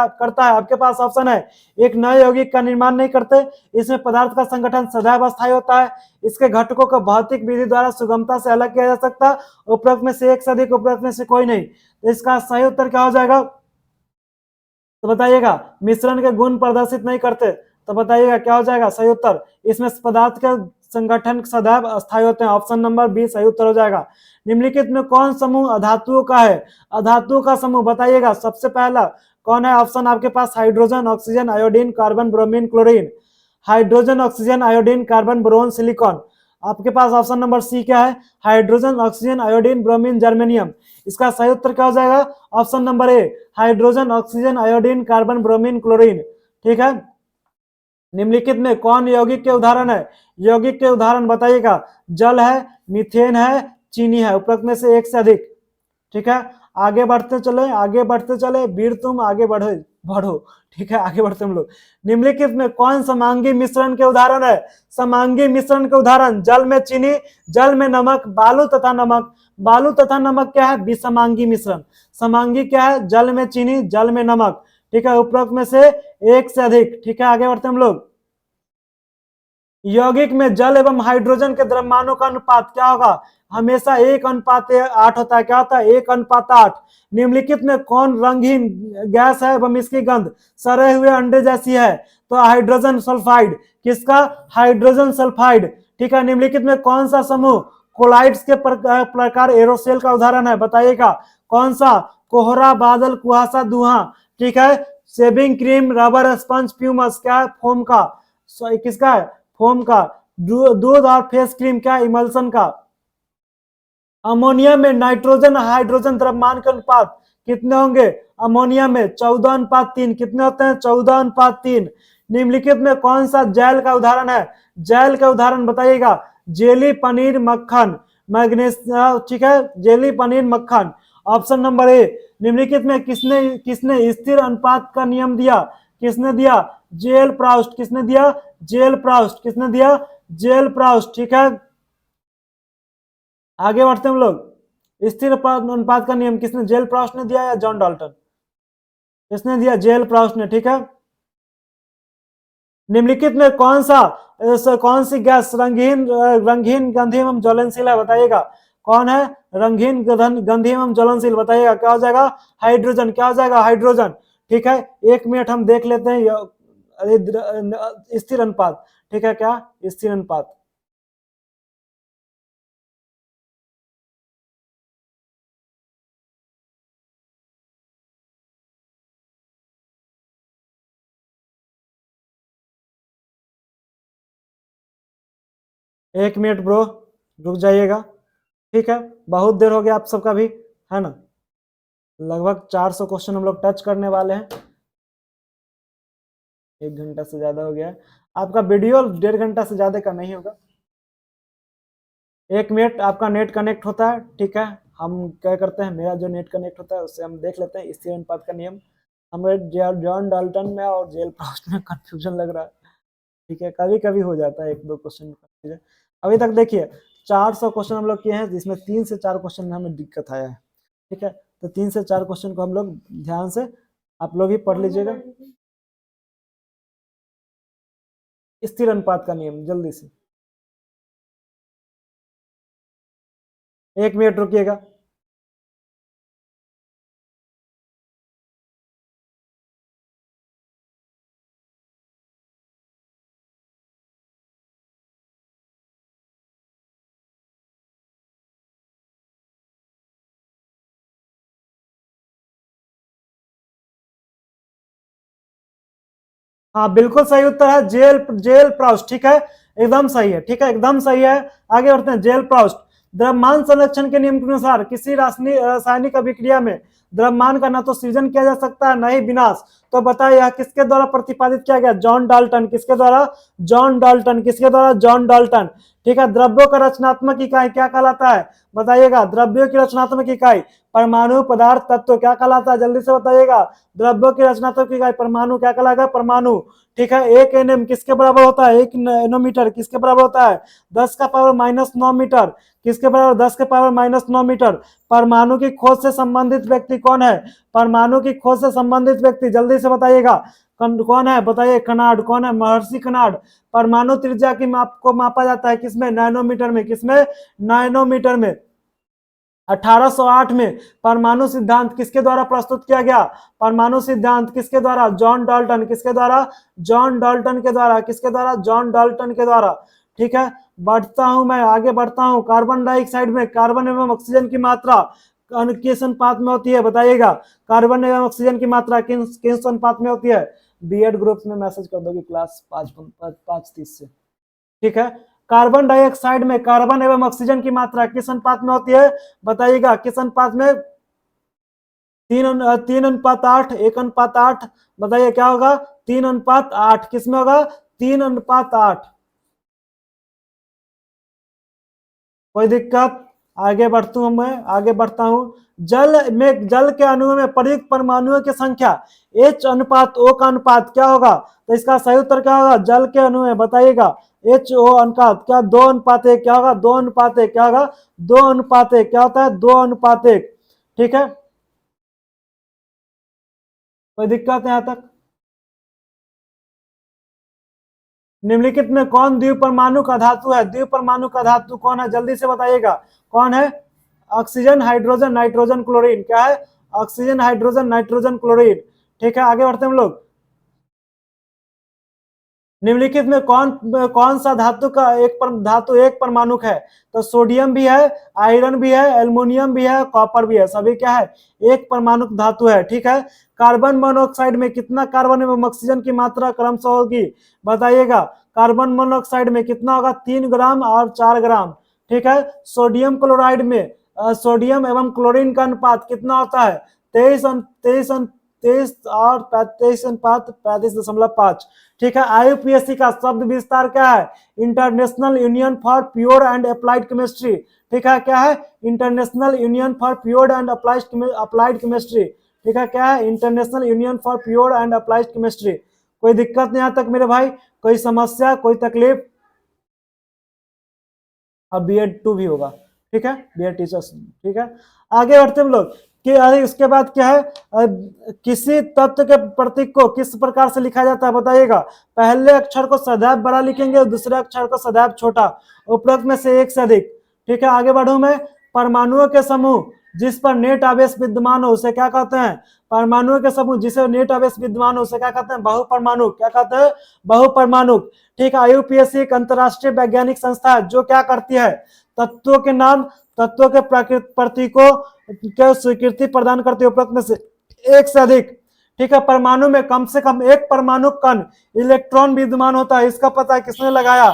है, आपके पास ऑप्शन है। एक नए यौगिक का निर्माण नहीं करते, इसमें पदार्थ का संगठन सदैव अस्थायी होता है, इसके घटकों को भौतिक विधि द्वारा सुगमता से अलग किया जा सकता है, उपरोक्त में से एक से अधिक, उपरोक्त में से कोई नहीं। तो इसका सही उत्तर क्या हो जाएगा, तो बताइएगा। मिश्रण के गुण प्रदर्शित नहीं करते, तो बताइएगा क्या हो जाएगा सही उत्तर। इसमें पदार्थ के संगठन सदैव अस्थायी होते हैं, ऑप्शन नंबर बी सही उत्तर हो जाएगा। निम्नलिखित में कौन समूह अधातुओं का है, अधातुओं का समूह बताइएगा। सबसे पहला कौन है, ऑप्शन आपके पास hydrogen, oxygen, iodine, carbon, bromine, chlorine. Hydrogen, oxygen, iodine, carbon, boron, silicon. आपके पास ऑप्शन नंबर सी क्या है, hydrogen, oxygen, iodine, bromine, germanium. इसका सही उत्तर क्या हो जाएगा, option number A, hydrogen, oxygen, iodine, carbon, bromine, chlorine. ठीक है, निम्नलिखित में कौन यौगिक के उदाहरण है? यौगिक के उदाहरण बताइएगा। जल है, मीथेन है, चीनी है, उपरोक्त में से एक से अधिक। ठीक है, आगे बढ़ते चले, आगे बढ़ते चले, वीर तुम आगे बढ़ो बढ़ो। ठीक है, आगे बढ़ते हम लोग। निम्नलिखित में कौन समांगी मिश्रण के उदाहरण है? समांगी मिश्रण के उदाहरण, जल में चीनी, जल में नमक, बालू तथा नमक। बालू तथा नमक क्या है? विसमांगी मिश्रण। समांगी क्या है? जल में चीनी, जल में नमक। ठीक है, उपरोक्त में से एक से अधिक। ठीक है, आगे बढ़ते हम लोग। यौगिक में जल एवं हाइड्रोजन के द्रव्यमानों का अनुपात क्या होगा? हमेशा 1:8 होता है। क्या होता है? 1:8। निम्नलिखित में कौन रंगहीन गैस है एवं इसकी गंध सड़े हुए अंडे जैसी है? तो हाइड्रोजन सल्फाइड। किसका? Hydrogen sulphide. ठीक है, निम्नलिखित में कौन सा समूह कोलाइड्स के प्रकार एरोसेल का उदाहरण है? बताइएगा कौन सा? कोहरा, बादल, कुहासा, धुआं। ठीक है, शेविंग क्रीम, रबर, स्पंज, प्यूमस क्या है? फोम का। किसका है? फोम का। दूध और फेस क्रीम क्या? इमल्सन का। अमोनिया में नाइट्रोजन हाइड्रोजन द्रव्यमान के अनुपात कितने होंगे? अमोनिया में 14:3। कितने होते हैं? 14:3। निम्नलिखित में कौन सा जैल का उदाहरण है? जैल का उदाहरण बताइएगा। जेली, पनीर, मक्खन, मैग्नेस। ठीक है, जेली, पनीर, मक्खन। ऑप्शन नंबर ए। निम्नलिखित में किसने किसने स्थिर अनुपात का नियम दिया? किसने दिया? J L Proust. किसने दिया? J L Proust. किसने दिया? J L Proust. ठीक है, आगे बढ़ते हम लोग। स्थिर अनुपात का नियम किसने? जेल प्राउस्ट ने दिया या जॉन डाल्टन? किसने दिया? जेल प्राउस्ट ने। ठीक है, निम्नलिखित में कौन सी गैस रंगहीन गंधी एवं ज्वलनशील है? बताइएगा कौन है रंगहीन गंधी एवं ज्वलनशील? बताइएगा क्या हो जाएगा? हाइड्रोजन। क्या हो जाएगा? हाइड्रोजन। ठीक है, 1 मिनट हम देख लेते हैं स्थिर अनुपात। ठीक है, क्या स्थिर अनुपात? एक मिनट ब्रो, रुक जाइएगा। ठीक है, बहुत देर हो गया आप सबका भी, है ना? लगभग 400 क्वेश्चन हम लोग टच करने वाले हैं। 1 घंटा से ज्यादा हो गया है। आपका वीडियो 1.5 घंटा से ज्यादा का नहीं होगा। 1 मिनट आपका नेट कनेक्ट होता है। ठीक है, हम क्या करते हैं, मेरा जो नेट कनेक्ट होता है उससे हम देख लेते हैं स्थिर अनुपात का नियम। हमें जॉन डाल्टन में और जेल प्राउस्ट में कंफ्यूजन लग रहा है। ठीक है, कभी कभी हो जाता है 1-2 क्वेश्चन। अभी तक देखिए 400 क्वेश्चन हम लोग किए हैं, जिसमें 3 से 4 क्वेश्चन में हमें दिक्कत आया है। ठीक है, तो 3 से 4 क्वेश्चन को हम लोग ध्यान से आप लोग ही पढ़ लीजिएगा। स्थिर अनुपात का नियम जल्दी से। 1 मिनट रुकिएगा। हाँ, बिल्कुल सही उत्तर है जेल जेल प्राउस्ट। ठीक है, एकदम सही है। ठीक है, एकदम सही है। आगे बढ़ते हैं। J L Proust. द्रव्यमान संरक्षण के नियम के अनुसार किसी रासायनिक अभिक्रिया में द्रव्यमान का न तो सृजन किया जा सकता है, न ही विनाश। तो बताइए यह किसके द्वारा प्रतिपादित किया गया? John Dalton. किसके द्वारा? John Dalton. किसके द्वारा? John Dalton. ठीक है, द्रव्यों का रचनात्मक इकाई क्या कहलाता है? बताइएगा द्रव्यों की रचनात्मक इकाई परमाणु, पदार्थ, तत्व क्या कहलाता है? जल्दी से बताइएगा। द्रव्यों की रचनात्मक इकाई परमाणु क्या कहलाएगा? परमाणु। ठीक है, 1 nm किसके बराबर होता है? 1 नैनोमीटर किसके बराबर होता है? 10⁻⁻9 मीटर। किसके बराबर? 10⁻⁻9 मीटर। परमाणु की खोज से संबंधित व्यक्ति कौन है? परमाणु की खोज से संबंधित व्यक्ति जल्दी से बताइएगा कौन है? बताइए, कनाड। कौन है? महर्षि कनाड। परमाणु त्रिज्या की माप को मापा जाता है किसमें? नैनोमीटर में। किसमें? नैनोमीटर में। 1808 में परमाणु सिद्धांत किसके द्वारा प्रस्तुत किया गया? परमाणु सिद्धांत किसके द्वारा? John Dalton. किसके द्वारा? जॉन डाल्टन के द्वारा। किसके द्वारा? जॉन डाल्टन के द्वारा। ठीक है, बढ़ता हूं मैं, आगे बढ़ता हूं। कार्बन डाइऑक्साइड में कार्बन एवं ऑक्सीजन की मात्रा किस अनुपात में होती है? बताइएगा कार्बन एवं ऑक्सीजन की मात्रा किस अनुपात में होती है? बीएड ग्रुप्स में मैसेज कर दोगे क्लास 5:30 से। ठीक है, कार्बन डाइऑक्साइड में कार्बन एवं ऑक्सीजन की मात्रा किस अनुपात में होती है? बताइएगा किस अनुपात में? 3:8, 1:8। बताइए क्या होगा? 3:8। किस में होगा? 3:8। कोई दिक्कत? आगे बढ़ता हूं, मैं आगे बढ़ता हूं। जल के अणुओं में प्रयुक्त परमाणुओं की संख्या H/O का अनुपात क्या होगा? तो इसका सही उत्तर क्या होगा? जल के अणु में बताइएगा HO अनुपात क्या 2:1 क्या होगा? 2:1 क्या होगा? 2:1 क्या होता है? 2:1। ठीक है, कोई दिक्कत है यहां तक? निम्नलिखित में कौन द्विपरमाणु का धातु है? द्विपरमाणु का धातु कौन है? जल्दी से बताइएगा कौन है? Oxygen, hydrogen, nitrogen, chlorine. क्या है? Oxygen, hydrogen, nitrogen, chlorine. ठीक है, आगे बढ़ते हैं हम लोग। निम्नलिखित में कौन कौन सा धातु का धातु एक परमाणुक है? तो सोडियम भी है, आयरन भी है, एल्युमिनियम भी है, कॉपर भी है, सभी क्या है? एक परमाणुक धातु है। ठीक है, कार्बन मोनोऑक्साइड में कितना कार्बन एवं ऑक्सीजन की मात्रा क्रमशः होगी? बताइएगा। कार्बन मोनोऑक्साइड में कितना होगा? 3 ग्राम और 4 ग्राम। ठीक है, सोडियम क्लोराइड में सोडियम एवं क्लोरीन का अनुपात कितना होता है? 23 और 35 अनुपात 35.5। ठीक है, IUPAC का शब्द विस्तार क्या है? International union for pure and applied chemistry. ठीक है, क्या है? International union for pure and applied chemistry. ठीक है, क्या है? International union for pure and applied chemistry. कोई दिक्कत नहीं यहां तक मेरे भाई? कोई समस्या, कोई तकलीफ? अब BEd 2 भी होगा। ठीक है, BEd टीचर्स। ठीक है, आगे बढ़ते हम लोग कि इसके बाद क्या है? किसी तत्व के प्रतीक को किस प्रकार से लिखा जाता है? बताइएगा। पहले अक्षर को सदैव बड़ा लिखेंगे और दूसरे अक्षर को सदैव छोटा, उपरोक्त में से एक से अधिक। ठीक है, आगे बढ़ू मैं। परमाणुओं के समूह जिस पर नेट आवेश विद्यमान हो उसे क्या कहते हैं? परमाणुओं के समूह जिसे नेट आवेश विद्यमान हो उसे क्या कहते हैं? बहुपरमाणु। क्या कहते हैं? बहुपरमाणु। ठीक है, IUPAC एक अंतरराष्ट्रीय वैज्ञानिक संस्था है जो क्या करती है? तत्वों के नाम, तत्वों के प्रतीकों के स्वीकृति प्रदान करती है, उपरोक्त में से एक से अधिक। ठीक है, परमाणु में कम से कम एक परमाणु कण इलेक्ट्रॉन विद्यमान होता है। इसका पता किसने लगाया?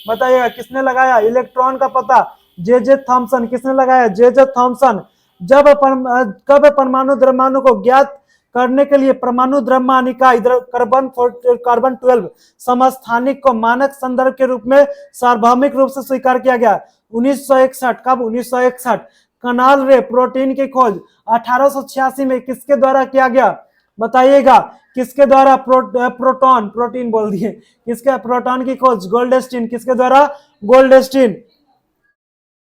बताइएगा, किसने लगाया इलेक्ट्रॉन का पता? J Thomson. किसने लगाया? J Thomson. कब परमाणु द्रव्यमानों को ज्ञात करने के लिए परमाणु द्रव्यमान इकाई कार्बन 12 समस्थानिक को मानक संदर्भ के रूप में सार्वभौमिक रूप से स्वीकार किया गया? 1961। कब? 1961। कनाल रे प्रोटीन की खोज 1886 में किसके द्वारा किया गया? बताइएगा, किसके द्वारा? प्रोटीन बोल दिए। किसके? प्रोटॉन की खोज गोल्डस्टीन। किसके द्वारा? गोल्डस्टीन।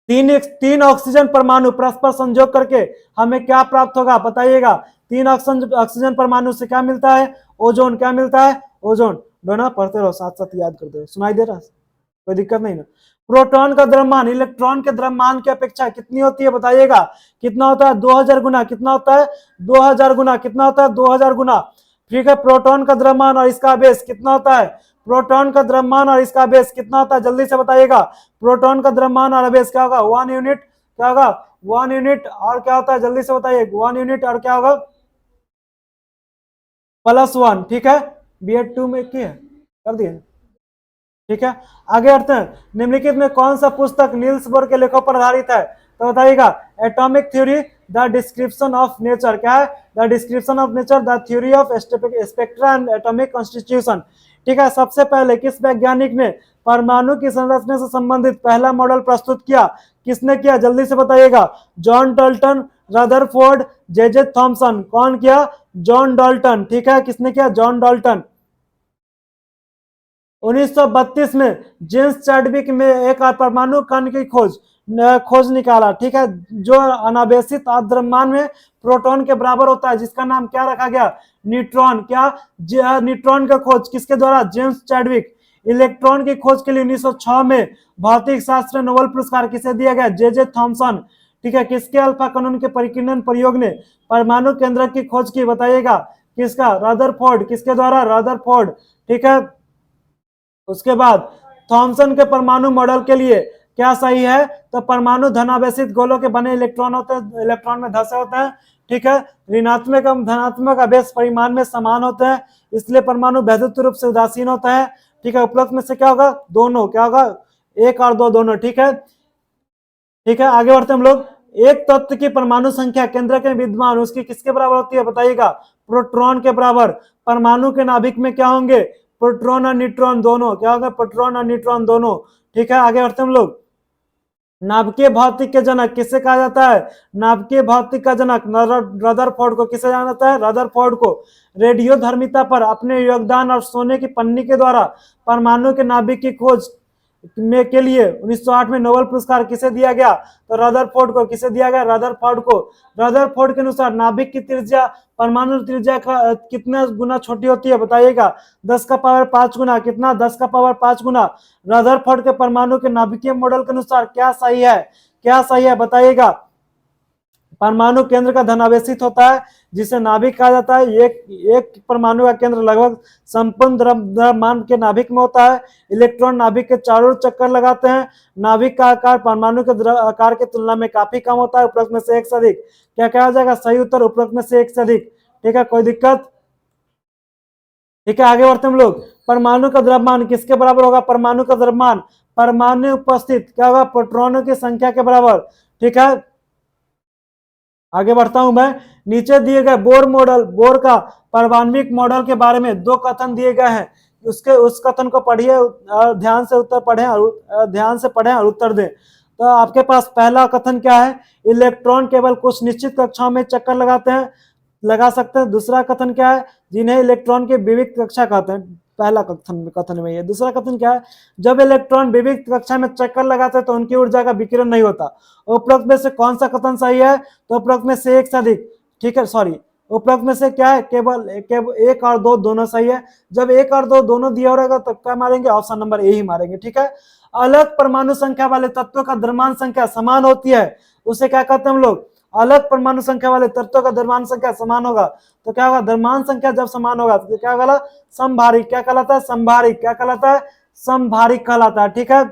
तीन ऑक्सीजन परमाणु परस्पर संयोग करके हमें क्या प्राप्त होगा? बताइएगा। 3 ऑक्सीजन परमाणु से क्या मिलता है? ओजोन। क्या मिलता है? ओजोन। दोनों पढ़ते रहो, साथ साथ याद करते रहो। सुनाई दे रहा? कोई दिक्कत नहीं ना? प्रोटॉन का द्रव्यमान इलेक्ट्रॉन के द्रव्यमान की अपेक्षा कितनी होती है? बताइएगा। कितना होता है? 2000 गुना। कितना होता है? 2000 गुना। कितना होता है? 2000 गुना। ठीक है, प्रोटॉन का द्रव्यमान और इसका बेस कितना होता है? प्रोटॉन का द्रव्यमान और इसका बेस कितना होता है? जल्दी से बताइएगा। प्रोटॉन का द्रव्यमान और बेस क्या होगा? 1 यूनिट। क्या होगा? 1 यूनिट। और क्या होता है? जल्दी से बताइए। 1 यूनिट और क्या होगा? +1। ठीक है, BEd 2 में किए कर दिए। ठीक है, आगे बढ़ते हैं। निम्नलिखित में कौन सा पुस्तक नील्स बोर के लेखों पर आधारित है? तो बताइएगा। Atomic theory, the description of nature. क्या है? The description of nature, the theory of spectra and atomic constitution. ठीक है, सबसे पहले किस वैज्ञानिक ने परमाणु की संरचना से संबंधित पहला मॉडल प्रस्तुत किया? किसने किया? जल्दी से बताइएगा। John Dalton, Rutherford, J Thomson. कौन किया? John Dalton. ठीक है, किसने किया? John Dalton. 1932 में जेम्स चैडविक में एक परमाणु कण की खोज निकाला। ठीक है, जो अनावेशित द्रव्यमान में प्रोटॉन के बराबर होता है, जिसका नाम क्या रखा गया? न्यूट्रॉन। क्या? न्यूट्रॉन का खोज किसके द्वारा? James Chadwick. इलेक्ट्रॉन की खोज के लिए 1906 में भौतिक शास्त्र नोबेल पुरस्कार किसे दिया गया? J Thomson. ठीक है, किसके अल्फा कानून के परिकीर्णन प्रयोग ने परमाणु केंद्रक की खोज की? बताइएगा। किसका? रदरफोर्ड। किसके द्वारा? रदरफोर्ड। ठीक है, उसके बाद थॉमसन के परमाणु मॉडल के लिए क्या सही है? तो परमाणु धनावेशित गोलों के बने इलेक्ट्रॉन होते हैं, इलेक्ट्रॉन में धसे होते हैं। ठीक है, ऋणात्मक एवं धनात्मक आवेश परिमाण में समान होते हैं, इसलिए परमाणु वैद्युत रूप से उदासीन होता है। ठीक है, उपलब्ध में से क्या होगा? दोनों। क्या होगा? 1 और 2 दोनों। ठीक है, ठीक है, आगे बढ़ते हम लोग। एक तत्व की परमाणु संख्या केंद्रक में विद्यमान उसकी किसके बराबर होती है? बताइएगा। प्रोटॉन के बराबर। परमाणु के नाभिक में क्या होंगे? प्रोटॉन और न्यूट्रॉन दोनों, क्या होगा, प्रोटॉन और न्यूट्रॉन दोनों। ठीक है, आगे बढ़ते हम लोग। नाभिकीय भौतिक के जनक किसे कहा जाता है? नाभिकीय भौतिक का जनक रदरफोर्ड को। किसे जाना जाता है? रदरफोर्ड को। रेडियोधर्मिता पर अपने योगदान और सोने की पन्नी के द्वारा परमाणु के नाभिक की खोज में के लिए 1908 में नोबेल पुरस्कार किसे दिया गया? तो रदरफोर्ड को। किसे दिया गया? रदरफोर्ड को। रदरफोर्ड के अनुसार नाभिक की त्रिज्या परमाणु त्रिज्या का कितना गुना छोटी होती है? बताइएगा। 10 का पावर 5 गुना। कितना? 10 का पावर 5 गुना। रदरफोर्ड के परमाणु के नाभिकीय मॉडल के अनुसार क्या सही है? क्या सही है? बताइएगा। परमाणु केंद्र का धनावेशित होता है, जिसे नाभिक कहा जाता है। एक परमाणु का केंद्र लगभग संपूर्ण द्रव्यमान के नाभिक में होता है। इलेक्ट्रॉन नाभिक के चारों ओर चक्कर लगाते हैं। नाभिक का आकार परमाणु के आकार की तुलना में काफी कम होता है। उपरोक्त में से एक से अधिक। क्या कहा जाएगा? सही उत्तर उपरोक्त में से एक से अधिक। ठीक है, कोई दिक्कत? ठीक है, आगे बढ़ते हम लोग। परमाणु का द्रव्यमान किसके बराबर होगा? परमाणु का द्रव्यमान परमाणु उपस्थित क्या होगा? प्रोटॉनों की संख्या के बराबर। ठीक है, आगे बढ़ता हूं मैं। नीचे दिए गए बोर का परमाणविक मॉडल के बारे में दो कथन दिए गए हैं। उस कथन को पढ़िए, ध्यान से उत्तर पढ़ें और ध्यान से पढ़ें और उत्तर दें। तो आपके पास पहला कथन क्या है? इलेक्ट्रॉन केवल कुछ निश्चित कक्षाओं में चक्कर लगा सकते हैं। दूसरा कथन क्या है? जिन्हें इलेक्ट्रॉन की विविक्त कक्षा कहते हैं। पहला कथन में ये। दूसरा कथन क्या है? जब इलेक्ट्रॉन विविक्त कक्षा में चक्कर लगाते हैं तो उनकी ऊर्जा का विकिरण नहीं होता। उपरोक्त में से कौन सा कथन सही है? तो उपरोक्त में से एक से अधिक। ठीक है, सॉरी, उपरोक्त में से क्या है? केवल एक और दो दोनों सही है। जब एक और दो दोनों दिया रहेगा तो क्या मारेंगे? ऑप्शन नंबर ए ही मारेंगे। ठीक है, अलग परमाणु संख्या वाले तत्वों का द्रव्यमान संख्या समान होती है, उसे क्या कहते हैं हम लोग? अलग परमाणु संख्या वाले तत्वों का द्रव्यमान संख्या समान होगा तो क्या होगा? द्रव्यमान संख्या जब समान होगा तो क्या कहला? समभारिक। क्या कहलाता है? समभारिक। क्या कहलाता है? समभारिक कहलाता है। ठीक है,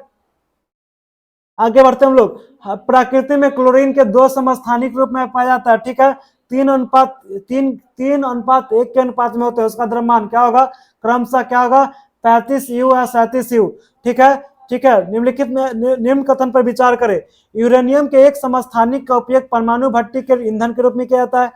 आगे बढ़ते हम लोग। प्रकृति में क्लोरीन के दो समस्थानिक रूप में पाया जाता है। ठीक है, 3:1 के अनुपात में होते हैं। उसका द्रव्यमान क्या होगा? क्रमशः क्या होगा? 35 यू या 37 यू। ठीक है, ठीक है, निम्नलिखित में निम्न कथन पर विचार करें। यूरेनियम के एक समस्थानिक का उपयोग परमाणु भट्टी के ईंधन के रूप में किया जाता है।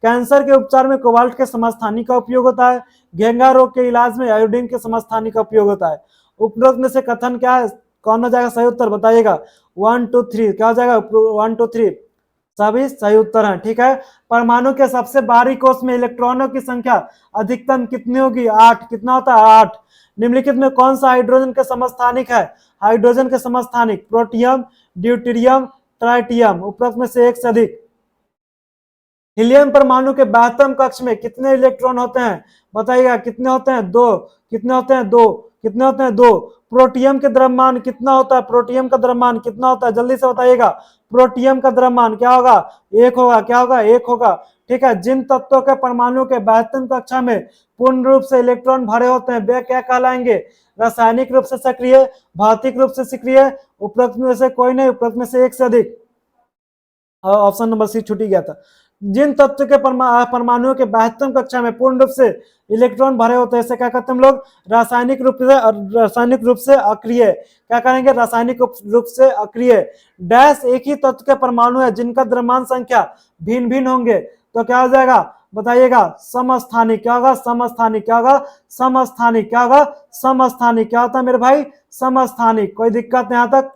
कैंसर के उपचार में कोबाल्ट के समस्थानिक का उपयोग होता है। घेंगा रोग के इलाज में आयोडीन के समस्थानिक का उपयोग होता है। उपरोक्त में से कथन क्या है? कौन हो जाएगा सही उत्तर? बताइएगा। 1 2 3 क्या हो जाएगा? 1 2 3 सभी सही उत्तर हैं। ठीक है, परमाणु के सबसे बाहरी कोष में इलेक्ट्रॉनों की संख्या अधिकतम कितनी होगी? 8। कितना होता है? 8। निम्नलिखित में कौन सा हाइड्रोजन के समस्थानिक है? हाइड्रोजन के समस्थानिक प्रोटियम, ड्यूटेरियम, ट्राइटियम। उपरोक्त में से एक से अधिक। हीलियम परमाणु के बाह्यतम कक्ष में कितने इलेक्ट्रॉन होते हैं? बताइएगा। कितने होते हैं? 2। कितने होते हैं? 2। कितने होते हैं? 2। प्रोटियम के द्रव्यमान कितना होता है? प्रोटियम का द्रव्यमान कितना होता है? जल्दी से बताइएगा। प्रोटियम का द्रव्यमान क्या होगा? 1 होगा। क्या होगा? 1 होगा। ठीक है, जिन तत्वों के परमाणु के बाह्यतम कक्षा में पूर्ण रूप से इलेक्ट्रॉन भरे होते हैं वे क्या कहलाएंगे? रासायनिक रूप से सक्रिय, भौतिक रूप से सक्रिय। उपरोक्त में से कोई नहीं, उपरोक्त में से एक से अधिक। ऑप्शन नंबर सी छूट गया था। जिन तत्व के परमाणुओं के बाह्यतम कक्षा में पूर्ण रूप से इलेक्ट्रॉन भरे होते हैं इसे क्या कहते हैं हम लोग? रासायनिक रूप से अक्रिय। क्या करेंगे? रासायनिक रूप से अक्रिय। डैश एक ही तत्व के परमाणु है जिनका द्रव्यमान संख्या भिन्न भिन्न होंगे तो क्या हो जाएगा? बताइएगा। समस्थानिक। क्या होगा? समस्थानिक। क्या होगा? समस्थानिक। क्या होगा? समस्थानिक। क्या होता है मेरे भाई? समस्थानिक। कोई दिक्कत यहां तक?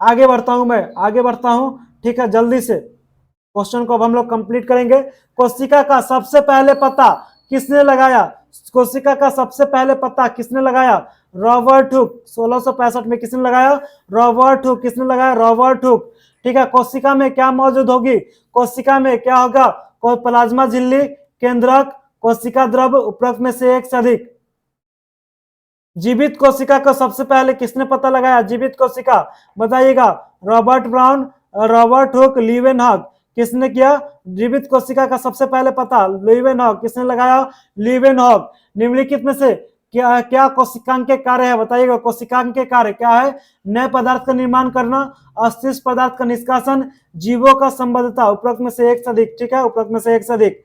आगे बढ़ता हूं मैं, आगे बढ़ता हूं। ठीक है, जल्दी से क्वेश्चन को अब हम लोग कंप्लीट करेंगे। कोशिका का सबसे पहले पता किसने लगाया? कोशिका का सबसे पहले पता किसने लगाया? Robert Hooke. 1665 में किसने लगाया? Robert Hooke. किसने लगाया? Robert Hooke. ठीक है, कोशिका में क्या मौजूद होगी? कोशिका में क्या होगा? प्लाज्मा झिल्ली, केंद्रक, कोशिका द्रव। उपरोक्त में से एक से अधिक। जीवित कोशिका को सबसे पहले किसने पता लगाया? जीवित कोशिका बताइएगा। Robert brown, Robert Hooke, Leeuwenhoek. किसने किया? जीवित कोशिका का सबसे पहले पता लीवेनहॉक। किसने लगाया? लीवेनहॉक। निम्नलिखित में से क्या क्या कोशिकांग के कार्य है? बताइएगा। कोशिकांग के कार्य क्या है? नए पदार्थ का निर्माण करना, अवशिष्ट पदार्थ का निष्कासन, जीवों का संबद्धता। उपरोक्त में से एक से अधिक। ठीक है, उपरोक्त में से एक से अधिक।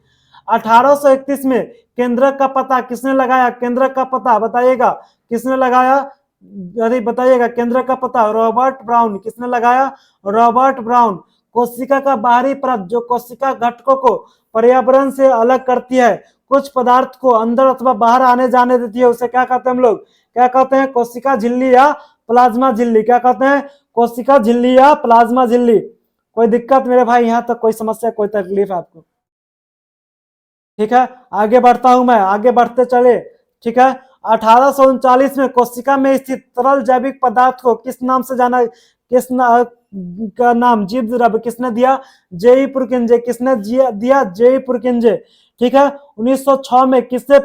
1831 में केंद्रक का पता किसने लगाया? केंद्रक का पता बताइएगा। किसने लगाया? अरे बताइएगा। केंद्रक का पता रॉबर्ट ब्राउन। किसने लगाया? Robert brown. कोशिका का बाहरी परत जो कोशिका घटकों को पर्यावरण से अलग करती है, कुछ पदार्थ को अंदर अथवा बाहर आने जाने देती है, उसे क्या कहते हैं हम लोग? क्या कहते हैं? कोशिका झिल्ली या प्लाज्मा झिल्ली। क्या कहते हैं? कोशिका झिल्ली या प्लाज्मा झिल्ली। कोई दिक्कत मेरे भाई? यहां तक कोई समस्या, कोई तकलीफ है आपको? ठीक है, आगे बढ़ता हूं मैं, आगे बढ़ते चले। ठीक है, 1839 में कोशिका में स्थित तरल जैविक पदार्थ को किस नाम से जाना, का नाम जीव द्रव्य किसने दिया? J E Purkinje. किसने दिया? J E Purkinje. ठीक है, 1906 में किसे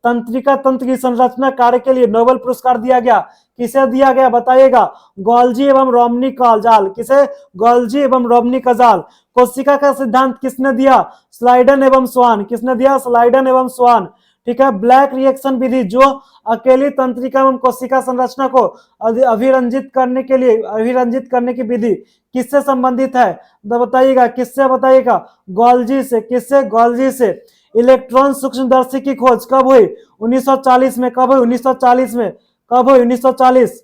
तंत्रिका तंत्र की संरचना कार्य के लिए नोबेल पुरस्कार दिया गया? किसे दिया गया बताइएगा? गॉल्जी एवं रोमनी का जाल। किसे? गॉल्जी एवं रोमनी का जाल। कोशिका का सिद्धांत किसने दिया? स्लाइडन एवं स्वान। किसने दिया? स्लाइडन एवं स्वान। ठीक है, ब्लैक रिएक्शन विधि जो अकेली तंत्रिका एवं कोशिका संरचना को अभिरंजित करने की विधि किससे संबंधित है? तो बताइएगा किससे? बताइएगा गॉल्जी से। किससे? गॉल्जी से। इलेक्ट्रॉन सूक्ष्मदर्शी की खोज कब हुई? 1940 में। कब हुई? 1940 में। कब हुई? 1940।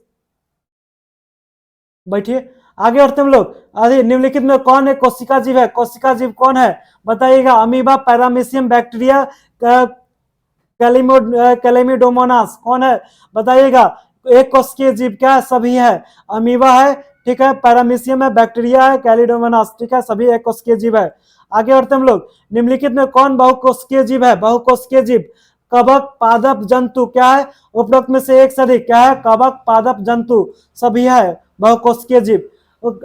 बैठिए, आगे बढ़ते हम लोग। अरे निम्नलिखित में कौन एक कोशिका जीव है? कोशिका जीव कौन है बताइएगा? Amoeba, paramecium, bacteria, Chlamydomonas. कौन है बताइएगा? एक कोशिकीय जीव क्या है? सभी है। अमीबा है, ठीक है, पैरामीशियम है, बैक्टीरिया है, कैलिडोमोनास। ठीक है, सभी एक कोशिकीय जीव है। आगे बढ़ते हम लोग। निम्नलिखित में कौन बहुकोशिकीय जीव है? बहुकोशिकीय जीव कवक, पादप, जंतु। क्या है? उपरोक्त में से एक से अधिक। क्या है? कवक, पादप, जंतु सभी है बहुकोशिकीय जीव।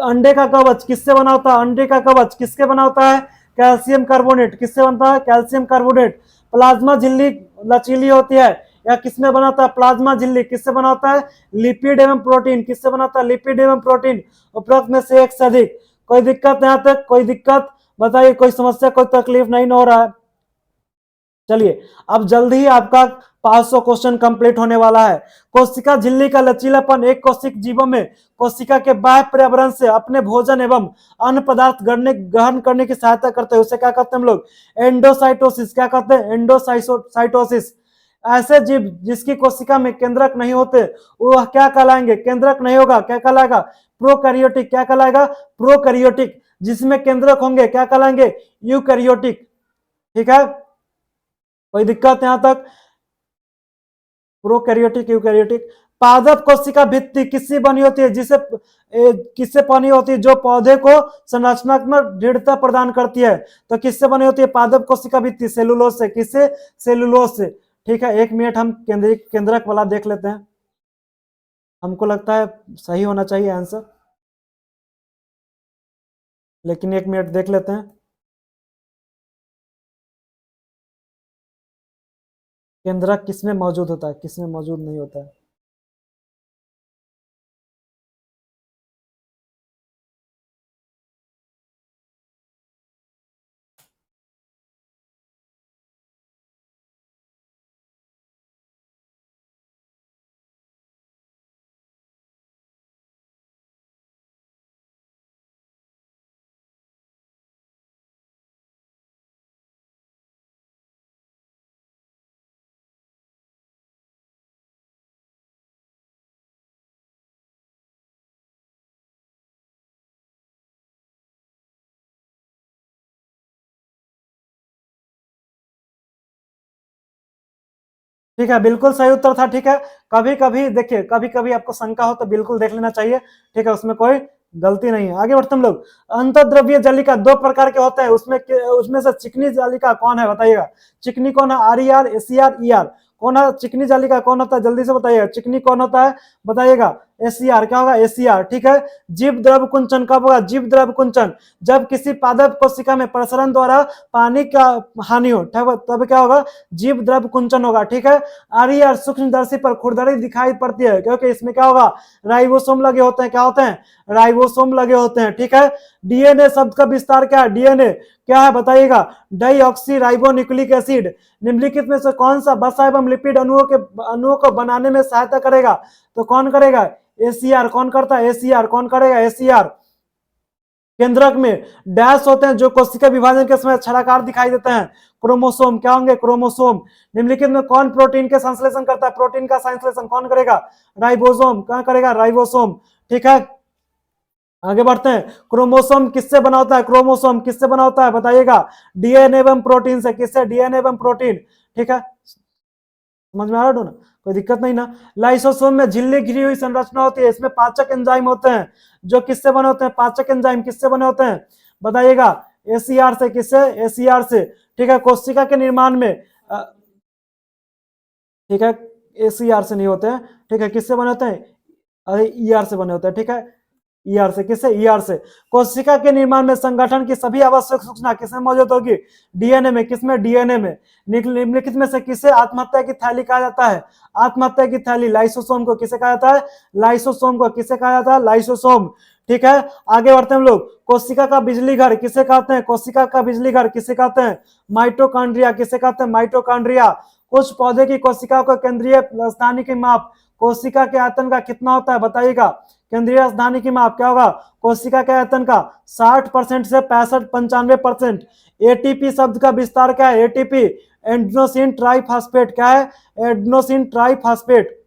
अंडे का कवच किससे बना होता है? अंडे का कवच किसके बना होता है? Calcium carbonate. किससे बनता है? Calcium carbonate. प्लाज्मा झिल्ली लचीली होती है या किसमें बना होता है? प्लाज्मा झिल्ली किससे बना होता है? लिपिड एवं प्रोटीन। किससे बना होता है? लिपिड एवं प्रोटीन। उपरोक्त में से एक से अधिक। कोई दिक्कत यहां तक? कोई दिक्कत बताइए? कोई समस्या, कोई तकलीफ नहीं हो रहा है? चलिए, अब जल्दी ही आपका 500 क्वेश्चन कंप्लीट होने वाला है। कोशिका झिल्ली का लचीलापन एक कोशिक जीवों में कोशिका के बाह्य पर्यावरण से अपने भोजन एवं अन्य पदार्थ ग्रहण करने की सहायता करते हैं। उसे क्या कहते हैं हम लोग? एंडोसाइटोसिस। क्या कहते हैं? एंडोसाइटोसिस। ऐसे जीव जिसकी कोशिका में केंद्रक नहीं होते वह क्या कहलाएंगे? केंद्रक नहीं होगा, क्या कहलाएगा? प्रोकैरियोटिक। क्या कहलाएगा? प्रोकैरियोटिक। जिसमें केंद्रक होंगे क्या कहलाएंगे? यूकैरियोटिक। ठीक है, कोई दिक्कत यहां तक? Prokaryotic, eukaryotic. पादप कोशिका भित्ति किससे बनी होती है? किससे बनी होती है? जो पौधे को संरचनात्मक दृढ़ता प्रदान करती है। तो किससे बनी होती है पादप कोशिका भित्ति? सेलुलोज से। किससे? सेलुलोज से। ठीक है, 1 मिनट हम केंद्रक वाला देख लेते हैं। हमको लगता है सही होना चाहिए आंसर, लेकिन 1 मिनट देख लेते हैं। केंद्रक किसमें मौजूद होता है, किसमें मौजूद नहीं होता है? ठीक है, बिल्कुल सही उत्तर था। ठीक है, कभी कभी देखिए, कभी कभी आपको शंका हो तो बिल्कुल देख लेना चाहिए। ठीक है, उसमें कोई गलती नहीं है। आगे बढ़ते हम लोग। अंतर्द्रव्य जालिका 2 प्रकार के होते हैं, उसमें से चिकनी जालिका कौन है बताइएगा? चिकनी कौन है? RER, SER, ER। कौन है चिकनी जालिका? कौन होता है? जल्दी से बताइएगा, चिकनी कौन होता है बताइएगा? SER। क्या होगा? SER। ठीक है, जीव द्रव कुंचन कब होगा? जीव द्रव कुंचन जब किसी पादप कोशिका में प्रसरण द्वारा पानी का हानि हो, तब क्या होगा? जीव द्रव कुंचन होगा। ठीक है, RER सूक्ष्मदर्शी पर खुरदरी दिखाई पड़ती है क्योंकि इसमें क्या होगा? राइबोसोम लगे होते हैं। क्या होते हैं? राइबोसोम लगे होते हैं। ठीक है, DNA शब्द का विस्तार क्या है? DNA क्या है बताइएगा? Dioxy ribo nucleic acid. निम्नलिखित में से कौन सा वसा एवं लिपिड अणुओं को बनाने में सहायता करेगा? तो कौन करेगा? SER। कौन करता है? SER। कौन करेगा? SER। केंद्रक में डैश होते हैं जो कोशिका विभाजन के समय छलाकार दिखाई देते हैं। क्रोमोसोम। क्या होंगे? क्रोमोसोम। निम्नलिखित में कौन प्रोटीन के संश्लेषण करता है? प्रोटीन का संश्लेषण कौन करेगा? राइबोसोम। क्या करेगा? राइबोसोम। ठीक है, आगे बढ़ते हैं। क्रोमोसोम किससे बना होता है? क्रोमोसोम किससे बना होता है बताइएगा? डीएनए एवं प्रोटीन से। किससे? डीएनए एवं प्रोटीन। ठीक है, समझ में आ रहा है ना? कोई दिक्कत नहीं ना? लाइसोसोम में झिल्ली घिरी हुई संरचना होती है, इसमें पाचक एंजाइम होते हैं जो किससे बने होते हैं? पाचक एंजाइम किससे बने होते हैं बताइएगा? एसीआर से। किससे? एसीआर से। ठीक है, कोशिका के निर्माण में ठीक है, एसीआर से नहीं होते हैं। ठीक है, किससे बने होते हैं? अरे ईआर से बने होते हैं। ठीक है, ईआर से। किससे? ईआर से। कोशिका के निर्माण में संगठन की सभी आवश्यक सूचना किसमें मौजूद होगी? डीएनए में। किसमें? डीएनए में। निम्नलिखित में से किसे आत्महत्या की थैली कहा जाता है? आत्महत्या की थैली लाइसोसोम को किसे कहा जाता है? लाइसोसोम को किसे कहा जाता है? लाइसोसोम। ठीक है, आगे बढ़ते हैं हम लोग। कोशिका का बिजली घर किसे कहते हैं? कोशिका का बिजली घर किसे कहते हैं? माइटोकॉन्ड्रिया। किसे कहते हैं? माइटोकॉन्ड्रिया। कुछ पौधे की कोशिका को केंद्रीय राजधानी की माप कोशिका के आयतन का कितना होता है बताइएगा? केंद्रीय राजधानी की माप क्या होगा कोशिका के आयतन का? 60% से 65-95%। एटीपी शब्द का विस्तार क्या है? ATP adenosine triphosphate. क्या है? Adenosine triphosphate.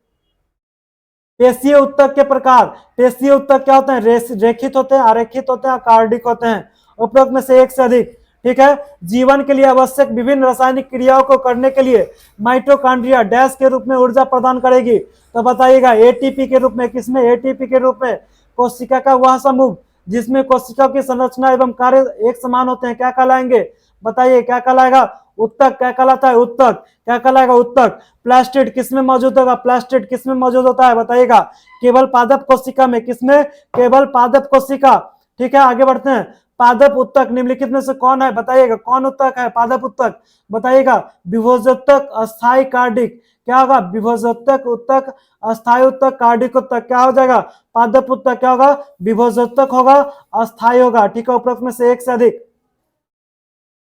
पेशीय उत्तक के प्रकार। पेशीय उत्तक क्या होते हैं? रेखित होते हैं, अरेखित होते हैं, कार्डिक होते हैं। उपरोक्त में से एक से अधिक। ठीक है, जीवन के लिए आवश्यक विभिन्न रासायनिक क्रियाओं को करने के लिए माइटोकॉन्ड्रिया डैश के रूप में ऊर्जा प्रदान करेगी। तो बताइएगा एटीपी के रूप में। किसमें? एटीपी के रूप में। कोशिका का वह समूह जिसमें कोशिकाओं की संरचना एवं कार्य एक समान होते हैं क्या कहलाएंगे बताइए? क्या कहलाएगा? उत्तक। क्या कहलाता है? उत्तक। क्या कहलाएगा? उत्तक। प्लास्टिड किसमें मौजूद होगा? प्लास्टिड किसमें मौजूद होता है बताइएगा? केवल पादप कोशिका में। किसमें? केवल पादप कोशिका। ठीक है, आगे बढ़ते हैं। पादप उत्तक निम्नलिखित में से कौन है बताइएगा? कौन उत्तक है? पादप उत्तक बताइएगा? विभोजोत्तक, अस्थायी, कार्डिक। क्या होगा? विभोजोत्तक उत्तक, अस्थायी उत्तक, कार्डिक उत्तक। क्या हो जाएगा? पादप उत्तक क्या होगा? विभोजोत्तक होगा, अस्थायी होगा। ठीक है, उपरोक्त में से एक से अधिक।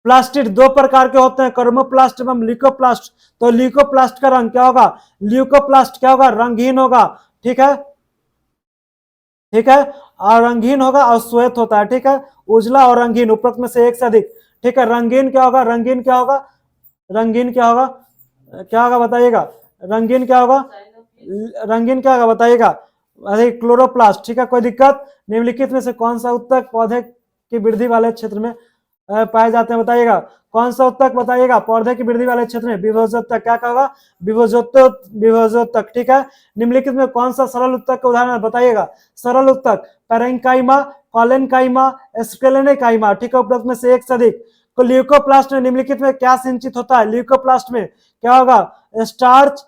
प्लास्टिड दो प्रकार के होते हैं, कर्मोप्लास्ट एवं ल्यूकोप्लास्ट। तो ल्यूकोप्लास्ट का रंग क्या होगा? ल्यूकोप्लास्ट क्या होगा? रंगहीन होगा। ठीक है, ठीक है, और रंगीन होगा और श्वेत होता है। ठीक है, उजला और रंगीन। उपरोक्त में से एक से अधिक। ठीक है, रंगीन क्या होगा? रंगीन क्या होगा? रंगीन क्या होगा? क्या होगा बताइएगा? रंगीन क्या होगा? रंगीन क्या होगा बताइएगा? अरे क्लोरोप्लास्ट। ठीक है, कोई दिक्कत? निम्नलिखित में से कौन सा उत्तक पौधे की वृद्धि वाले क्षेत्र में पाए जाते हैं बताइएगा? कौन सा उत्तक बताइएगा? पौधे की वृद्धि वाले क्षेत्र में विभोजोत्तक। क्या कहोगा? विभोजोत्तक, विभोजोत्तक। ठीक है, निम्नलिखित में कौन सा सरल उत्तक का उदाहरण बताइएगा? सरल उत्तक पैरेंकाइमा, कॉलेनकाइमा, एस्ट्रेलेनेकाइमा। ठीक है, उपरोक्त में से एक से अधिक। तो ल्यूकोप्लास्ट में निम्नलिखित में क्या सिंचित होता है? ल्यूकोप्लास्ट में क्या होगा? स्टार्च,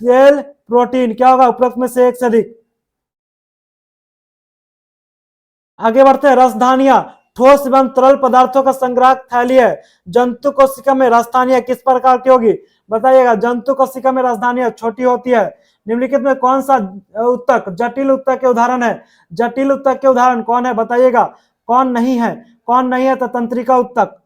तेल, प्रोटीन। क्या होगा? उपरोक्त में से एक से अधिक। आगे बढ़ते हैं। रसधानियां ठोस एवं तरल पदार्थों का संग्राहक थैली है। जंतु कोशिका में राजधानियां किस प्रकार की होगी बताइएगा? जंतु कोशिका में राजधानियां छोटी होती है। निम्नलिखित में कौन सा उत्तक जटिल उत्तक के उदाहरण है? जटिल उत्तक के उदाहरण कौन है बताइएगा? कौन नहीं है? कौन नहीं है? तो तंत्रिका उत्तक।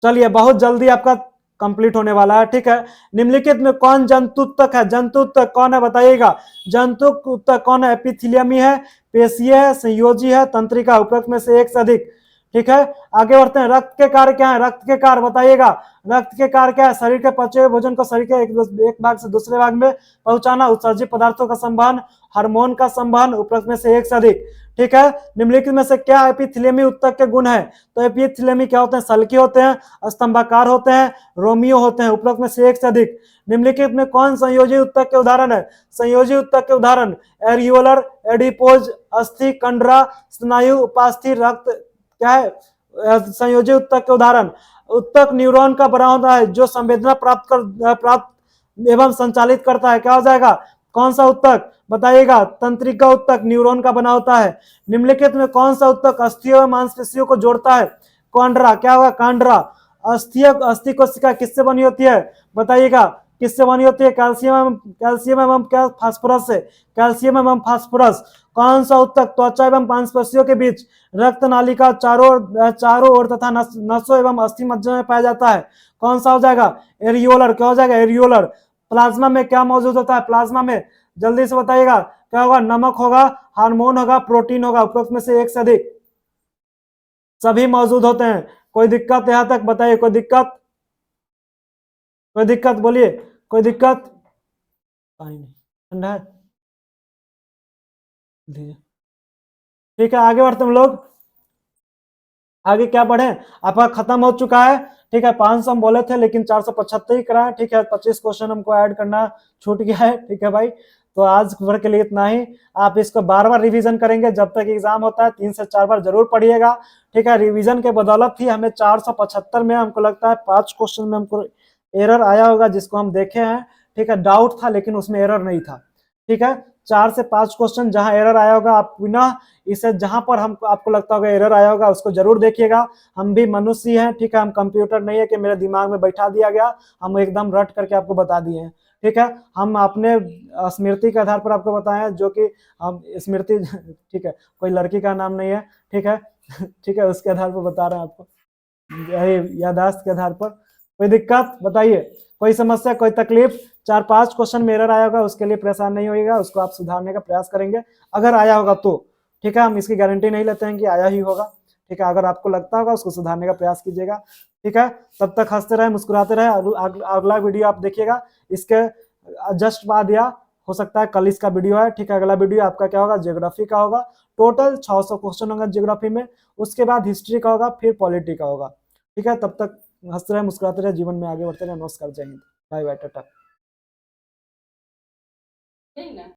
चलिए, बहुत जल्दी आपका कंप्लीट होने वाला है। ठीक है, निम्नलिखित में कौन जंतु उत्तक है? जंतु उत्तक कौन है बताइएगा? जंतु उत्तक कौन है? एपिथीलियमी है, पेशीय है, संयोजी है, तंत्रिका। उपरोक्त में से एक से अधिक। ठीक है, आगे बढ़ते हैं। रक्त के कार्य क्या है? रक्त के कार्य बताइएगा? रक्त के कार्य क्या है? शरीर के पचे हुए भोजन को शरीर के एक भाग से दूसरे भाग में पहुंचाना, उत्सर्जित पदार्थों का संवहन, हार्मोन का संवहन। उपरोक्त में से एक से अधिक। ठीक है, निम्नलिखित में से क्या एपिथेलियमी उत्तक के गुण है? तो एपिथेलियमी क्या होते हैं? सल्की होते हैं, स्तंभाकार होते हैं, रोमियो होते हैं। उपरोक्त में से एक से अधिक। निम्नलिखित में कौन संयोजी उत्तक के उदाहरण है? संयोजी उत्तक के उदाहरण एरियोलर, एडिपोज, अस्थि, कंडरा, स्नायु, उपास्थि, रक्त। क्या है संयोजी उत्तक के उदाहरण? उत्तक न्यूरॉन का बना होता है जो संवेदना प्राप्त एवं संचालित करता है। क्या हो जाएगा? कौन सा उत्तक बताइएगा? तंत्रिका उत्तक न्यूरॉन का बना होता है। निम्नलिखित में कौन सा उत्तक अस्थियों एवं मांसपेशियों को जोड़ता है? कॉन्ड्रा। क्या होगा? कांड्रा। अस्थि कोशिका किससे बनी होती है बताइएगा? किससे बनी होती है? कैल्शियम एवं क्या? फास्फोरस से। कैल्शियम एवं फास्फोरस। कौन सा उत्तक त्वचा एवं मांसपेशियों के बीच रक्त नालिका चारों ओर तथा नसों एवं अस्थि मज्जा में पाया जाता है? कौन सा हो जाएगा? एरियोलर। क्या हो जाएगा? एरियोलर। प्लाज्मा में क्या मौजूद होता है? प्लाज्मा में जल्दी से बताइएगा क्या होगा? नमक होगा, हार्मोन होगा, प्रोटीन होगा। उपरोक्त में से एक से अधिक। सभी मौजूद होते हैं। कोई दिक्कत यहां तक बताइए? कोई दिक्कत? कोई दिक्कत बोलिए। कोई दिक्कत? पानी नहीं ठंडा है। ठीक है, आगे बढ़ते हम लोग। आगे क्या बढ़े, आपका खत्म हो चुका है। ठीक है, 500 हम बोले थे लेकिन 475 ही कराए। ठीक है, 25 क्वेश्चन हमको ऐड करना छूट गया है। ठीक है भाई, तो आज भर के लिए इतना ही। आप इसको बार बार रिवीजन करेंगे जब तक एग्जाम होता है, 3 से 4 बार जरूर पढ़िएगा। ठीक है, रिवीजन के बदौलत ही हमें 475 में हमको लगता है 5 क्वेश्चन में हमको एरर आया होगा, जिसको हम देखे हैं। ठीक है, डाउट था लेकिन उसमें एरर नहीं था। ठीक है, 4 से 5 क्वेश्चन जहां एरर आया होगा, आप पुनः इसे जहां पर हम आपको लगता होगा एरर आया होगा उसको जरूर देखिएगा। हम भी मनुष्य हैं। ठीक है, हम कंप्यूटर नहीं है कि मेरे दिमाग में बैठा दिया गया, हम एकदम रट करके आपको बता दिए हैं। ठीक है, हम अपने स्मृति के आधार पर आपको बताए हैं, जो कि हम स्मृति ठीक है, कोई लड़की का नाम नहीं है। ठीक है ठीक है, उसके आधार पर बता रहे हैं आपको, यादाश्त के आधार पर। कोई दिक्कत बताइए, कोई समस्या, कोई तकलीफ? 4-5 क्वेश्चन में एरर आया होगा, उसके लिए परेशान नहीं होइएगा, उसको आप सुधारने का प्रयास करेंगे अगर आया होगा तो। ठीक है, हम इसकी गारंटी नहीं लेते हैं कि आया ही होगा। ठीक है, अगर आपको लगता होगा उसको सुधारने का प्रयास कीजिएगा। ठीक है, तब तक हंसते रहे, मुस्कुराते रहे। अगला वीडियो आप देखिएगा इसके जस्ट बाद, या हो सकता है कल इसका वीडियो है। ठीक है, अगला वीडियो आपका क्या होगा, ज्योग्राफी का होगा। टोटल 600 क्वेश्चन होगा ज्योग्राफी में, उसके बाद हिस्ट्री का होगा, फिर पॉलिटी का होगा। ठीक है, तब तक हंसते रहे, मुस्कुराते रहे, जीवन में आगे बढ़ते रहे। नमस्कार, जय हिंद, बाय बाय, टाटा।